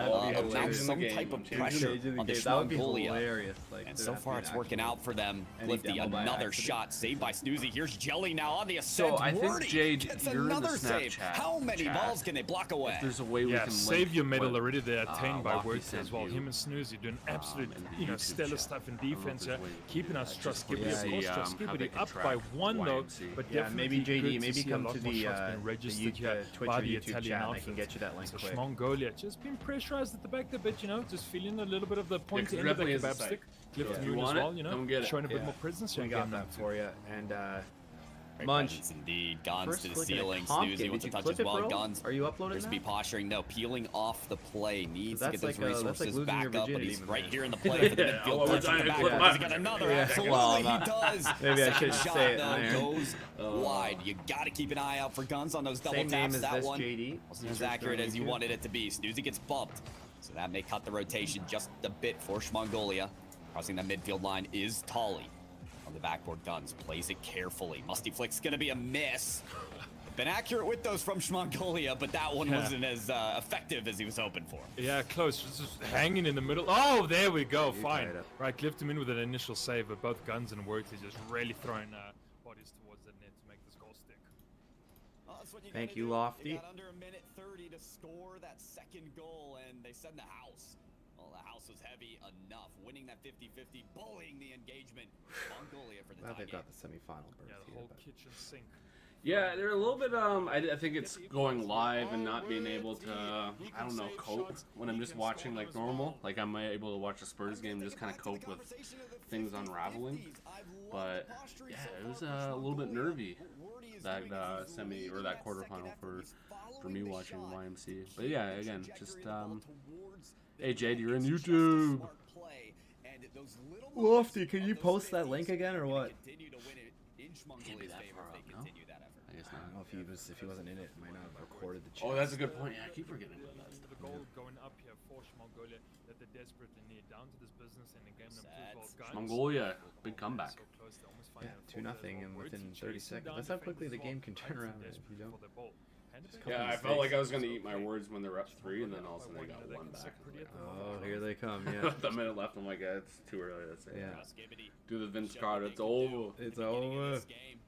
mount some type of pressure on the Mongolia. And so far it's working out for them. Clifty, another shot saved by Snoozy. Here's Jelly now on the ascent. So I think Jade, gets you're another in the save. Snapchat How many balls can they block away? If there's a way we can save your link medal what, already. They're attained by Lockie words sent as well. you, Him and Snoozy doing absolute, in the stellar YouTube stuff in chat. I don't know if defense. there's a way Keeping us Shoskibity, Yeah, of course, how they Shoskibity can up track by 1 though, YMC. but Yeah, definitely maybe JD, good maybe see a come lot to more the shots being registered here Twitch by or the YouTube Italian chat, and I outfit. can get you that link So quick. Mongolia just being pressurized at the back a bit, just feeling a little bit of the pointy end of the definitely is a kebab site. stick. Cliff Yeah. Moon You as want it? well, Come get it. showing a bit Yeah. more presence. We here got in that game for you. And Great Munch. presence indeed. Guns First to the look at a ceiling. comp Snoozy game. wants Did to you touch as clip it, well. bro? Guns. Are you uploading There's to that? be posturing. No, peeling off the play. Needs to That's get those like, that's like resources losing your back up, but virginity, he's man. right here in the play for the Yeah, midfield. well, Touch at the we're back. trying to Does he get another? Yeah, Absolutely, well, he does. maybe I Second shouldn't shot, say it though, there. goes wide. You got to keep an eye out for Guns on those double Same name taps. as That this, one JD. wasn't as accurate as you wanted it to be. Snoozy gets bumped, so that may cut the rotation just a bit for Mongolia. Crossing that midfield line is Tolly. On the backboard, Guns plays it carefully. Musty Flick's gonna be a miss. Been accurate with those from Mongolia, but that one wasn't as effective as he was hoping for. Yeah, close. Just hanging in the middle. Oh, there we go. You Fine. tied up. Right, clipped him in with an initial save, but both Guns and Worthy just really throwing bodies towards the net to make this goal stick. Well, that's what Thank gotta you, do. Lofty. You got under a minute 30 to score that second goal, and they send the house. Well, the house was heavy enough, winning that 50-50, bullying the engagement. Mongolia for the Glad tie they've game. got the semifinal berth Yeah, the here, whole but kitchen sink. Yeah, they're a little bit. I think it's going live and not being able to. I don't know, cope when I'm just watching like normal. Like I'm able to watch a Spurs game, just kind of cope with things unraveling. But yeah, it was a little bit nervy that semi or that quarterfinal for me watching the YMC. But yeah, again, just hey Jade, you're in YouTube. Lofty, can you post that link again or what? Can't be that far up, no? I guess I don't know not. if he wasn't in it, might not have recorded the chat. Oh, that's a good point. Yeah, I keep forgetting about that stuff. The goal going up here for Mongolia that they desperately need. Down to this business in the game number 2 as well. Guns. Mongolia, big comeback. So close, they almost Yeah, find a 2-0 and fourth within as 30 well. Chasing seconds. down That's how defenders quickly the as well. game can turn Guns around if desperate you don't. for their ball. And a couple Yeah, I felt like I was gonna eat my words when they're up 3, and then all of a sudden they got one back. Oh, here they come, yeah. The minute left, I'm like, it's too early to say. Yeah. Do the Vince Carter. It's over. It's over.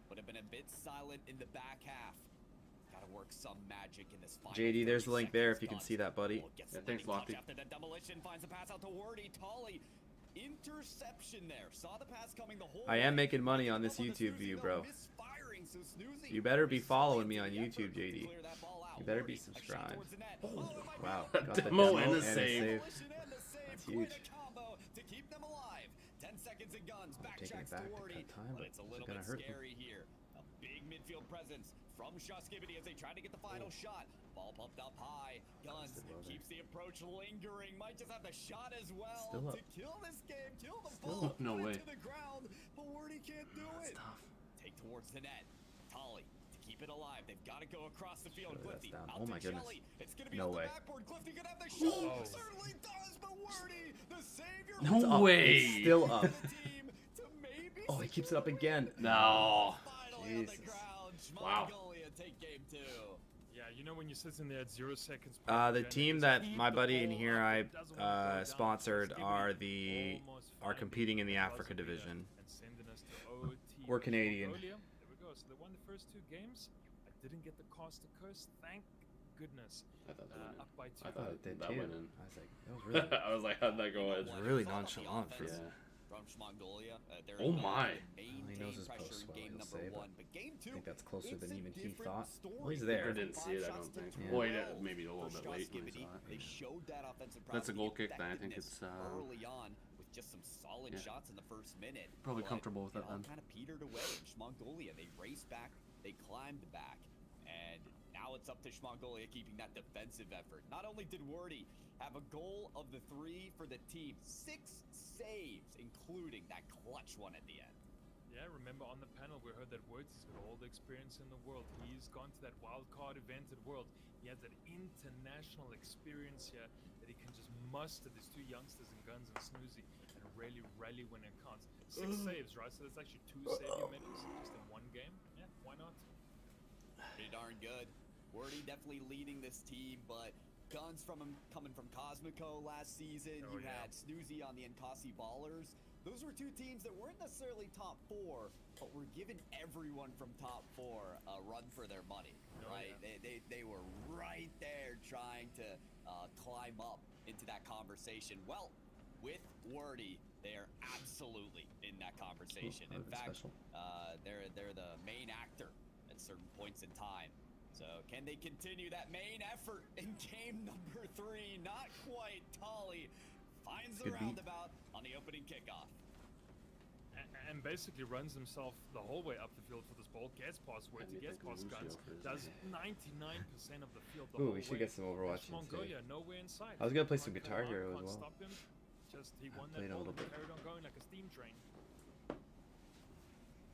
Would have been a bit silent in the back half. Gotta work some magic in this final JD, there's the 30 link there if you seconds. can see that, buddy. Guns gets Yeah, the thanks, leading touch Lofty. after the demolition, finds the pass out to Wordy. Tolly, interception there. Saw the pass coming the whole I am way. making money on this Up the YouTube Snoozy, view, though, bro. misfiring, so Snoozy You better be following me on the effort YouTube, to JD. clear that ball out. You better be Wordy, a shot subscribed. towards the net. Wow, A got the demo and a and save. Demolition and the save. huge. Quite a combo to keep them alive. 10 seconds and Guns. Taking it Backtracks back to to Wordy, cut time, but it's a it's little gonna bit hurt them. scary here. A big midfield presence from Shoskibity as they try to get the final shot. Ball pumped up high. Guns Still low there. keeps the approach lingering. Might just have the shot as well Still up. to kill this game. Kill the Still ball. up. No put way. it to the ground, but Wordy can't do That's it. tough. Take towards the net. Tolly to keep it alive. They've got to go across the field. Surely that's Clifty down. out Oh to my goodness. Jelly. It's gonna be No on the way. backboard. Clifty could have the shot. Oh. Certainly does, but Wordy, the savior. No It's up. way. It's still up. Team to maybe Oh, he keeps it up again. No. finally on the Jesus. ground. Wow. Mongolia take game 2. Yeah, you know when you're sitting there at 0 seconds. The team that my buddy in here I sponsored are competing in the Africa division. We're Canadian. There we go. So they won the first 2 games. I didn't get the cost to curse. Thank goodness. I thought that went Up by 2. I thought It did that too. went in. I was like, that was really, I was like, how'd that go in? it was really nonchalant for Yeah. From Mongolia, Oh my. He knows his post well, game he'll number say, but 1. But game 2, I think that's closer it's than a even he different thought. story. Well, he's I there. didn't see it, I don't think. Yeah. Well, yeah, maybe a little For bit late when I Shoskibity, saw it. they showed that offensive That's a goal prowess, kick, then I think effectiveness it's, early on with just some solid yeah. shots in the first minute. Probably but comfortable with it that all then. kind of petered away. Mongolia, they raced back, they climbed back, and now it's up to Mongolia keeping that defensive effort. Not only did Wordy have a goal of the 3 for the team, 6 saves, including that clutch one at the end. Yeah, remember on the panel we heard that Words has got all the experience in the world. He's gone to that wild card event at World. He has that international experience here that he can just muster these two youngsters in Guns and Snoozy and really rally when it counts. 6 saves, right? So that's actually 2 save medals just in one game. Yeah, why not? Pretty darn good. Wordy definitely leading this team, but Guns from him coming from Cosmico last season. You had Snoozy on the Nkasi Ballers. Those were 2 teams that weren't necessarily top 4, but were giving everyone from top 4 a run for their money, right? They were right there trying to climb up into that conversation. Well, with Wordy, they are absolutely in that conversation. In fact, they're the main actor at certain points in time. So can they continue that main effort in game number 3? Not quite. Tolly finds the roundabout on the opening kickoff. And basically runs himself the whole way up the field for this ball, gets past Wordy, gets past Guns, does 99% of the field the whole way. We should get some Overwatch. Mongolia, nowhere in sight. I was gonna play some Guitar Hero as well. Stop him. Just he won that ball and carried on going like a steam train.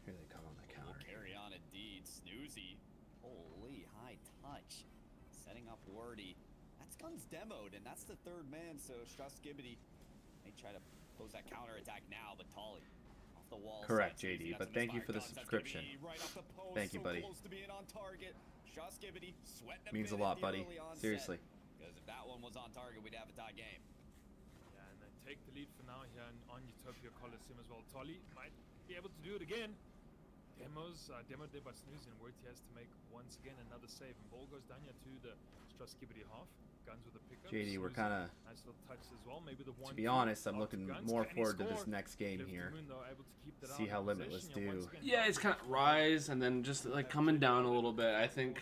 Here they come on the counter. Carry on indeed. Snoozy. Holy high touch. Setting up Wordy. That's Guns demoed, and that's the 3rd man, so Strauss-Gibbity may try to close that counter attack now, but Tolly off the wall. Correct, JD, but thank you for the subscription. Thank you, buddy. Means a lot, buddy. Seriously. Because if that one was on target, we'd have a tie game. Yeah, and then take the lead for now here on Utopia Coliseum as well. Tolly might be able to do it again. Demoed there by Snoozy, and Wordy has to make once again another save. And ball goes down here to the Strauss-Gibbity half. Guns with a pickup. JD, we're kind of. Nice little touch as well. Maybe the one. To be honest, I'm looking more forward to this next game here. See how Limitless do. Yeah, it's kind of rise and then just like coming down a little bit. I think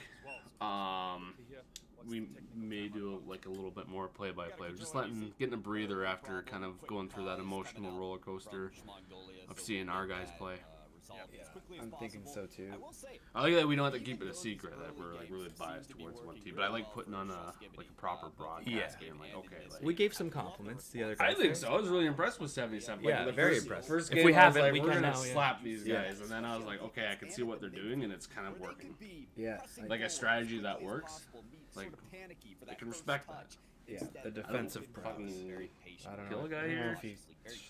we may do like a little bit more play-by-play, just getting a breather after kind of going through that emotional roller coaster of seeing our guys play. Yeah, I'm thinking so too. I like that we don't have to keep it a secret that we're like really biased towards one team, but I like putting on a proper broadcast game. Like, okay, like, we gave some compliments to the other guys. I think so. I was really impressed with 77. Yeah, like, very impressed. First game, if we have I was it, like, we we're can gonna now, slap these guys, and then I was like, okay, I can see what they're doing, and it's kind of working. Yeah, like a strategy that works. Like, I can respect that. Yeah, the defensive prowess. I don't know. Kill a guy here. If he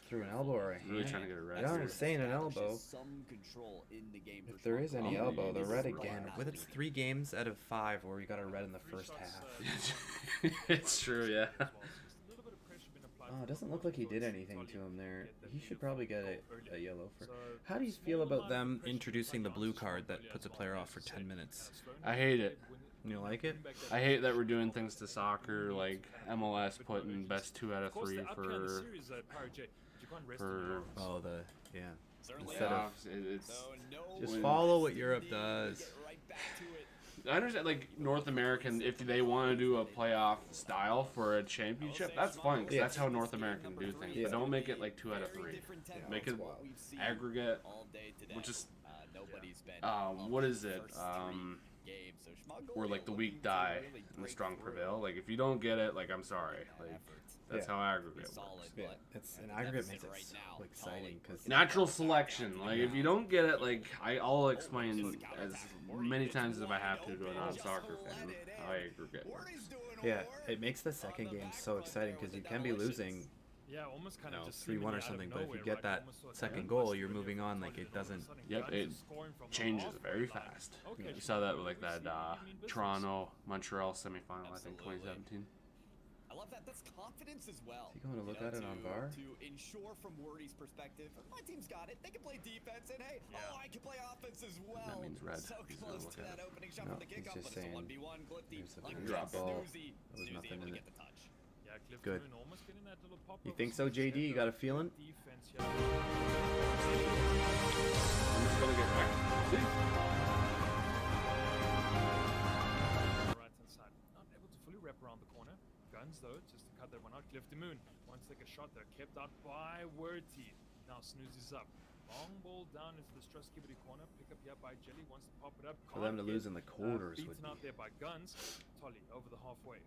threw an elbow or a hand. Really trying to get a red. I don't understand an elbow. If there is any elbow, the red again. With it's 3 games out of 5 where we got a red in the first half. It's true, yeah. Oh, it doesn't look like he did anything to him there. He should probably get a yellow for. How do you feel about them introducing the blue card that puts a player off for 10 minutes? I hate it. You like it? I hate that we're doing things to soccer, like MLS putting best 2 out of 3 for instead of it's just follow what Europe does. I understand, like North American, if they want to do a playoff style for a championship, that's fine, because that's how North American do things. But don't make it like 2 out of 3. Make it aggregate, which is what is it? Where like the weak die and the strong prevail. Like if you don't get it, like I'm sorry. Like that's how aggregate works. Yeah, it's an aggregate makes it so exciting because natural selection. Like if you don't get it, like I'll explain as many times as I have to a non-soccer fan how aggregate works. Yeah, it makes the second game so exciting because you can be losing. Yeah, almost kind of just 3-1 or something, but if you get that second goal, you're moving on. Like it doesn't. Yep, it changes very fast. You saw that with like that Toronto Montreal semifinal, I think 2017. I love that. That's confidence as well. Is he going to look at it on VAR? To ensure from Wordy's perspective, my team's got it. They can play defense, and hey, I can play offense as well. That means red. So close to that opening shot No, from the he's kickoff, just but it's a saying 1v1. there's a drop ball. There was nothing in it. Good. You think so, JD? You got a feeling? Around the corner. Guns though, just to cut that one out. Cliff the Moon wants to take a shot there, kept out by Wordy. Now Snoozy's up. Long ball down into the Strauss-Gibbity corner. Pick up here by Jelly, wants to pop it up. For them to lose in the quarters would beaten out there by Guns. Tolly over the halfway.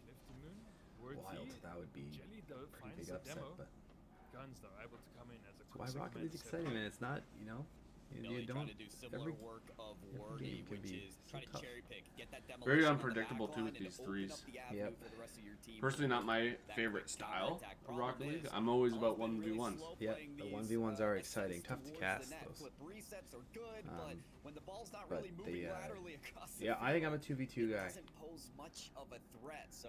Cliff the Moon. Wordy. Wild. That would be Jelly though pretty finds big a upset, demo. but Guns though able to come in as a Why Rocket League's exciting, man? It's not, you know, you don't. Trying to do similar work of Wardy, which is try to cherry pick, get that demolition. Very unpredictable too with these threes. Yep. Personally, not my favorite style of Rocket League. I'm always about 1v1s. Yep, the 1v1s are exciting. Tough to cast those. But the yeah, I think I'm a 2v2 guy.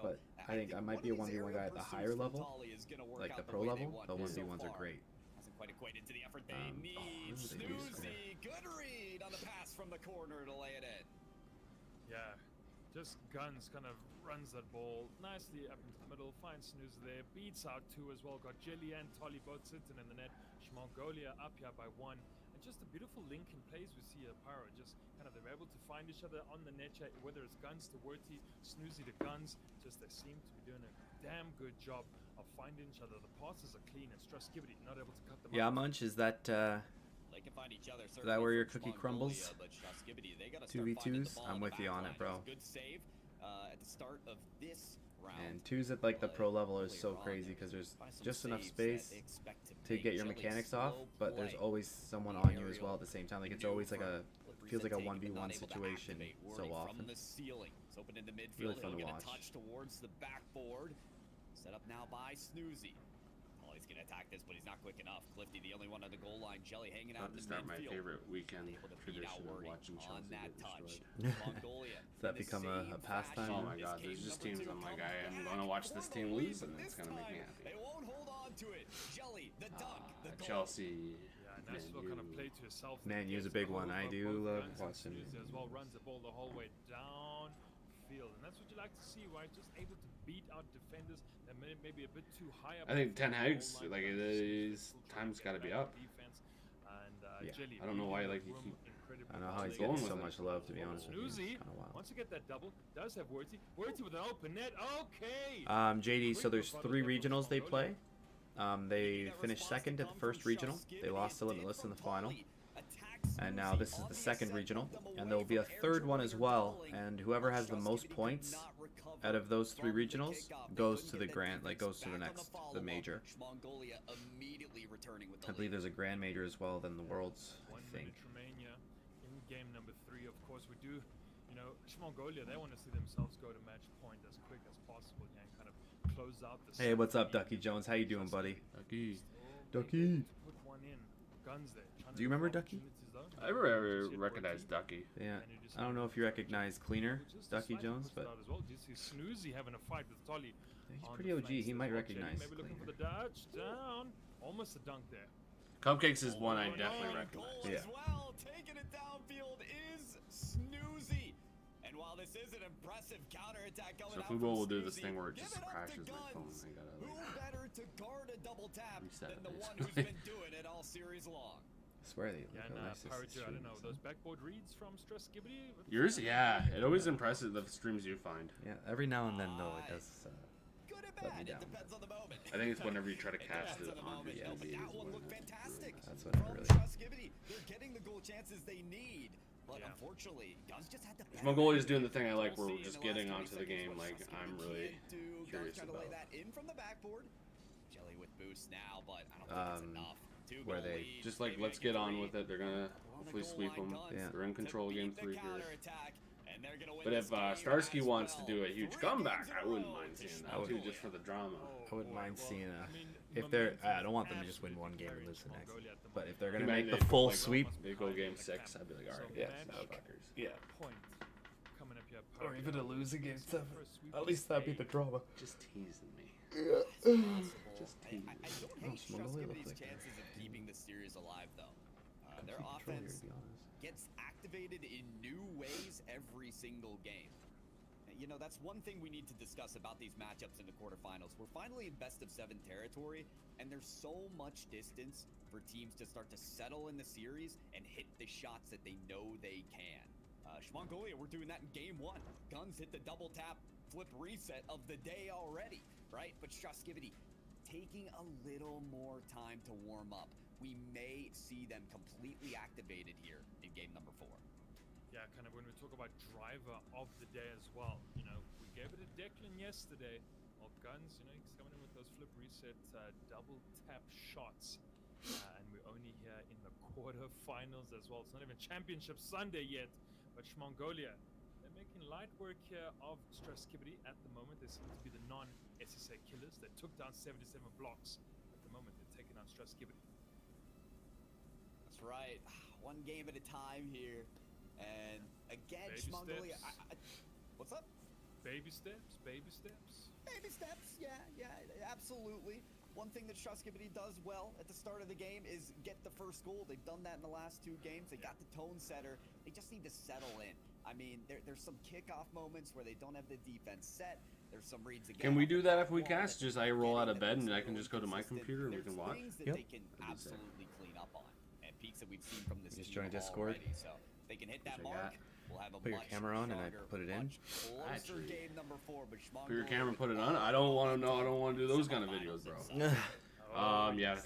But I think I might be a 1v1 guy at the higher level, like the pro level. The 1v1s are great. Quite equated to the effort they need. Snoozy, good read on the pass from the corner to lay it in. Yeah, just Guns kind of runs that ball nicely up into the middle, finds Snoozy there, beats out 2 as well, got Jelly and Tolly both sitting in the net, Mongolia up here by 1, and just a beautiful link in plays we see here, Pyro, just kind of they're able to find each other on the net, whether it's Guns to Werty, Snoozy to Guns, just they seem to be doing a damn good job of finding each other. The passes are clean and Strasgivity not able to cut them Yeah, out. Munch, is that is that where your cookie crumbles? 2v2s? I'm with you on it, bro. Good save at the start of this round. And 2s at like the pro level is so crazy because there's just enough space to get your mechanics off, but there's always someone on you as well at the same time. Like it's always like a feels like a 1v1 situation so often. Really fun to watch. Touch towards the backboard. Set up now by Snoozy. Oh, he's gonna attack this, but he's not quick enough. Clifty, the only one on the goal line. Jelly hanging out in the midfield. Not my favorite weekend tradition of watching Chelsea that get touch. destroyed. Does that become a pastime? Oh my God, there's just teams I'm like, I'm gonna watch this team lose, and it's gonna make me happy. They won't hold on to it. Jelly, the dunk, the goal. Chelsea. Yeah, nice little kind of play to yourself. Man, U's a big one. I do love watching. As well runs the ball the whole way down field, and that's what you like to see, right? Just able to beat out defenders that maybe a bit too high up. I think Ten Hag's like it is. Time's got to be up. Yeah. I don't know why like he keep. I don't know how he's getting so much love, to be honest with you. Snoozy, once you get that double, does have Werty. Werty with an open net. Okay. JD, so there's 3 regionals they play. They finished second at the first regional. They lost to Limitless in the final. And now this is the second regional, and there will be a third one as well. And whoever has the most points out of those 3 regionals goes to the grand, like goes to the major. I believe there's a grand major as well than the worlds. I think. In game number 3, of course, we do. You know, Mongolia, they want to see themselves go to match point as quick as possible and kind of close out the. Hey, what's up, Ducky Jones? How you doing, buddy? Ducky. Ducky. Put one in. Guns there. Do you remember Ducky? I ever recognized Ducky. Yeah. I don't know if you recognize Cleaner, Ducky Jones, but Snoozy having a fight with Tolly. He's pretty OG. He might recognize Maybe looking for Cleaner. the dodge down. Almost a dunk there. Cupcakes is one I definitely recognize. Yeah. Well, taking it downfield is Snoozy. And while this is an impressive counterattack coming So out Fubo from will do this Snoozy, thing where it give just it up crashes to my phone. Guns. I gotta Who better to guard a double tap reset than it, the one basically. who's been doing it all series long? I swear they look Yeah, how and nice this Pirate, I don't stream know, is. those backboard reads from Strasgivity? Yours, yeah. It always impresses the streams you find. Yeah, every now and then though it does. Good and Let me bad, down. it depends on the moment. I think it's whenever you try to cast it Depends on the moment, the but LB that is one when looked it fantastic. That's when it From really. Strasgivity, they're getting the goal chances they need. But unfortunately, Guns just had to. Mongolia is doing the thing I like where we're just getting onto the game. Like, I'm really curious Guns trying to lay about. that in from the backboard. Jelly with boost now, but I don't think that's enough. Where they Just like, let's get on with it. They're gonna hopefully sweep them. Yeah. They're in control of game 3 here. But if Starsky wants to do a huge comeback, I wouldn't mind seeing that too, just for the drama. I wouldn't mind seeing if they're. I don't want them to just win one game and lose the next. But if they're gonna make the full sweep, They go game 6. I'd be like, all right, Yeah. motherfuckers. yeah. Point coming up here. Or even to lose again 7. At least that'd be the drama. Just teasing me. Just tease. I don't Oh, hate Mongolia looks Strasgivity's like chances of keeping the series alive, though. Their Complete control here, offense to be honest. gets activated in new ways every single game. You know, that's one thing we need to discuss about these matchups in the quarterfinals. We're finally in best of 7 territory, and there's so much distance for teams to start to settle in the series and hit the shots that they know they can. Mongolia, we're doing that in game 1. Guns hit the double tap, flip reset of the day already, right? But Strasgivity taking a little more time to warm up. We may see them completely activated here in game number 4. Yeah, kind of when we talk about driver of the day as well. You know, we gave it a Declan yesterday. Well, Guns, you know, he's coming in with those flip reset double tap shots. And we're only here in the quarterfinals as well. It's not even Championship Sunday yet, but Mongolia, they're making light work here of Straskivity at the moment. They seem to be the non-SSA killers. They took down 77 blocks. At the moment, they're taking out Straskivity. That's right. One game at a time here. And again, Mongolia. What's up? Baby steps, baby steps. Baby steps, yeah, absolutely. One thing that Straskivity does well at the start of the game is get the first goal. They've done that in the last 2 games. They got the tone setter. They just need to settle in. I mean, there's some kickoff moments where they don't have the defense set. There's some reads again. Can we do that if we cast? Just I roll out of bed and I can just go to my computer and we can watch? Things that they can absolutely clean up on. And peaks that we've seen from this just team join Discord. already. So they can hit that mark. We'll have a put your camera on and I put it in. Closer game number 4, but put your camera, put it on. I don't want to know. I don't want to do those kind of videos, bro. Yeah,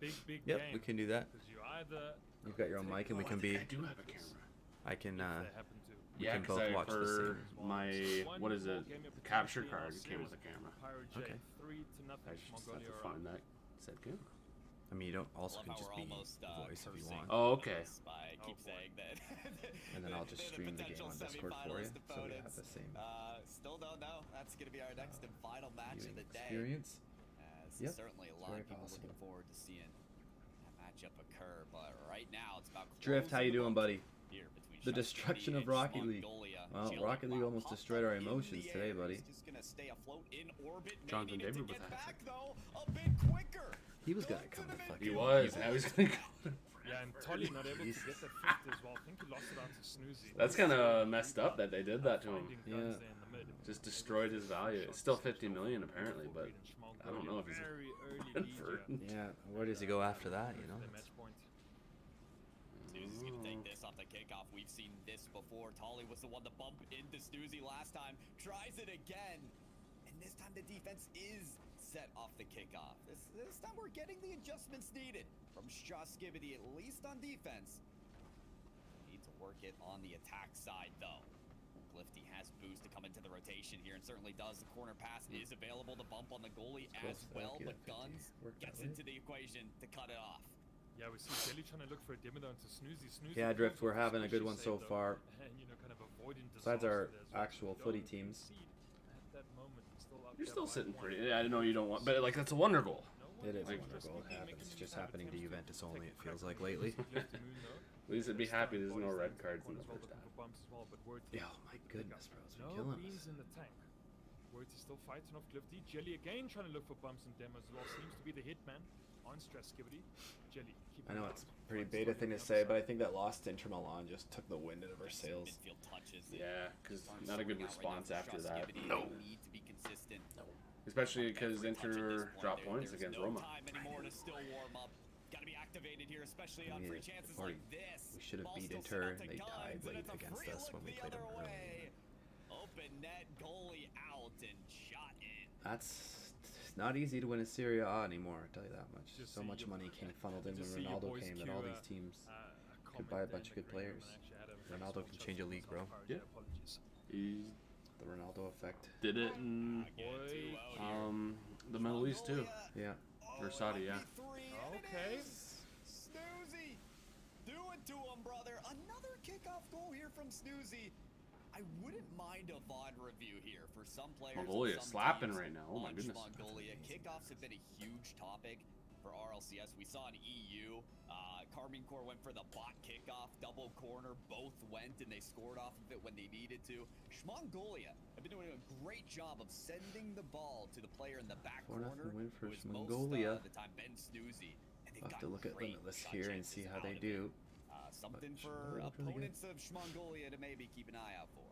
big yep, game. we can do that. You've got your own mic and we can be. I do have a camera. I can. We yeah, can both watch the for same. my what is it? The capture card came with a camera. Okay. I just have to find that said camera. I mean, you don't also can just be voice if you want. Oh, okay. Keep saying that. And then I'll just stream the game on Discord for you, so we have the same. Still don't know. That's going to be our next and final match of the day. Experience. Yep. Certainly a lot of people looking forward to seeing that matchup occur, but right now it's about Drift. How you doing, buddy? The destruction of Rocket League. Well, Rocket League almost destroyed our emotions today, buddy. Jonathan David with that. He was gonna come to fucking. He was. Now he's gonna go. Yeah, and Tolly not able to get the fifth as well. I think he lost it out to Snoozy. That's kind of messed up that they did that to him. Yeah. Just destroyed his value. It's still 50 million apparently, but I don't know if he's convert. Yeah, where does he go after that? You know. Snoozy's gonna take this off the kickoff. We've seen this before. Tolly was the one to bump into Snoozy last time. Tries it again, and this time the defense is set off the kickoff. This time we're getting the adjustments needed from Straskivity, at least on defense. Need to work it on the attack side though. Clifty has boost to come into the rotation here and certainly does. The corner pass is available to bump on the goalie as well, but Guns gets into the equation to cut it off. Yeah, we see Jelly trying to look for a demo down to Snoozy. Yeah, Drift, we're having a good one so far. And, you know, kind of avoiding besides our actual footy teams. You're still sitting pretty. I know you don't want, but like that's a wonder goal. It is a wonder goal. It happens. It's just happening to Juventus only. It feels like lately. At least I'd be happy there's no red cards in the first half. Yeah, oh my goodness, bro, it's been No killing beans us. in the tank. Words is still fighting off Clifty. Jelly again trying to look for bumps and demos as well. Seems to be the hitman on Straskivity. Jelly. I know it's a pretty beta thing to say, but I think that loss to Inter Milan just took the wind out of our sails. Yeah, because not a good response after that. No. Need to be consistent. Especially because Inter dropped points against Roma. Gotta be activated here, especially on free chances like this. We should have beat Inter. They tied late against us when we played them early. Open net, goalie out and shot in. That's not easy to win a Serie A anymore, I'll tell you that much. So much money came funneled in when Ronaldo came that all these teams could buy a bunch of good players. Ronaldo can change a league, bro. Yeah. He The Ronaldo effect. did it in the Middle East too. Yeah. Or Saudi, yeah. Okay. Snoozy, do it to him, brother. Another kickoff goal here from Snoozy. I wouldn't mind a VOD review here for some players. Mongolia slapping right now. Oh my goodness. Mongolia kickoffs have been a huge topic for RLCS. We saw in EU, Carmine Corps went for the bot kickoff, double corner, both went and they scored off of it when they needed to. Mongolia have been doing a great job of sending the ball to the player in the back corner. Win for who is Mongolia. Most of the time Ben Snoozy. And I'll have to look at Limitless here and see how they do. Something for opponents of Mongolia to maybe keep an eye out for.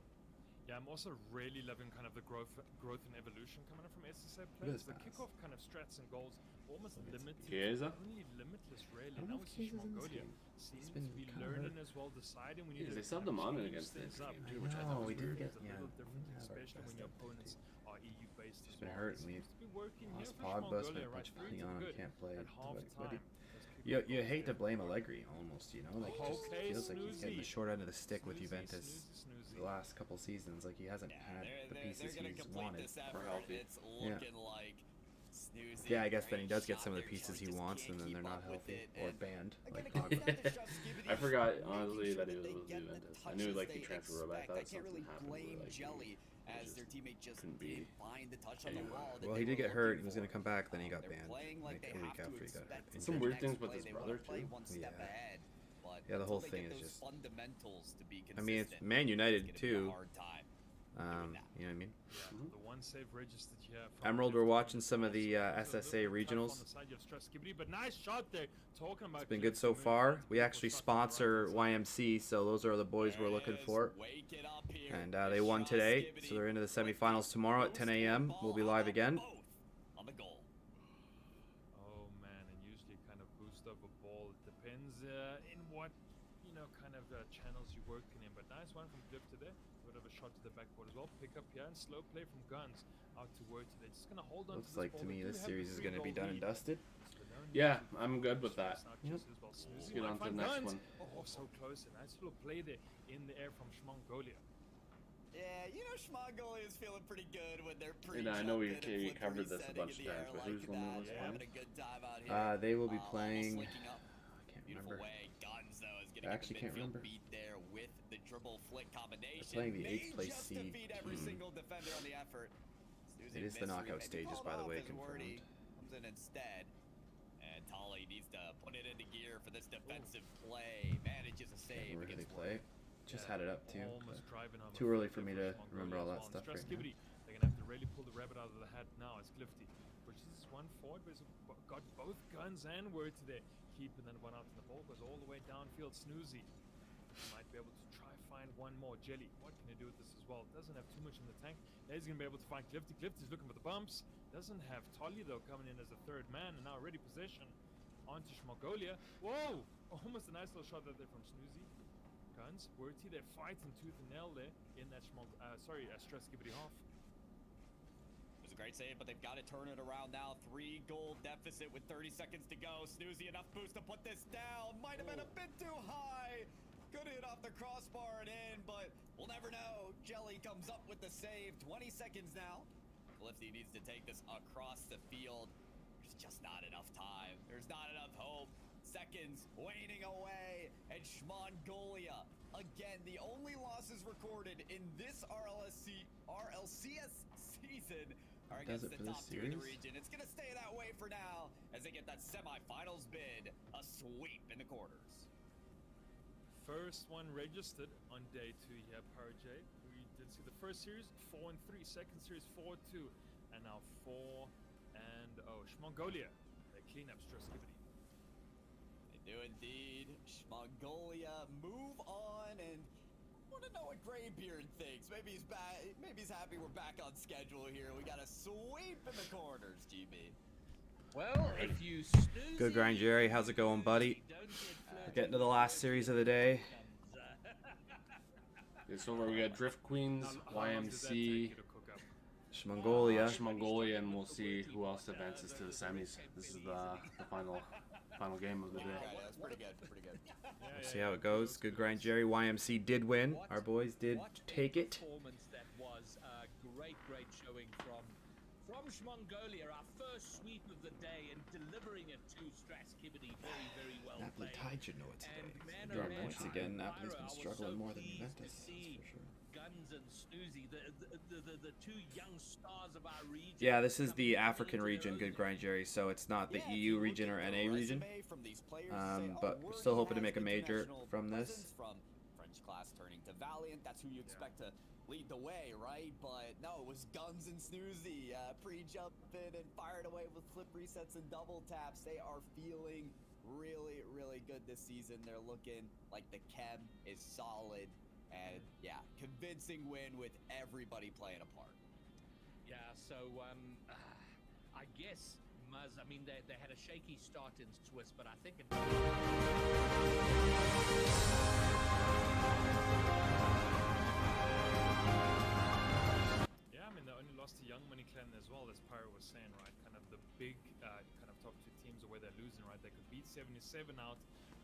Yeah, I'm also really loving kind of the growth and evolution coming up from SSA players. The kickoff kind of strats and goals almost limited. Chiesa? Only limitless really. Now we see Mongolia seems to be learning as well, deciding we need to they subbed them on against this this up, game. which I thought we was didn't get a little different, especially when your opponents are EU based. He's been hurt. We lost Pogba, spent a bunch of money on him. Can't play. You hate to blame Allegri almost, you know, like it just feels like he's getting the short end of the stick with Juventus the last couple seasons. Like he hasn't had the pieces he's wanted. Or healthy. Yeah, I guess then he does get some of the pieces he wants, and then they're not healthy or banned. Like I forgot honestly that he was with Juventus. I knew like the transfer, but I thought something happened where like as their teammate just couldn't be find the touch on the wall. well, he did get hurt. He was gonna come back, then he got banned like a week after he got hurt. Some weird things with his brother too. Yeah, the whole thing is just. I mean, it's Man United too. You know what I mean? The one save registered here. Emerald, we're watching some of the SSA Regionals. But nice shot there. Talking about It's been good so far. We actually sponsor YMC, so those are the boys we're looking for. And they won today, so they're into the semifinals tomorrow at 10 a.m. We'll be live again. Oh man, and usually kind of boost up a ball. It depends in what kind of channels you're working in. But nice one from Cliff today. Bit of a shot to the backboard as well. Pick up here and slow play from Guns out to Word today. Just gonna hold on. Looks like to me this series is gonna be done and dusted. Yeah, I'm good with that. Yep. Let's get on to the next one. Oh, so close. A nice little play there in the air from Mongolia. Yeah, Mongolia is feeling pretty good when they're pretty. And I know we covered this a bunch of times, but who's one of those playing? They will be playing. I can't remember. I actually can't remember. The dribble flick combination. They're playing the 8th place seed. It is the knockout stages, by the way, confirmed. Comes in instead, and Tolly needs to put it into gear for this defensive play. Manages a save. Where do they play? Just had it up too. Too early for me to remember all that stuff right now. They're gonna have to really pull the rabbit out of the hat now. It's Clifty pushes one forward, but he's got both Guns and Word today. Keeping that one out in the ball goes all the way downfield. Snoozy might be able to try find one more. Jelly, what can he do with this as well? Doesn't have too much in the tank. Now he's gonna be able to find Clifty. Clifty's looking for the bumps. Doesn't have Tolly though coming in as a third man, and now already possession onto Mongolia. Whoa! Almost a nice little shot there from Snoozy. Guns, Worty, they're fighting tooth and nail there in that Stress Skibbity half. It was a great save, but they've got to turn it around now. 3-goal deficit with 30 seconds to go. Snoozy enough boost to put this down. Might have been a bit too high. Could hit off the crossbar and in, but we'll never know. Jelly comes up with the save. 20 seconds now. Clifty needs to take this across the field. There's just not enough time. There's not enough hope. Seconds waning away, and Mongolia again, the only losses recorded in this RLCS season are against the top tier in the region. It's gonna stay that way for now as they get that semifinals bid, a sweep in the quarters. First one registered on day 2 here, Power J. We did see the first series 4-3, second series 4-2, and now 4-0. Mongolia, they clean up Stress Skibbity. Do indeed. Mongolia move on, and I want to know what Greybeard thinks. Maybe he's back. Maybe he's happy we're back on schedule here. We got a sweep in the corners, GB. Well, if you good grind, Jerry. How's it going, buddy? We're getting to the last series of the day. This one where we got Drift Queens, YMC, Mongolia, and we'll see who else advances to the semis. This is the final game of the day. That's pretty good. Pretty good. We'll see how it goes. Good grind, Jerry. YMC did win. Our boys did take it. That was a great showing from Mongolia. Our first sweep of the day and delivering it to Stress Skibbity very well. Napoli played. Tide should know what to do. Once again, Napoli's been struggling more than Juventus, that's for sure. Guns and Snoozy, the two young stars of our region. Yeah, this is the African region, good grind, Jerry. So it's not the EU region or NA region. But we're still hoping to make a major from this. From French class turning to Valiant, that's who you expect to lead the way, right? But no, it was Guns and Snoozy pre-jumping and fired away with flip resets and double taps. They are feeling really good this season. They're looking like the chem is solid. And yeah, convincing win with everybody playing a part. Yeah, so I guess Muzz, I mean they had a shaky start in Swiss, but I think Yeah, I mean they only lost to Young Money Clan as well, as Pyro was saying, right? Kind of the big kind of top 2 teams are where they're losing, right? right? They could beat 77 out,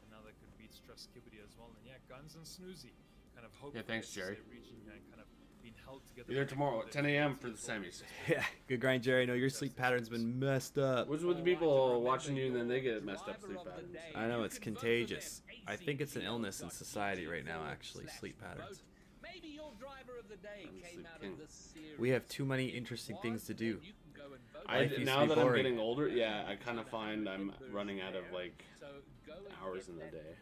and now they could beat Straskibity as well. And yeah, Guns and Snoozy kind of hope. Yeah, thanks, Jerry. Region and kind of being held together. Either tomorrow at 10 a.m. for the semis. Yeah, good grind, Jerry. No, your sleep pattern's been messed up. What's with the people watching you and then they get messed up sleep patterns? I know, it's contagious. I think it's an illness in society right now, actually, sleep patterns. Maybe your driver of the day came out of the series. We have too many interesting things to do. Now that I'm getting older, yeah, I kind of find I'm running out of like hours in the day.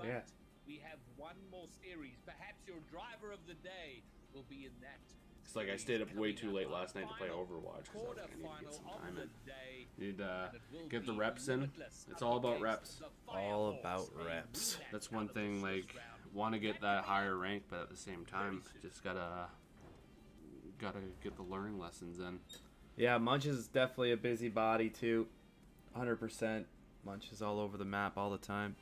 Yeah. We have one more series. Perhaps your driver of the day will be in that. It's like I stayed up way too late last night to play Overwatch because I was like, I need to get some time in. Need get the reps in. It's all about reps. All about reps. That's one thing. Like, want to get that higher rank, but at the same time, just gotta get the learning lessons in. Yeah, Munch is definitely a busy body too. 100%. Munch is all over the map all the time.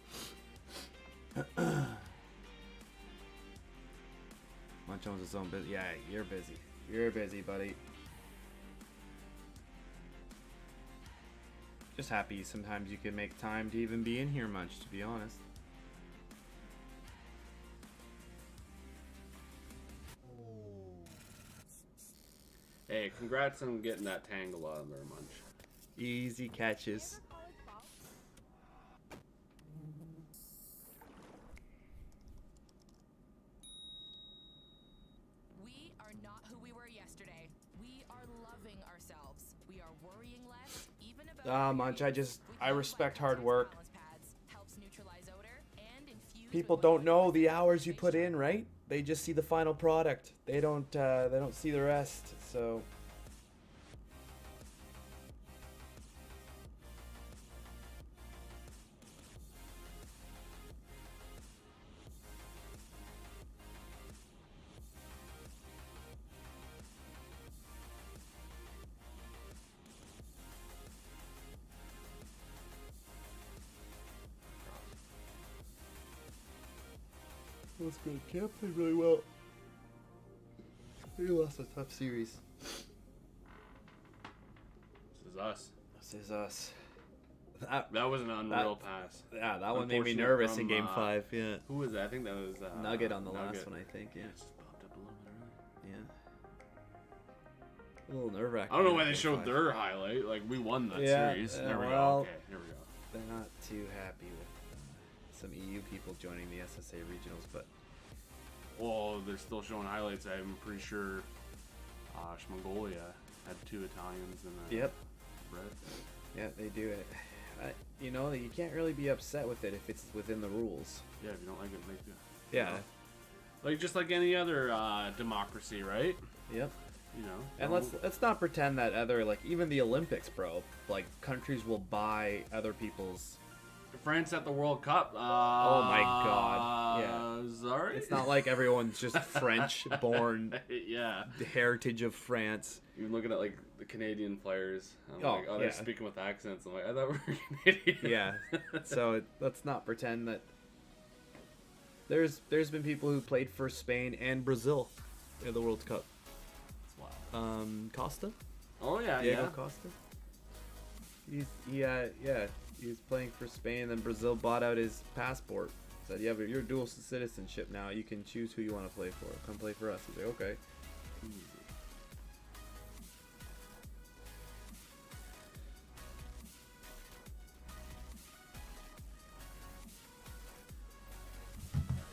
Munch owns his own business. Yeah, you're busy. You're busy, buddy. Just happy sometimes you can make time to even be in here, Munch, to be honest. Hey, congrats on getting that tangle out of there, Munch. Easy catches. We are not who we were yesterday. We are loving ourselves. We are worrying less, even about Munch, I respect hard work. People don't know the hours you put in, right? They just see the final product. They don't see the rest. So that's good. Camp played really well. We lost a tough series. This is us. This is us. That was an unreal pass. Yeah, that one made me nervous in Game 5. Yeah. Who was that? I think that was Nugget on the last one. I think. Yeah. Just popped up a little bit early. Yeah. A little nerve-wracking. I don't know why they showed their highlight. Like, we won that series. There we go. Okay, here we go. They're not too happy with some EU people joining the SSA Regionals, but well, they're still showing highlights. I'm pretty sure Mongolia had 2 Italians and yep. Brett. Yeah, they do it. You know, you can't really be upset with it if it's within the rules. Yeah, if you don't like it, make it. Yeah. You know? Like just like any other democracy, right? Yep. You know. And let's not pretend that even the Olympics, bro. Like countries will buy other people's. France at the World Cup. Oh my God! Yeah, sorry. It's not like everyone's just French born. Yeah. The heritage of France. Even looking at like the Canadian players. I'm like, yeah. They're speaking with accents. I'm like, I thought we were Canadian. Yeah. So let's not pretend that. There's been people who played for Spain and Brazil in the World Cup. Costa. Oh yeah, Diego Costa. He was playing for Spain, and then Brazil bought out his passport. Said, "Yeah, but you're dual citizenship now. You can choose who you want to play for. Come play for us." He's like, "Okay."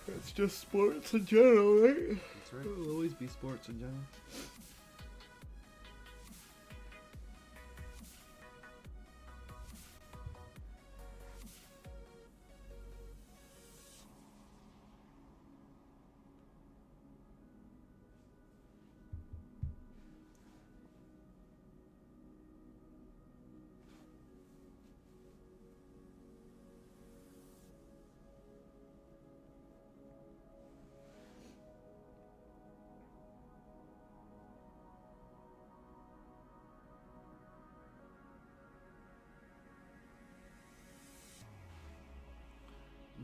It's just sports in general, right? That's right. It'll always be sports in general.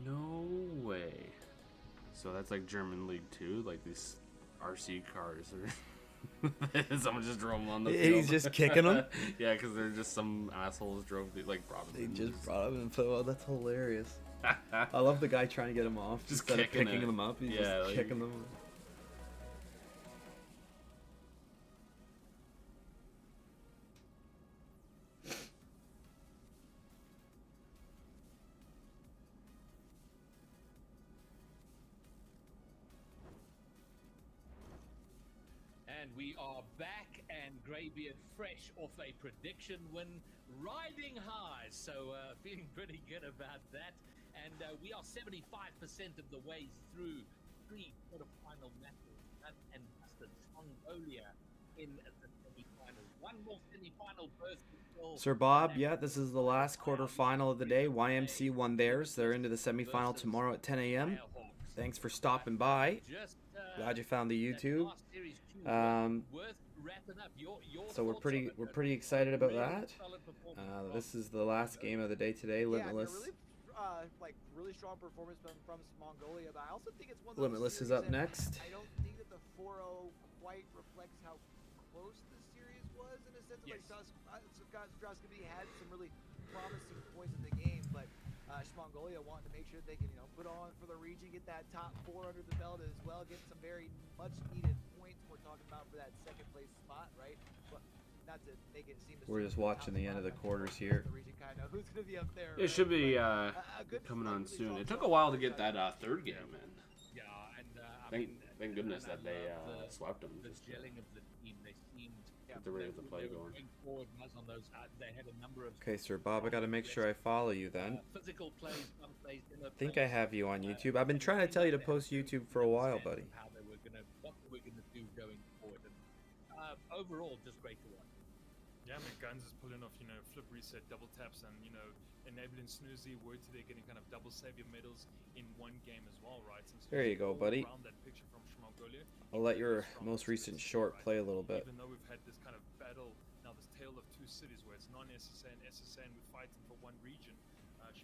No way. So that's like German League 2, like these RC cars are Someone just drove him on the He's field. just kicking him? Yeah, because they're just some assholes drove, like, brought him. They just brought him and put, oh, that's hilarious. I love the guy trying to get him off. Just Instead of kicking picking it. them up, he's Yeah, just like- kicking them. And we are back, and Greybeard fresh off a prediction win, riding high. So feeling pretty good about that. And we are 75% of the way through 3 quarterfinal matches. That and Busted Mongolia in the semi-final. One more semi-final berth. Sir Bob, yeah, this is the last quarterfinal of the day. YMC won theirs. They're into the semifinal tomorrow at 10 a.m. Thanks for stopping by. Glad you found the YouTube. So we're pretty excited about that. This is the last game of the day today. Limitless. Really strong performance from Mongolia, but I also think it's one of those Limitless is up next. I don't think that the 4-0 quite reflects how close the series was in a sense. Yes. Like Droskeby had some really promising points in the game, but Mongolia wanted to make sure they can, put on for the region, get that top 4 under the belt as well, get some very much needed points we're talking about for that second place spot, right? But not to make it seem we're just watching the end of the quarters here. Who's gonna be up there? It should be coming on soon. It took a while to get that third game in. Yeah, and thank goodness that they swept them. The gelling of the team, they seemed get the rate of the play going. Forward on those, they had a number of Okay, Sir Bob, I gotta make sure I follow you then. Physical plays, plays, I think I have you on YouTube. I've been trying to tell you to post YouTube for a while, buddy. How they were what they were gonna do going forward, and overall, just great to watch. Yeah, I mean, Guns is pulling off, flip reset, double taps, and, enabling Snoozy, word to they're getting kind of double savior medals in one game as well, right? There you go, buddy. That picture from Mongolia, I'll let your most recent short play a little bit. Even though we've had this kind of battle, now this tale of two cities where it's non-SSA and SSA and we're fighting for one region.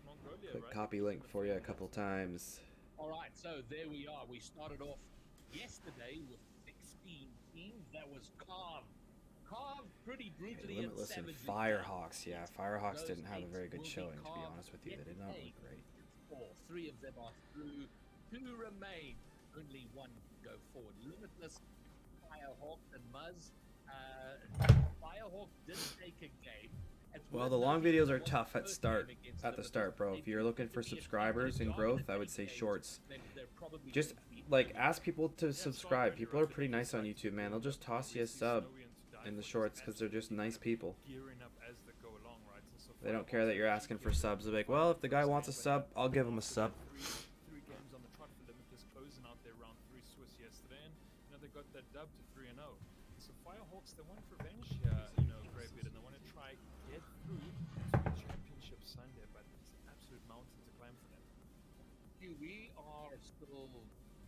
Mongolia, Put copy link for you a couple times. Alright, so there we are. We started off yesterday with 16 teams. That was carved pretty brutally. Hey, Limitless and Firehawks, yeah. Firehawks didn't have a very good showing, to be honest with you. They did not look great. 3 of them are through. 2 remain. Only 1 go forward. Limitless, Firehawk, and Muzz. Firehawk did take a game. Well, the long videos are tough at the start, bro. If you're looking for subscribers and growth, I would say shorts. Just like ask people to subscribe. People are pretty nice on YouTube, man. They'll just toss you a sub in the shorts because they're just nice people. They don't care that you're asking for subs. They're like, well, if the guy wants a sub, I'll give him a sub. 3 games on the trot for Limitless, closing out their round 3 Swiss yesterday, and they got that dub to 3-0. So Firehawks, they want revenge here, Greybeard, and they want to try get through to the championship Sunday, but it's an absolute mountain to climb for them. We are still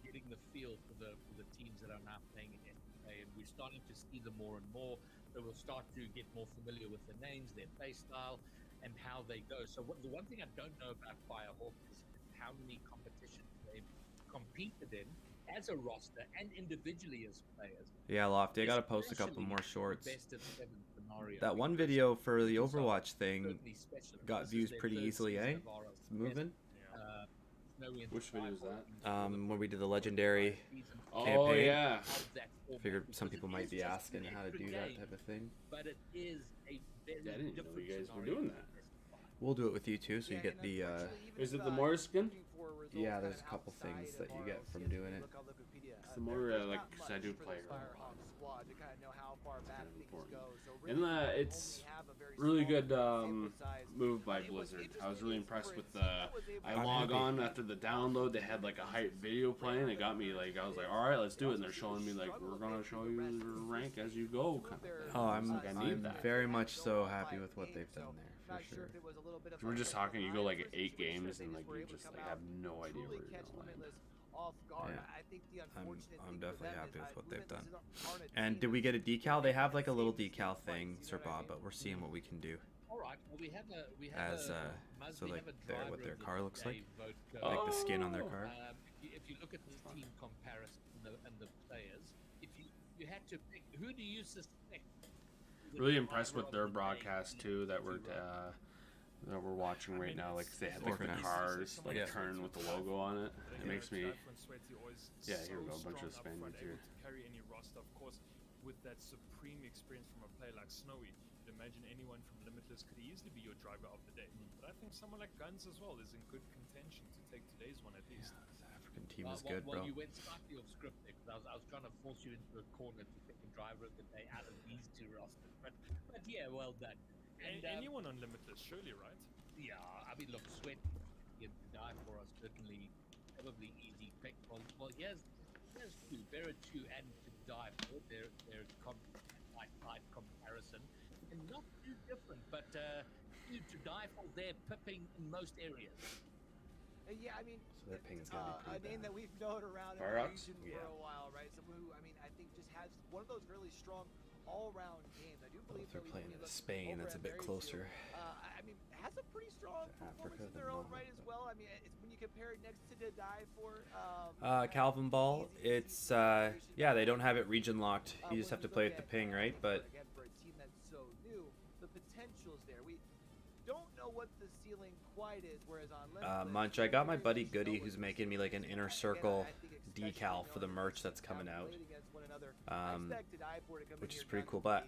getting the feel for the teams that are now playing in SSA, and we're starting to see them more and more. So we'll start to get more familiar with the names, their play style, and how they go. So the one thing I don't know about Firehawk is how many competitions they've competed in as a roster and individually as players. Yeah, Lofty, I gotta post a couple more shorts. That one video for the Overwatch thing got views pretty easily, eh? It's moving. Which video is that? When we did the legendary campaign. Oh yeah. Figured some people might be asking how to do that type of thing. But it is a very I didn't know you guys were doing that. We'll do it with you too, so you get the. Is it the more skin? Yeah, there's a couple things that you get from doing it. It's the more because I do play her. And it's really good move by Blizzard. I was really impressed with the. I log on after the download. They had like a hype video playing. It got me like I was like, all right, let's do it. And they're showing me like we're gonna show you your rank as you go. Kind of thing. Oh, I'm that. very much so happy with what they've done there, for sure. We were just talking. You go like 8 games and like you just like have no idea where you're going. Yeah. I'm definitely happy with what they've done. And did we get a decal? They have like a little decal thing, Sir Bob, but we're seeing what we can do. Alright, well we have so like what their car looks like the skin on their car. If you look at the team comparison and the players, if you you had to pick, who do you suspect? Really impressed with their broadcast too that we're watching right now. Like they have different cars like turn with the logo on it. It makes me. Yeah, here we go. A bunch of Spaniards here. Carry any roster, of course, with that supreme experience from a player like Snowy. You'd imagine anyone from Limitless could easily be your driver of the day. But I think someone like Guns as well is in good contention to take today's one at least. Yeah, the African team is good, bro. Well, you went slightly off script there because I was trying to force you into a corner to pick a driver of the day out of these two rosters. But yeah, well done. And anyone on Limitless, surely, right? Yeah, I mean, look, Sweat and to die for us certainly probably easy pick. Well, here's two, Berachu and to die for. They're side comparison, and not too different, but to die for, they're pipping in most areas. Yeah, I mean, so that ping's gonna be a name that we've known around in the region for a while, right? Someone who, I mean, I think just has one of those really strong all-around games. I do believe they're playing in Spain. That's a bit closer. I mean, has a pretty strong performance in their own right as well. I mean, it's, when you compare it next to Die for Calvin Ball, it's yeah, they don't have it region locked. You just have to play with the ping, right? But again, for a team that's so new, the potential's there. We don't know what the ceiling quite is, whereas on Munch, I got my buddy Goody who's making me like an inner circle decal for the merch that's coming out, which is pretty cool. But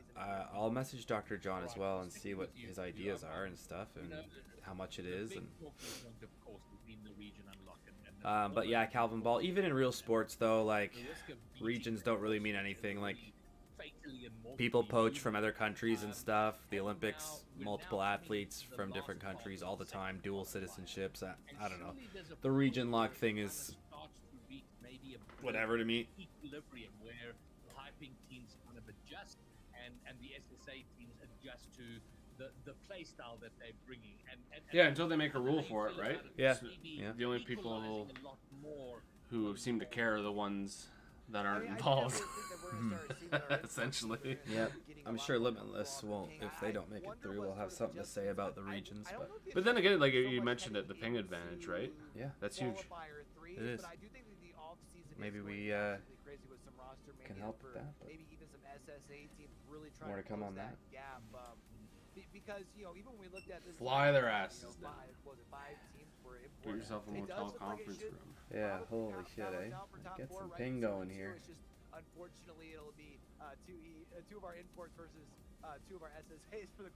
I'll message Dr. John as well and see what his ideas are and stuff and how much it is. And but yeah, Calvin Ball, even in real sports though, like regions don't really mean anything. Like people poach from other countries and stuff. The Olympics, multiple athletes from different countries all the time, dual citizenships. I don't know. The region lock thing is whatever to me. Equilibrium where the hyping teams kind of adjust and the SSA teams adjust to the play style that they're bringing. And yeah, until they make a rule for it, right? Yeah. So the only people who seem to care are the ones that aren't involved. Essentially. Yep. I'm sure Limitless won't, if they don't make it through, we'll have something to say about the regions. But then again, like you mentioned it, the ping advantage, right? Yeah. That's huge. It is. Maybe we can help with that. But maybe even some SSA teams really trying more to come on that. Gap, because even when we looked at this, fly their asses down. Five teams were imported. Get yourself a motel conference room. Yeah, holy shit, eh? Get some ping going here. It's just, unfortunately, it'll be two of our imports versus two of our SSAs for the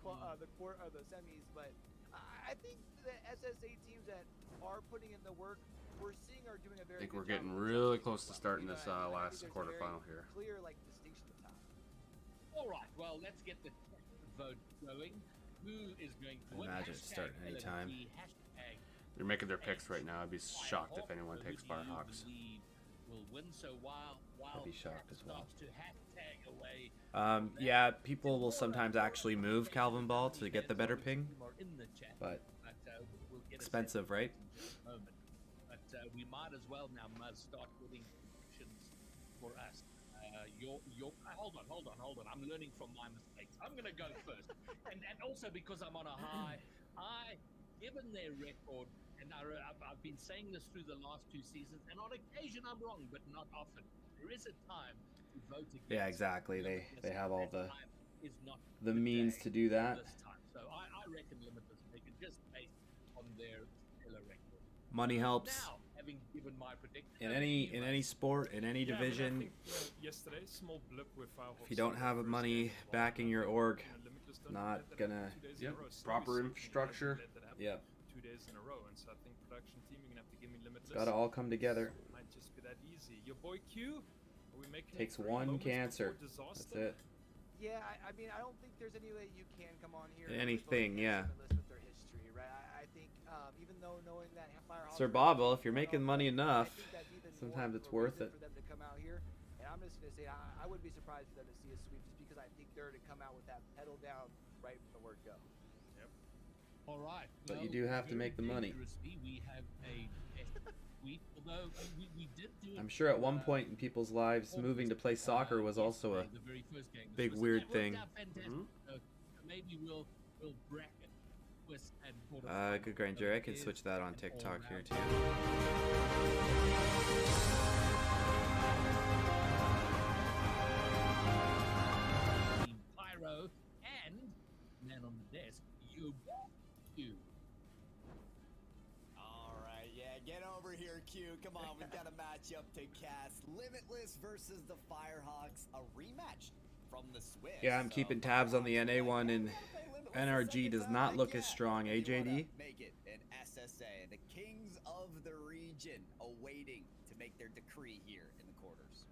semis. But I think the SSA teams that are putting in the work, we're seeing are doing a very. I think we're getting really close to starting this last quarterfinal here. Clear distinction at the top. All right, well, let's get the vote going. Who is going to win? Imagine it starting anytime. They're making their picks right now. I'd be shocked if anyone takes Firehawks. I'd be shocked as well. Yeah, people will sometimes actually move Calvin Ball to get the better ping, but expensive, right? But we might as well now start getting options for us. Hold on. I'm learning from my mistakes. I'm going to go first. and also because I'm on a high, given their record, and I've been saying this through the last two seasons, and on occasion I'm wrong, but not often. There is a time to vote against. Yeah, exactly. They have all the means to do that. So I reckon Limitless make it just based on their stellar record. Money helps. Now, having given my prediction, in any sport, in any division. I mean, I think, yesterday, small blip with if you don't have money backing your org, not gonna. Yep. Proper infrastructure. Yep. 2 days in a row, and so I think production team, you're gonna have to give me Limitless. It's gotta all come together. Might just be that easy. Your boy Q, are we making takes one cancer. That's it. Yeah, I mean, I don't think there's any way you can come on here. Anything, yeah. With their history, right? I think even though knowing that Sir Bob, well, if you're making money enough, sometimes it's worth it. For them to come out here, and I'm just gonna say I wouldn't be surprised for them to see a sweep, just because I think they're to come out with that pedal down right from the word go. Yep. All right. But you do have to make the money. We have a sweep, although we did do I'm sure at one point in people's lives, moving to play soccer was also a big weird thing. Maybe we'll bracket. Good Granger, I can switch that on TikTok here too. man on the desk. You. All right, yeah, get over here, Q. Come on, we've got a matchup to cast. Limitless versus the Firehawks, a rematch from the Swiss. Yeah, I'm keeping tabs on the NA one, and NRG does not look as strong. AJD. Make it an SSA, the kings of the region, awaiting to make their decree here in the quarters.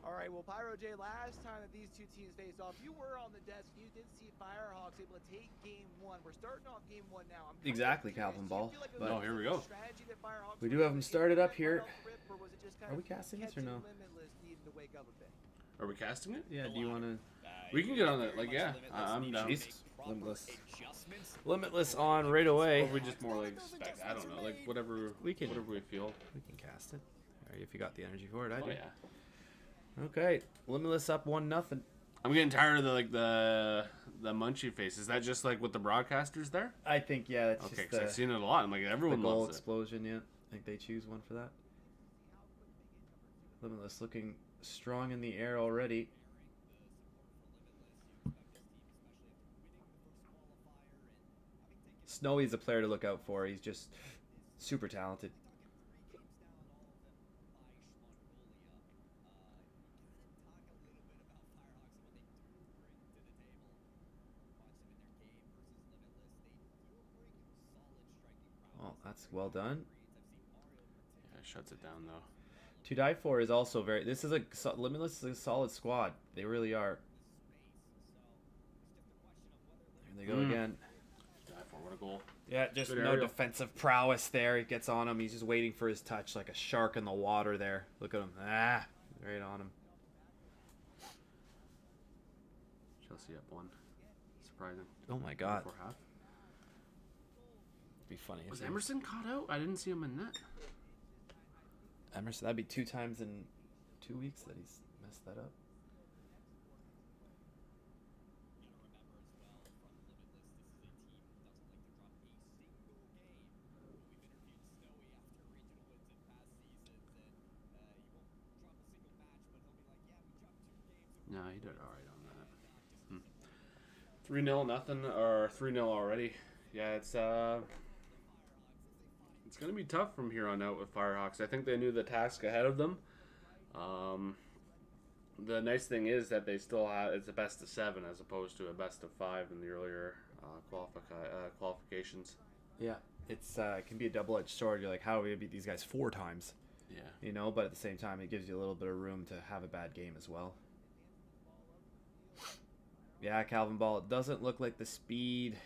All right, well, Pyro J, last time that these two teams faced off, you were on the desk. You did see Firehawks able to take game one. We're starting off game one now. Exactly, Calvin Ball. But here we go. We do have them started up here. Are we casting this or no? Are we casting it? Yeah, do you want to? We can get on it. Like, yeah, I'm down. Limitless. Limitless on right away. Or we just more like spec. I don't know. Like whatever we feel. We can cast it. All right, if you got the energy for it, I do. Yeah. Okay, Limitless up 1-0. I'm getting tired of the munchie face. Is that just like with the broadcasters there? I think yeah. That's okay, just because I've seen it a lot. I'm like everyone the goal loves explosion. Yeah, I think they choose one for that. Limitless looking strong in the air already. Snowy's a player to look out for. He's just super talented. Well, that's well done. Yeah, it shuts it down though. To Die For is also very. This is Limitless is a solid squad. They really are. There they go again. Die For, what a goal. Yeah, just no defensive prowess there. He gets on him. He's just waiting for his touch like a shark in the water there. Look at him. Ah, right on him. Chelsea up 1. Surprising. Oh my God. Before half. Be funny. Was Emerson caught out? I didn't see him in net. Emerson, that'd be 2 times in 2 weeks that he's messed that up. No, he did all right on that. 3-0 nothing, or 3-0 already. Yeah, it's gonna be tough from here on out with Firehawks. I think they knew the task ahead of them. The nice thing is that they still have it's a best of 7 as opposed to a best of 5 in the earlier qualifications. Yeah, it's it can be a double-edged sword. You're like, how are we gonna beat these guys 4 times? Yeah, you know, but at the same time, it gives you a little bit of room to have a bad game as well. Yeah, Calvin Ball. It doesn't look like the speed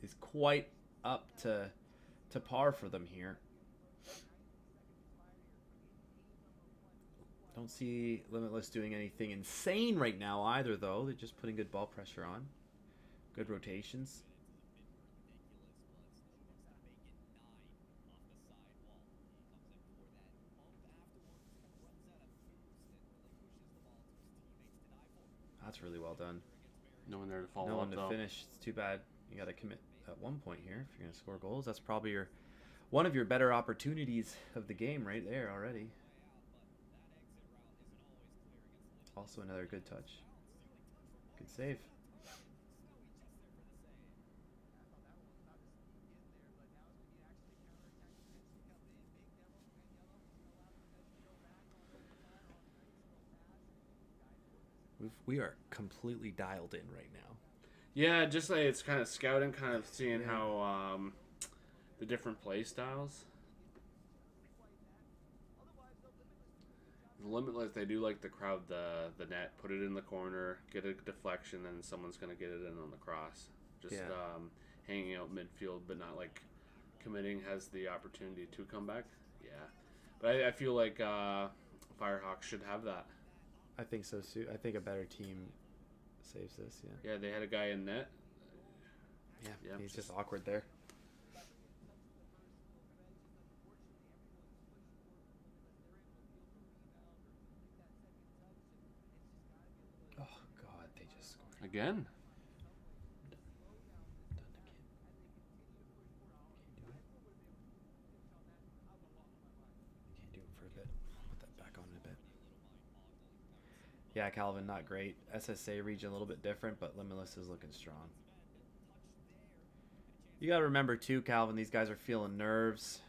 is quite up to par for them here. Don't see Limitless doing anything insane right now either, though. They're just putting good ball pressure on. Good rotations. That's really well done. No one there to follow up, though. No one to finish. It's too bad. You got to commit at one point here if you're going to score goals. That's probably one of your better opportunities of the game right there already. Also another good touch. Good save. We are completely dialed in right now. Yeah, just like it's kind of scouting, kind of seeing how the different play styles. The Limitless, they do like to crowd the net, put it in the corner, get a deflection, and someone's going to get it in on the cross. Just hanging out midfield, but not like committing has the opportunity to come back. Yeah, but I feel like Firehawks should have that. I think so too. I think a better team saves this. Yeah. Yeah, they had a guy in net. Yeah, he's just awkward there. Oh God, they just scored again. Can't do it for a bit. Put that back on in a bit. Yeah, Calvin, not great. SSA region a little bit different, but Limitless is looking strong. You got to remember, too, Calvin, these guys are feeling nerves.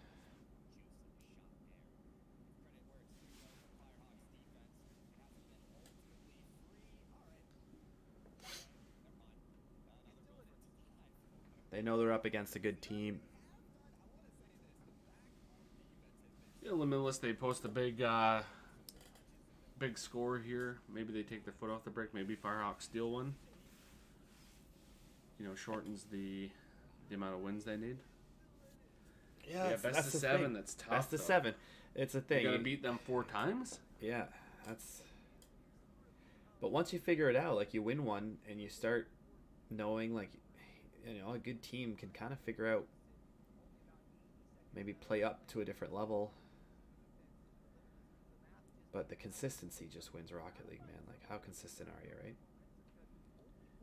They know they're up against a good team. Yeah, Limitless, they post a big score here. Maybe they take their foot off the brake. Maybe Firehawks steal one. You know, shortens the amount of wins they need. Yeah, best of 7. That's tough. Best of 7. It's a thing. You gotta beat them 4 times. Yeah, that's. But once you figure it out, like you win one, and you start knowing, like, you know, a good team can kind of figure out, maybe play up to a different level. But the consistency just wins Rocket League, man. Like, how consistent are you, right?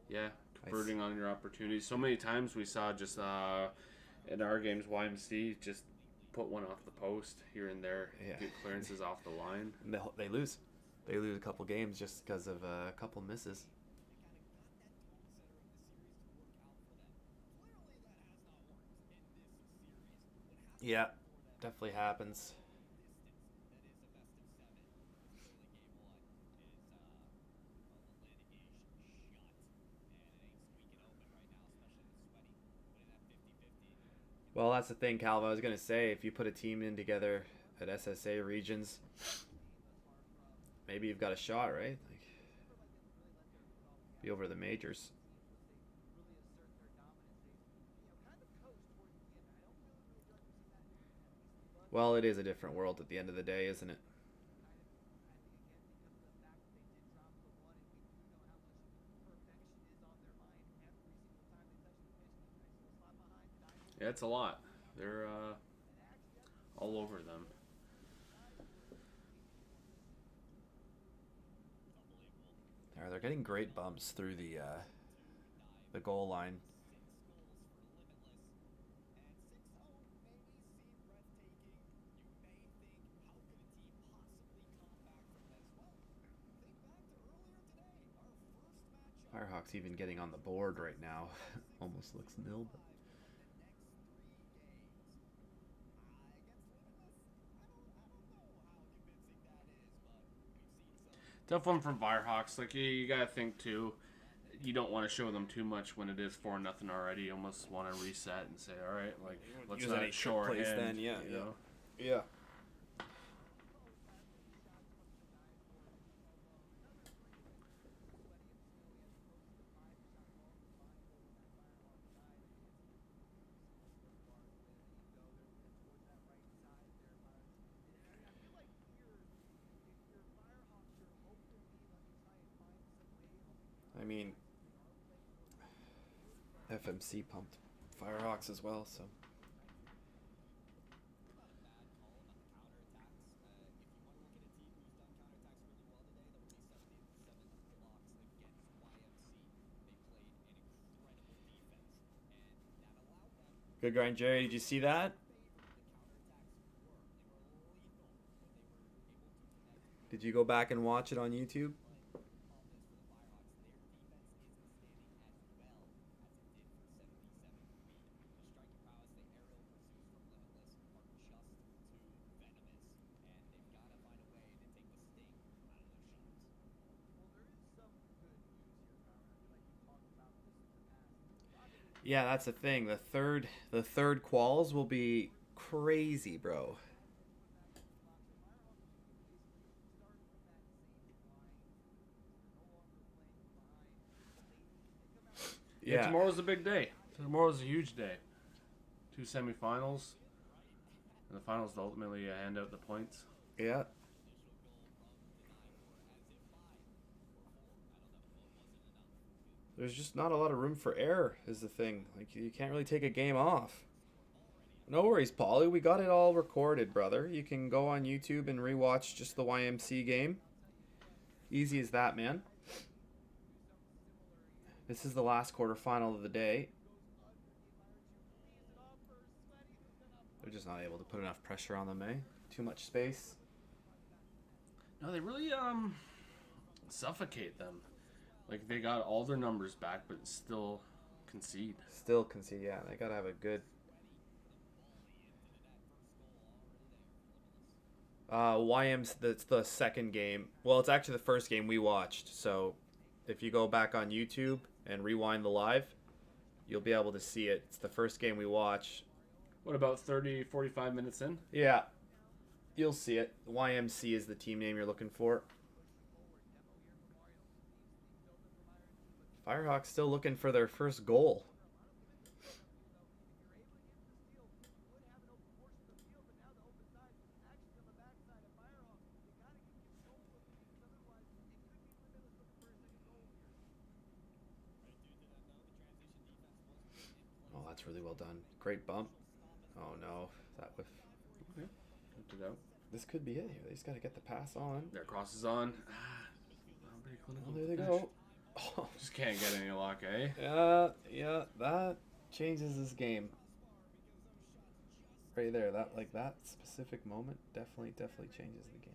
Yeah, converting on your opportunities. So many times we saw just in our games, YMC just put one off the post here and there, get clearances off the line. And they lose. They lose a couple games just because of a couple misses. Yeah, definitely happens. Well, that's the thing, Calvin. I was going to say, if you put a team in together at SSA Regions, maybe you've got a shot, right? Like, be over the majors. Well, it is a different world at the end of the day, isn't it? Yeah, it's a lot. They're all over them. They're getting great bumps through the goal line. Firehawks even getting on the board right now. Almost looks nil, but tough one from Firehawks. Like, you gotta think too. You don't want to show them too much when it is 4-0 already. You almost want to reset and say, all right, like, let's not show our hand. Then, yeah, you know? Yeah. I mean, FMC pumped Firehawks as well, so. Good grind, Jerry. Did you see that? Did you go back and watch it on YouTube? Yeah, that's the thing. The third quals will be crazy, bro. Yeah, tomorrow's a big day. Tomorrow's a huge day. 2 semifinals, and the finals to ultimately hand out the points. Yeah. There's just not a lot of room for error is the thing. Like, you can't really take a game off. No worries, Paulie. We got it all recorded, brother. You can go on YouTube and rewatch just the YMC game. Easy as that, man. This is the last quarterfinal of the day. They're just not able to put enough pressure on them, eh? Too much space. No, they really suffocate them. Like, they got all their numbers back, but still Concede. Still concede, yeah. They got to have a good... YM's, that's the second game. Well, it's actually the first game we watched. So if you go back on YouTube and rewind the live, you'll be able to see it. It's the first game we watched. What, about 30, 45 minutes in? Yeah. You'll see it. YMC is the team name you're looking for. Firehawks still looking for their first goal. Oh, that's really well done. Great bump. Oh no, that whiff. Okay. Good to go. This could be it here. They just got to get the pass on. Their cross is on. Oh, there they go. Oh. Just can't get any luck, eh? Yeah, that changes this game. Right there, that specific moment definitely changes the game.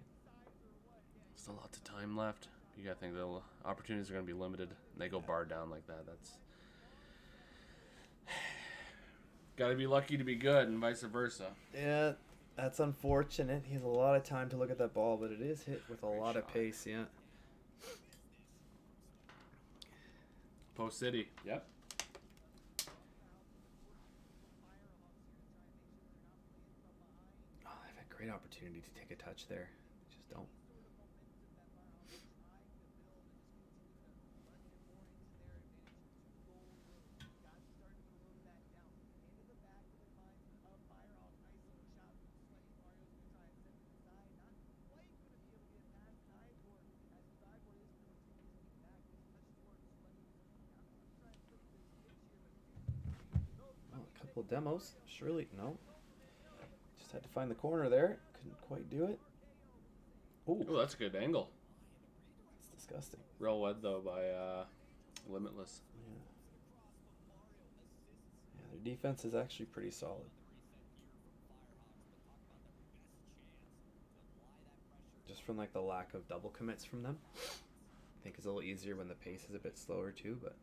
Still lots of time left. You gotta think the opportunities are gonna be limited. And they go bar down like that. That's gotta be lucky to be good, and vice versa. Yeah, that's unfortunate. He has a lot of time to look at that ball, but it is hit with a lot of pace. Yeah. Post City. Yep. Oh, they've had a great opportunity to take a touch there. Just don't. Demos, surely no. Just had to find the corner there. Couldn't quite do it. Oh, that's a good angle. It's disgusting. Real wed though by Limitless. Yeah, their defense is actually pretty solid. Just from like the lack of double commits from them. I think it's a little easier when the pace is a bit slower too, but.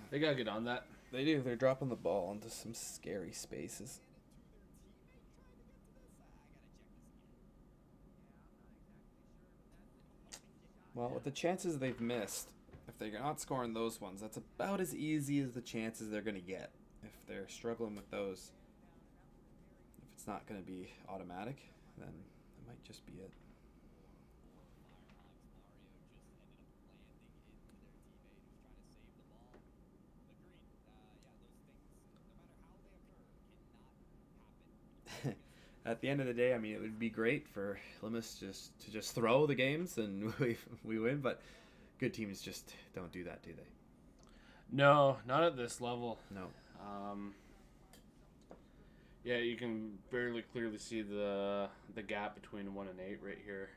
They gotta get on that. They do. They're dropping the ball into some scary spaces. Well, with the chances they've missed, if they're not scoring those ones, that's about as easy as the chances they're going to get. If they're struggling with those, if it's not going to be automatic, then it might just be it. At the end of the day, I mean, it would be great for Limus to just throw the games and we win, but good teams just don't do that, do they? No, not at this level. No. Yeah, you can barely clearly see the gap between 1 and 8 right here.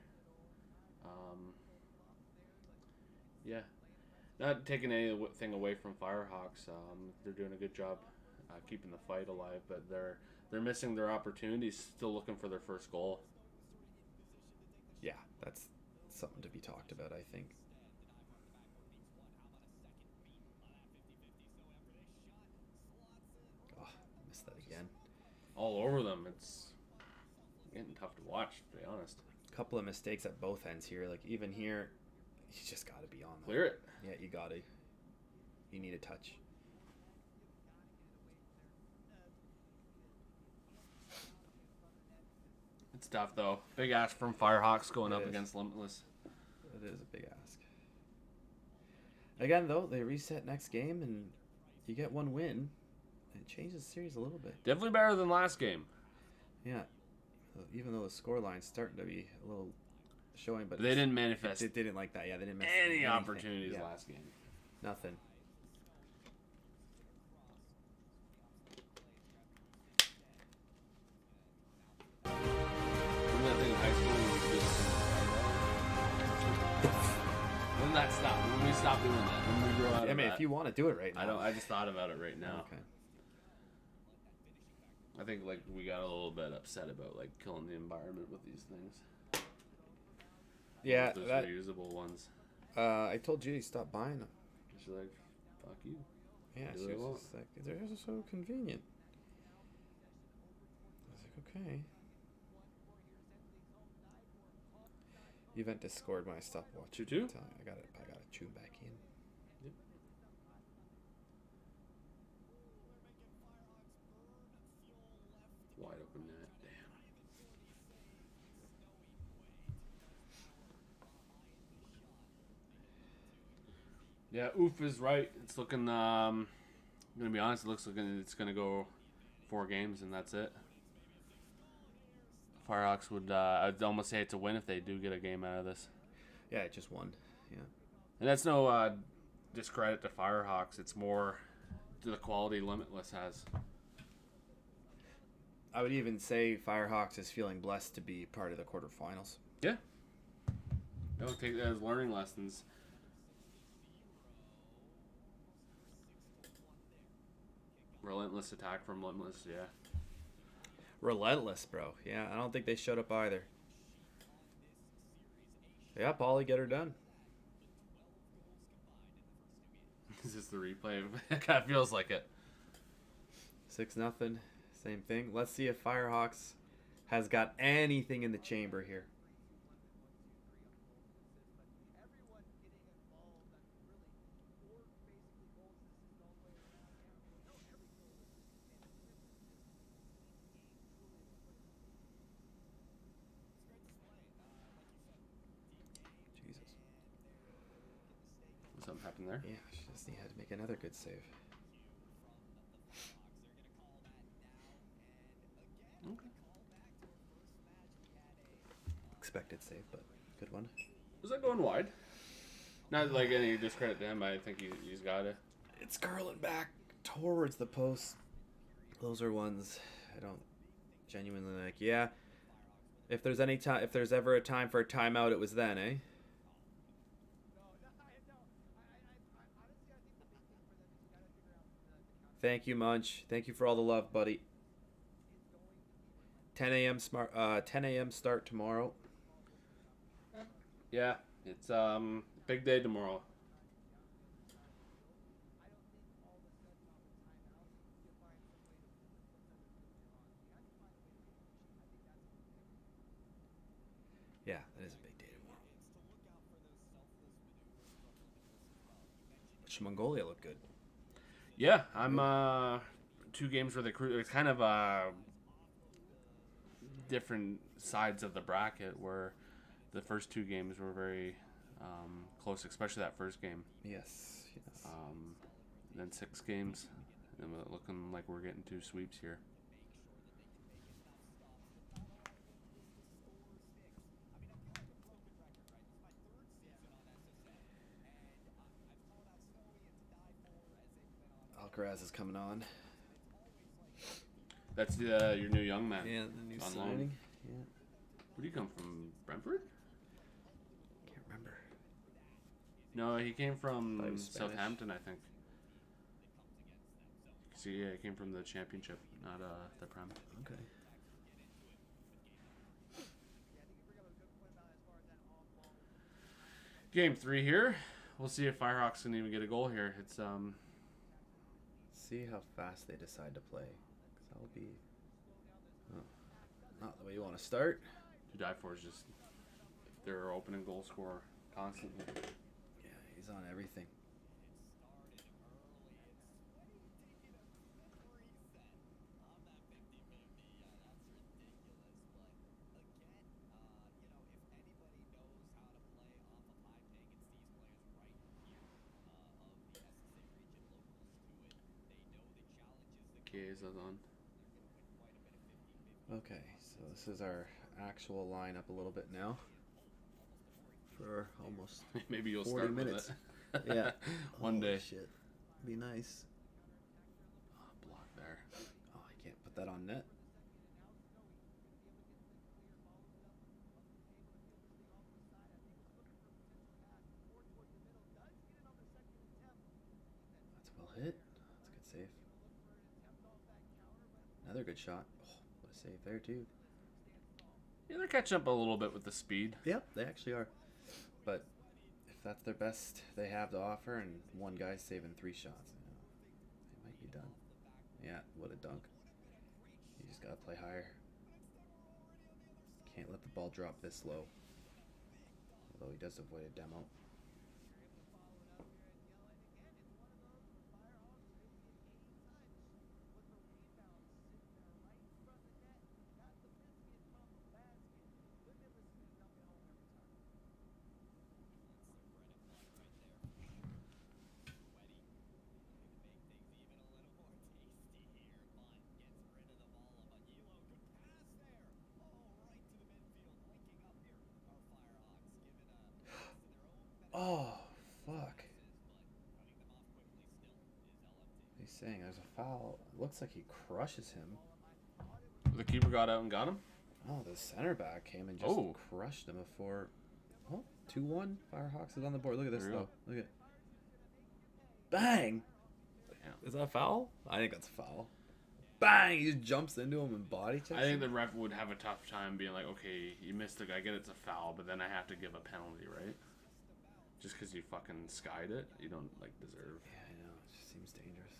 Yeah, not taking anything away from Firehawks. They're doing a good job keeping the fight alive, but they're missing their opportunities, still looking for their first goal. Yeah, that's something to be talked about, I think. Oh, missed that again. All over them. It's getting tough to watch, to be honest. A couple of mistakes at both ends here. Like, even here, you just got to be on Clear it. Yeah, you got to. You need a touch. It's tough, though. Big ask from Firehawks going up against Limitless. It is a big ask. Again, though, they reset next game, and you get one win. It changes the series a little bit. Definitely better than last game. Yeah. Even though the scoreline's starting to be a little showing, but they didn't manifest. They didn't like that. Yeah, they didn't miss any opportunities last game. Nothing. that stop? When we stop doing that? When we grow out of I mean, that? if you want to do it right now. I don't. I just thought about it right now. Okay. I think like we got a little bit upset about like killing the environment with these things. Yeah, those that, reusable ones. I told Judy stop buying them. She's like, "Fuck you." Yeah, she was just like, "They're so convenient." I was like, "Okay." Juventus scored when I stopped watching. 2-2? I got to tune back in. Yep. Wide open net. Damn. Yeah, oof is right. It's looking. I'm gonna be honest. It looks like it's gonna go 4 games and that's it. Firehawks would. I'd almost say it's a win if they do get a game out of this. Yeah, it just won. Yeah. And that's no discredit to Firehawks. It's more to the quality Limitless has. I would even say Firehawks is feeling blessed to be part of the quarterfinals. Yeah. Don't take that as learning lessons. Relentless attack from Limitless, yeah. Relentless, bro. Yeah, I don't think they showed up either. Yeah, Paulie, get her done. Is this the replay? It kind of feels like it. 6-0. Same thing. Let's see if Firehawks has got anything in the chamber here. Jesus. Something happened there? Yeah, she just had to make another good save. Okay. Expected save, but good one. Was that going wide? Not like any discredit to him, but I think he's got it. It's curling back towards the post. Those are ones I don't genuinely like. Yeah, if there's any time, if there's ever a time for a timeout, it was then, eh? Thank you, Munch. Thank you for all the love, buddy. 10 a.m. start tomorrow. Yeah, it's big day tomorrow. Yeah, that is a big day tomorrow. Mongolia looked good. Yeah, I'm 2 games where it's kind of different sides of the bracket where the first 2 games were very close, especially that first game. Yes. Then 6 games, and we're looking like we're getting 2 sweeps here. Alcaraz is coming on. That's your new young man. Yeah, the new on signing. loan. Yeah. Where do you come from? Brentford? Can't remember. No, he came from Thought he was Spanish. Southampton, I think. See, yeah, he came from the Championship, not the Prem. Okay. Game 3 here. We'll see if Firehawks can even get a goal here. It's See how fast they decide to play. 'Cause that'll be not the way you want to start. to die for is just their opening goal scorer constantly. Yeah, he's on everything. Kieza's on. Okay, so this is our actual lineup a little bit now. For almost Maybe you'll 40 start minutes. with it. Yeah. One Holy day. Shit. Be nice. Oh, block there. Oh, I can't put that on net. Another good shot. Oh, what a save there, too. Yeah, they're catching up a little bit with the speed. Yep, they actually are. But if that's their best they have to offer, and one guy's saving 3 shots, they might be done. Yeah, what a dunk. You just gotta play higher. Can't let the ball drop this low. Although he does avoid a demo. Oh, fuck. He's saying there's a foul. It looks like he crushes him. The keeper got out and got him? Oh, the center back came and just crushed him before. Oh, 2-1. Firehawks is on the board. Look at this, though. Look at. Bang! Damn. Is that a foul? I think that's a foul. Bang! He just jumps into him and body checks I think him. the ref would have a tough time being like, okay, you missed it. I get it's a foul, but then I have to give a penalty, right? Just because you fucking skied it, you don't, like, deserve. Yeah, I know. It just seems dangerous.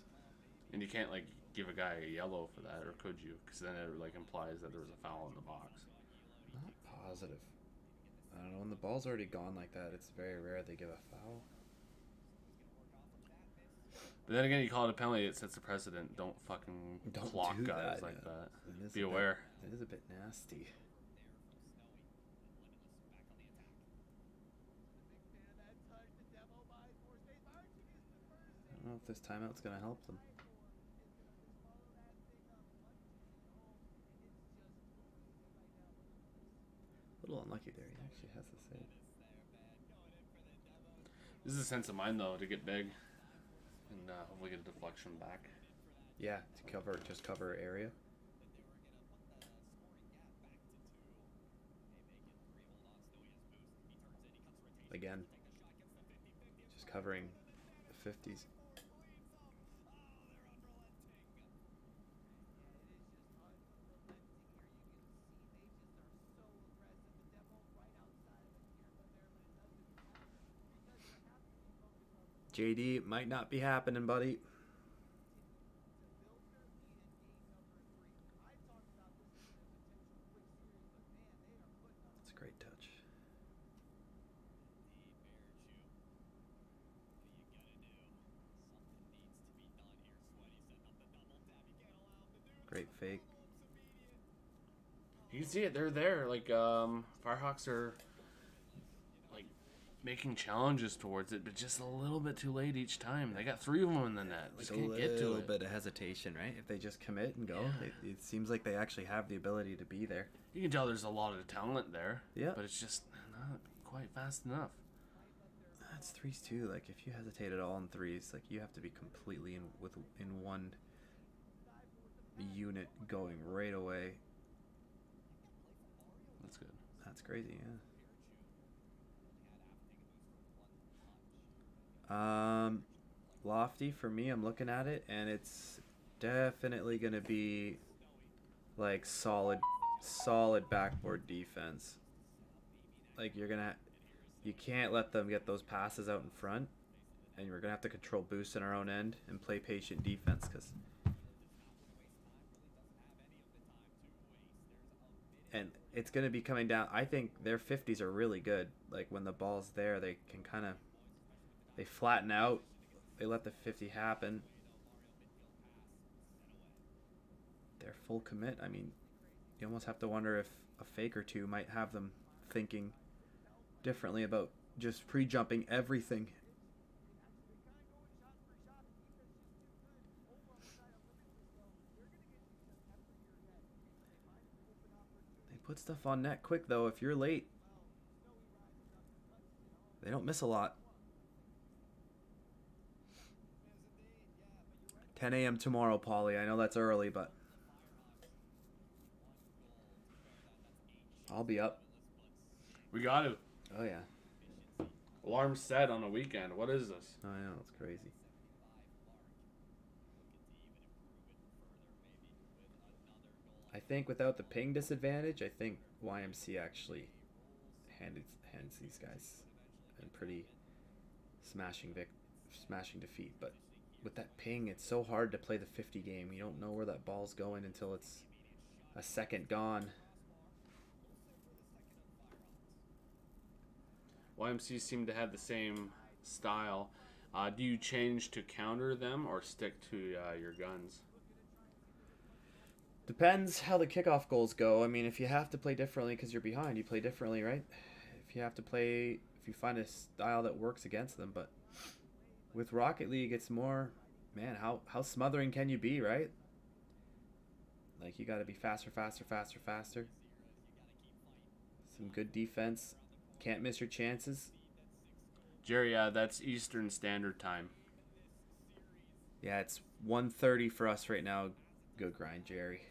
And you can't, like, give a guy a yellow for that, or could you? Because then it, like, implies that there was a foul in the box. Not positive. I don't know. When the ball's already gone like that, it's very rare they give a foul. But then again, you call it a penalty, it sets a precedent. Don't fucking clock do guys that, like yeah. that. Be aware. It is a bit nasty. I don't know if this timeout's going to help them. A little unlucky there. He actually has the save. This is a sense of mine, though, to get big. And hopefully get a deflection back. Yeah, to cover area. Again, just covering the 50s. JD, it might not be happening, buddy. That's a great touch. Great fake. You can see it. They're there. Like, Firehawks are, like, making challenges towards it, but just a little bit too late each time. They got 3 of them in the net. Just can't get to it. A little bit of hesitation, right? If they just commit and go, it seems like they actually have the ability to be there. You can tell there's a lot of talent there. Yeah. But it's just not quite fast enough. That's 3s too. Like, if you hesitate at all in 3s, like, you have to be completely in one unit going right away. That's good. That's crazy, yeah. Lofty for me, I'm looking at it, and it's definitely gonna be like solid backboard defense. Like, you can't let them get those passes out in front, and we're gonna have to control boosts in our own end and play patient defense, because and it's going to be coming down. I think their 50s are really good. Like, when the ball's there, they can kind of, they flatten out. They let the 50 happen. They're full commit. I mean, you almost have to wonder if a fake or two might have them thinking differently about just pre-jumping everything. Put stuff on net quick, though. If you're late, they don't miss a lot. 10 a.m. tomorrow, Paulie. I know that's early, but I'll be up. We got to. Oh, yeah. Alarm set on a weekend. What is this? I know. It's crazy. think without the ping disadvantage, I think YMC actually hands these guys a pretty smashing defeat. But with that ping, it's so hard to play the 50 game. You don't know where that ball's going until it's a second gone. YMC seem to have the same style. Do you change to counter them or stick to your guns? Depends how the kickoff goals go. I mean, if you have to play differently because you're behind, you play differently, right? If you find a style that works against them. But with Rocket League, it's more, man, how smothering can you be, right? Like, you got to be faster. Some good defense. Can't miss your chances. Jerry, that's Eastern Standard Time. Yeah, it's 1:30 for us right now. Good grind, Jerry.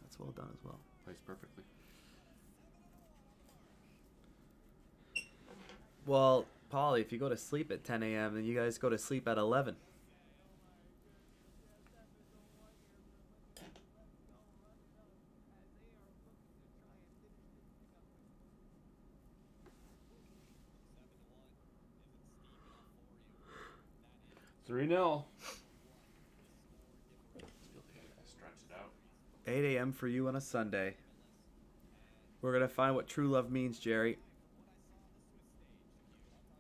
That's well done as well. Plays perfectly. Well, Paulie, if you go to sleep at 10 a.m., then you guys go to sleep at 11. Three 0. 8 a.m. for you on a Sunday. We're going to find what true love means, Jerry.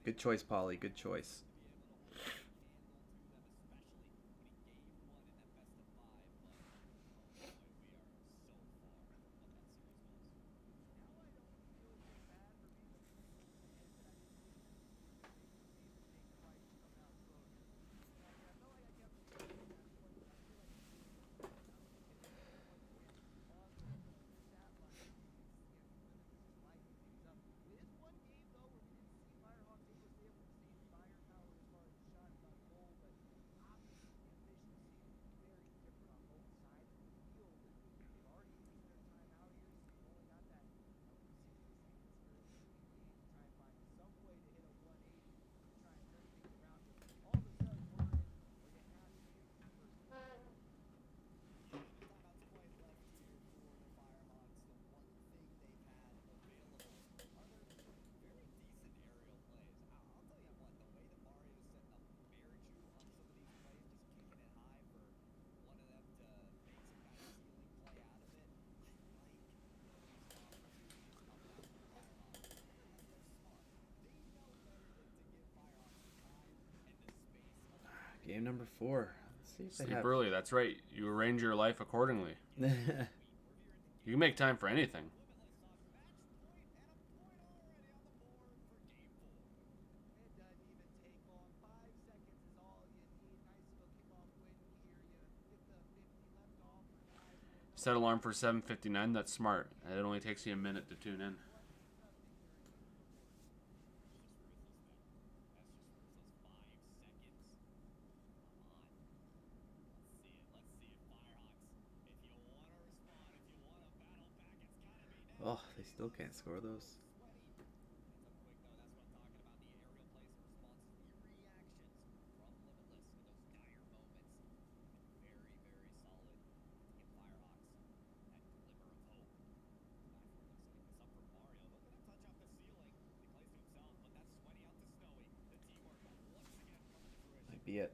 Good choice, Paulie. Good choice. Game number 4. Let's see if Sleep early, that's right. You arrange your life accordingly. You can make time for anything. Set alarm for 7:59. That's smart. It only takes you a minute to tune in. Oh, they still can't score those. Might be it.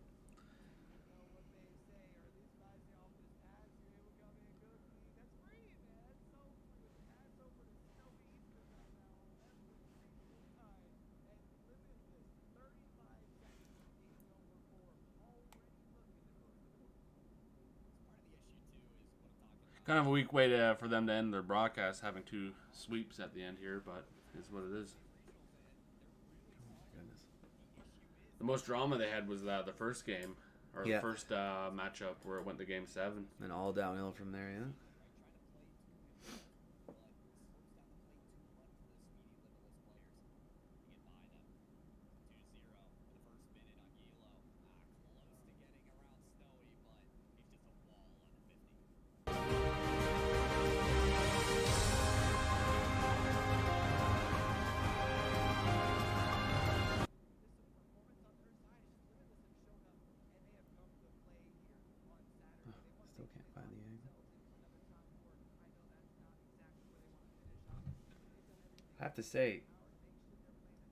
Kind of a weak way for them to end their broadcast, having 2 sweeps at the end here, but it's what it is. The most drama they had was the first game, or the first matchup where it went to Game 7. And all downhill from there, yeah. to say,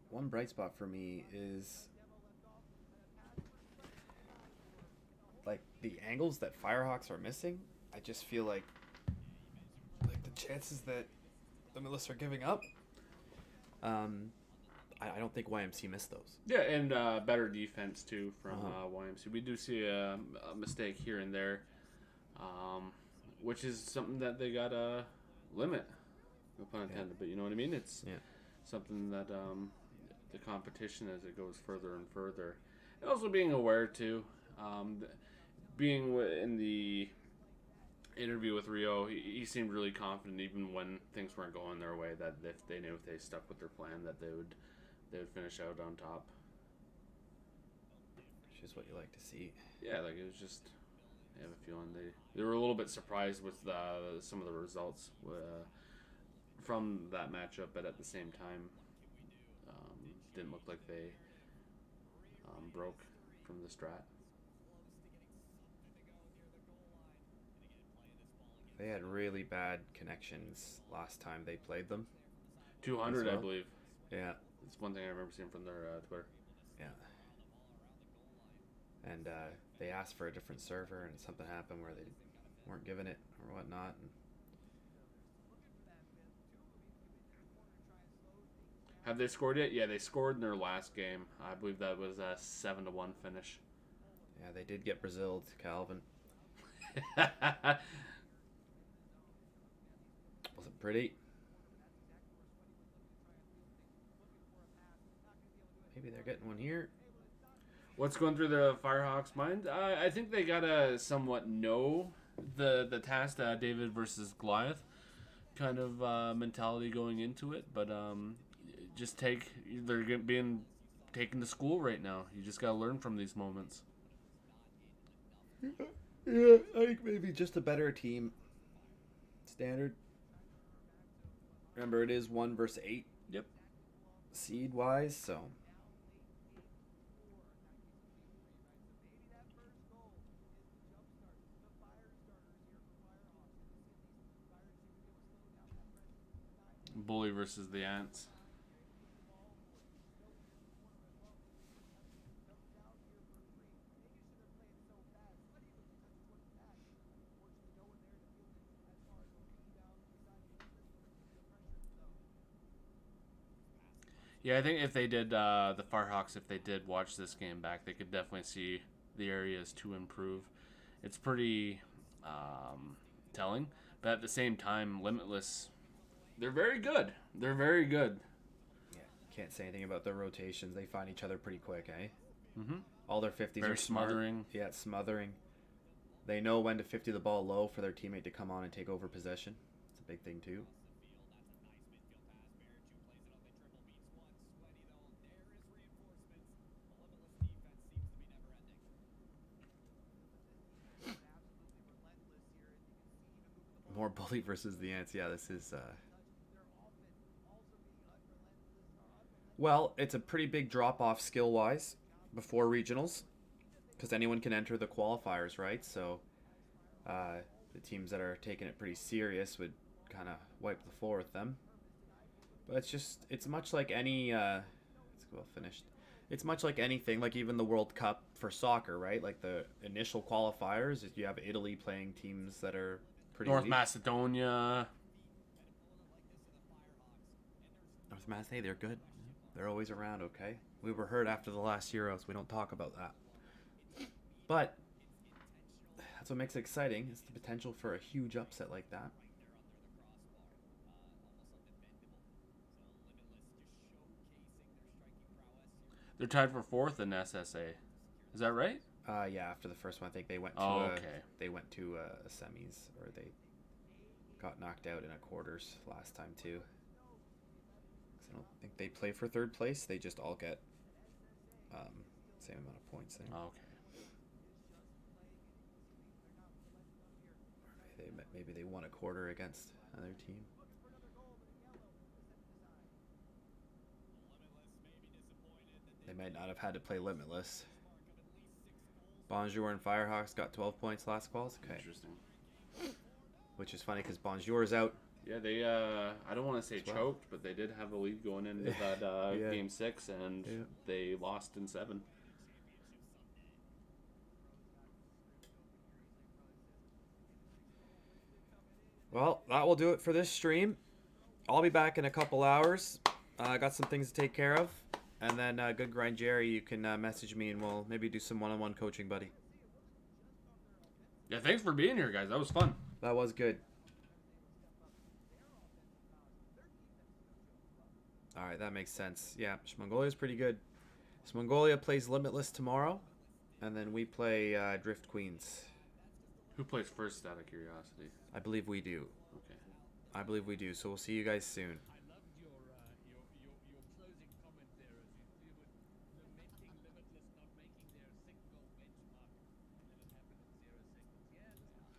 one bright spot for me is like the angles that Firehawks are missing. I just feel like the chances that Limitless are giving up. I don't think YMC missed those. Yeah, and better defense too from YMC. We do see a mistake here and there, which is something that they gotta limit. No pun intended, but you know what I mean. It's something that the competition as it goes further and further, and also being aware too. Being in the interview with Rio, he seemed really confident, even when things weren't going their way. That if they stuck with their plan, that they would finish out on top. Which is what you like to see. Yeah, like it was just, I have a feeling they were a little bit surprised with some of the results from that matchup, but at the same time, didn't look like they broke from the strat. They had really bad connections last time they played them. 200, well. I believe. Yeah. It's one thing I remember seeing from their Twitter. Yeah. And they asked for a different server, and something happened where they weren't given it or whatnot. And have they scored yet? Yeah, they scored in their last game. I believe that was a 7-1 finish. Yeah, they did get Brazil'd, Calvin. Wasn't pretty. Maybe they're getting one here. What's going through the Firehawks' mind? I think they gotta somewhat know the task, David versus Goliath kind of mentality going into it, but just they're being taken to school right now. You just gotta learn from these moments. Yeah, I think maybe just a better team. Standard. Remember, it is 1 versus 8. Yep. Seed wise, so. Bully versus the Ants. Yeah, I think if they did, the Firehawks, if they did watch this game back, they could definitely see the areas to improve. It's pretty telling, but at the same time, Limitless, they're very good. They're very good. Yeah, can't say anything about their rotations. They find each other pretty quick, eh? Mm-hmm. All their 50s very are smart. smothering. Yeah, smothering. They know when to 50 the ball low for their teammate to come on and take over possession. It's a big thing, too. More Bully versus the Ants. Yeah, this is... Well, it's a pretty big drop-off skill-wise before regionals, because anyone can enter the qualifiers, right? So the teams that are taking it pretty serious would kind of wipe the floor with them. But it's much like any... let's go finished. It's much like anything, like even the World Cup for soccer, right? Like the initial qualifiers, you have Italy playing teams that are pretty North weak. Macedonia. North Macedonia, they're good. They're always around, okay? We were hurt after the last Euros. We don't talk about that. But that's what makes it exciting. It's the potential for a huge upset like that. They're tied for 4th in SSA. Is that right? Yeah, after the first one, I think they went to a semis, or they got knocked out in a quarters last time too. 'Cause I don't think they play for 3rd place. They just all get same amount of points there. Oh, okay. Maybe they won a quarter against another team. They might not have had to play Limitless. Bonjour and Firehawks got 12 points last quals. Okay. Interesting. Which is funny because Bonjour is out. Yeah, they, I don't want to say choked, but they did have a lead going into that game 6, and they lost in 7. Well, that will do it for this stream. I'll be back in a couple hours. I got some things to take care of. And then, Good Grind Jerry, you can message me and we'll maybe do some one-on-one coaching, buddy. Yeah, thanks for being here, guys. That was fun. That was good. All right, that makes sense. Yeah, Mongolia pretty good. So Mongolia plays Limitless tomorrow, and then we play Drift Queens. Who plays first, out of curiosity? I believe we do. Okay. I believe we do. So we'll see you guys soon.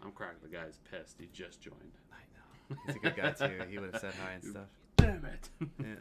I'm cracking. The guy's pissed. He just joined. I know. He's a good guy, too. He would have said hi and stuff. Damn it. Yeah.